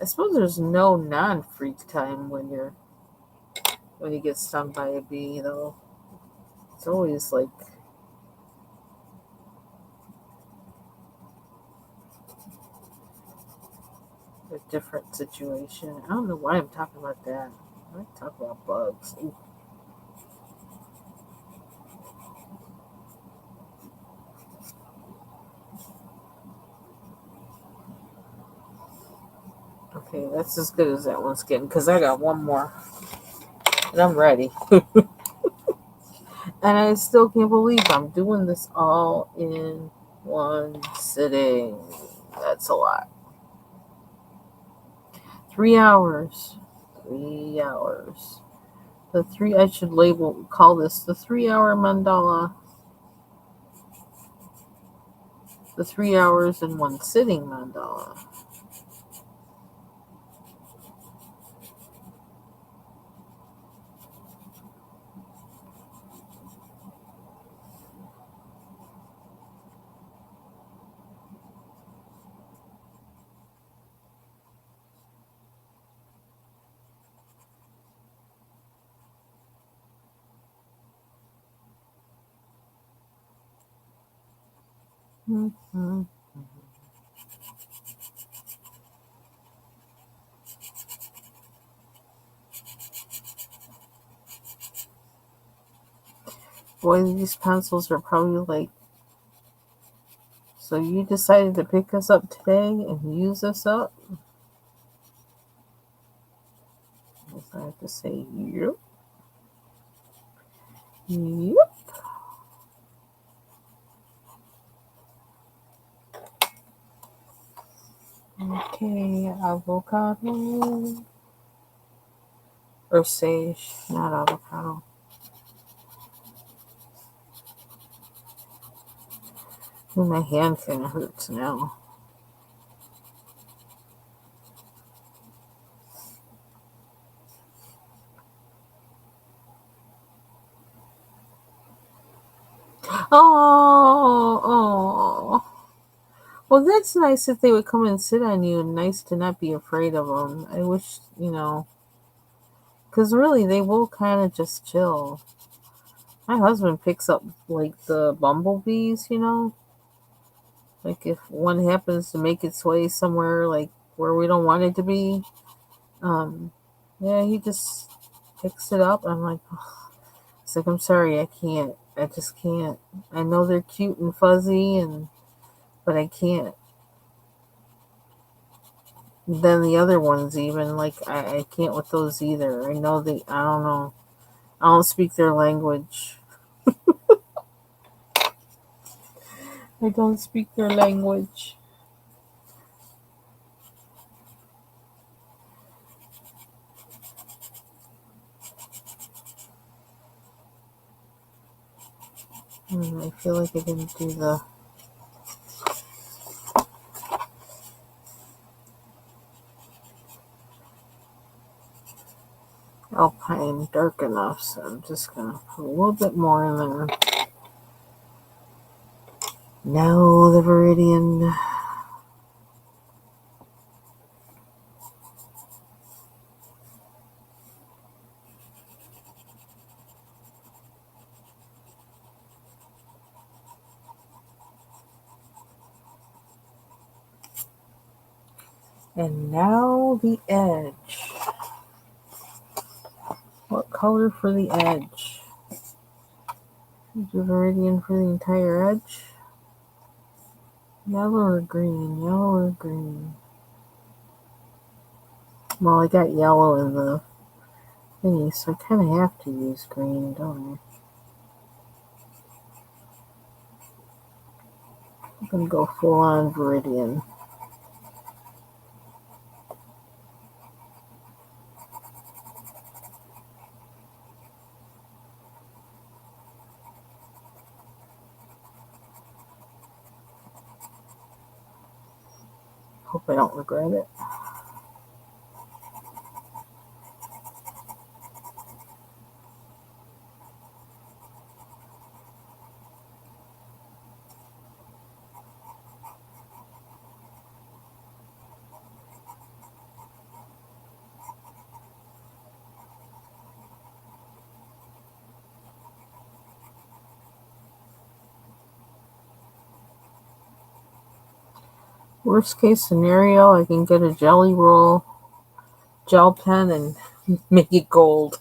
I suppose there's no non-freak time when you get stung by a bee, though. It's always like a different situation. I don't know why I'm talking about that. I talk about bugs. Ooh. Okay, that's as good as that one's getting because I got one more and I'm ready. And I still can't believe I'm doing this all in one sitting. That's a lot. 3 hours. 3 hours. I should call this the 3 hour mandala. The 3 hours in one sitting mandala. Mm-hmm. Boy, these pencils are probably like. So you decided to pick us up today and use us up? I have to say, yep. Yep. Okay, avocado. Or sage, not avocado. Ooh, my hand kind of hurts now. Oh, oh. Well, that's nice if they would come and sit on you, and nice to not be afraid of them. I wish, because really they will kind of just chill. My husband picks up like the bumblebees, you know? Like if one happens to make its way somewhere like where we don't want it to be, um, yeah, he just picks it up. I'm like, it's like, I'm sorry, I can't. I just can't. I know they're cute and fuzzy, but I can't. Then the other ones, even like I can't with those either. I know they. I don't know. I don't speak their language. I don't speak their language. I feel like I didn't do the Alpine dark enough, so I'm just gonna put a little bit more in there. Now the Viridian. And now the edge. What color for the edge? Do Viridian for the entire edge? Yellow or green? Yellow or green? Well, I got yellow in the thingy, so I kind of have to use green, don't I? I'm gonna go full on Viridian. Hope I don't regret it. Worst case scenario, I can get a jelly roll gel pen and make it gold.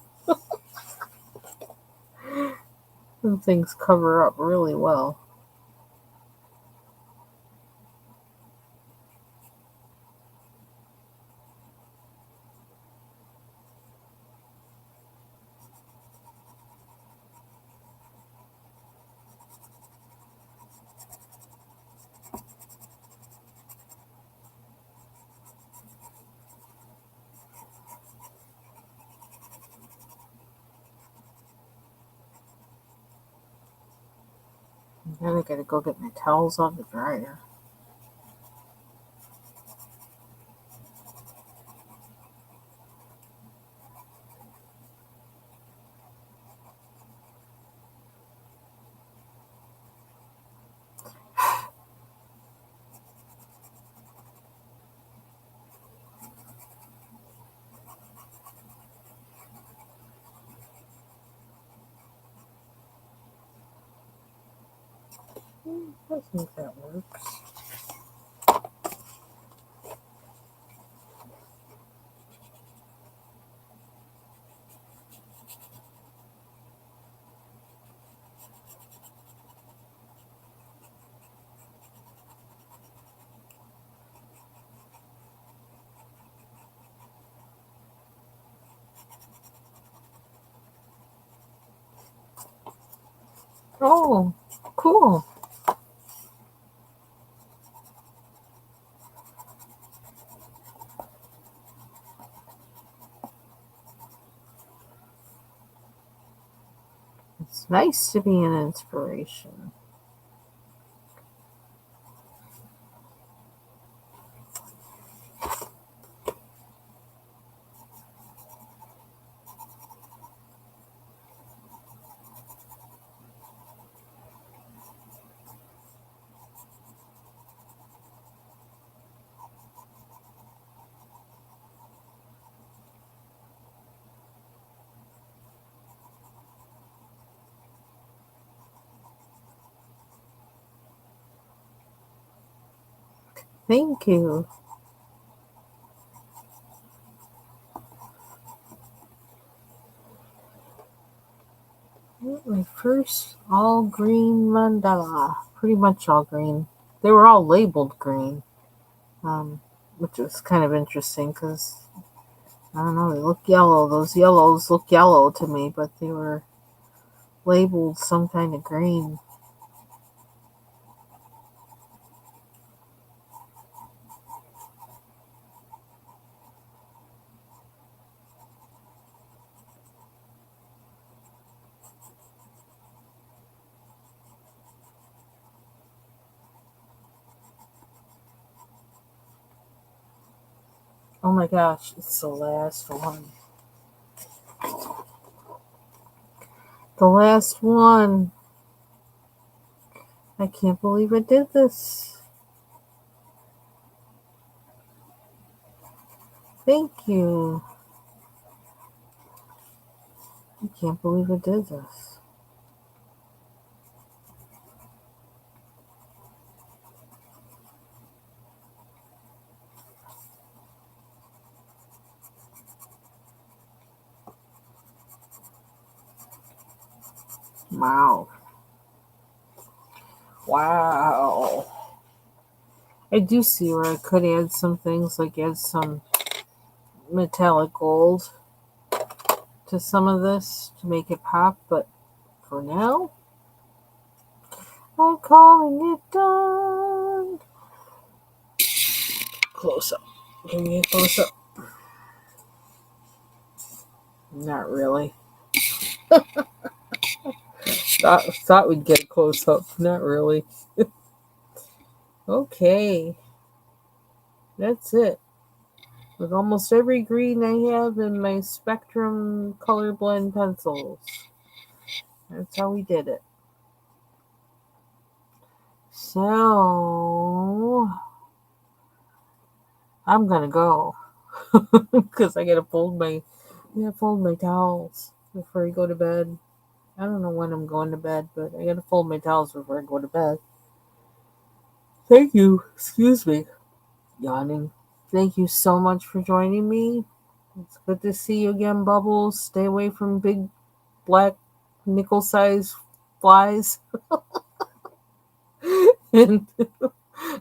Those things cover up really well. Then I gotta go get my towels out of the dryer. I think that works. Oh, cool. It's nice to be an inspiration. Thank you. My first all green mandala. Pretty much all green. They were all labeled green, which was kind of interesting because I don't know, they look yellow. Those yellows look yellow to me, but they were labeled some kind of green. Oh my gosh, it's the last one. The last one. I can't believe I did this. Thank you. I can't believe I did this. Wow. Wow. I do see where I could add some things, like add some metallic gold to some of this to make it pop, but for now, I'm calling it done. Close up. Give me a close up. Not really. Thought we'd get a close up. Not really. Okay. That's it. With almost every green I have in my Spectrum color blend pencils. That's how we did it. So I'm gonna go because I gotta fold my towels before I go to bed. I don't know when I'm going to bed, but I gotta fold my towels before I go to bed. Thank you. Excuse me. Yawning. Thank you so much for joining me. It's good to see you again, Bubbles. Stay away from big black nickel-sized flies. and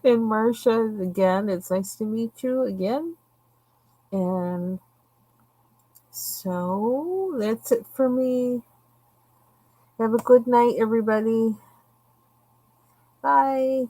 and Marcia, again, it's nice to meet you again. And so that's it for me. Have a good night, everybody. Bye.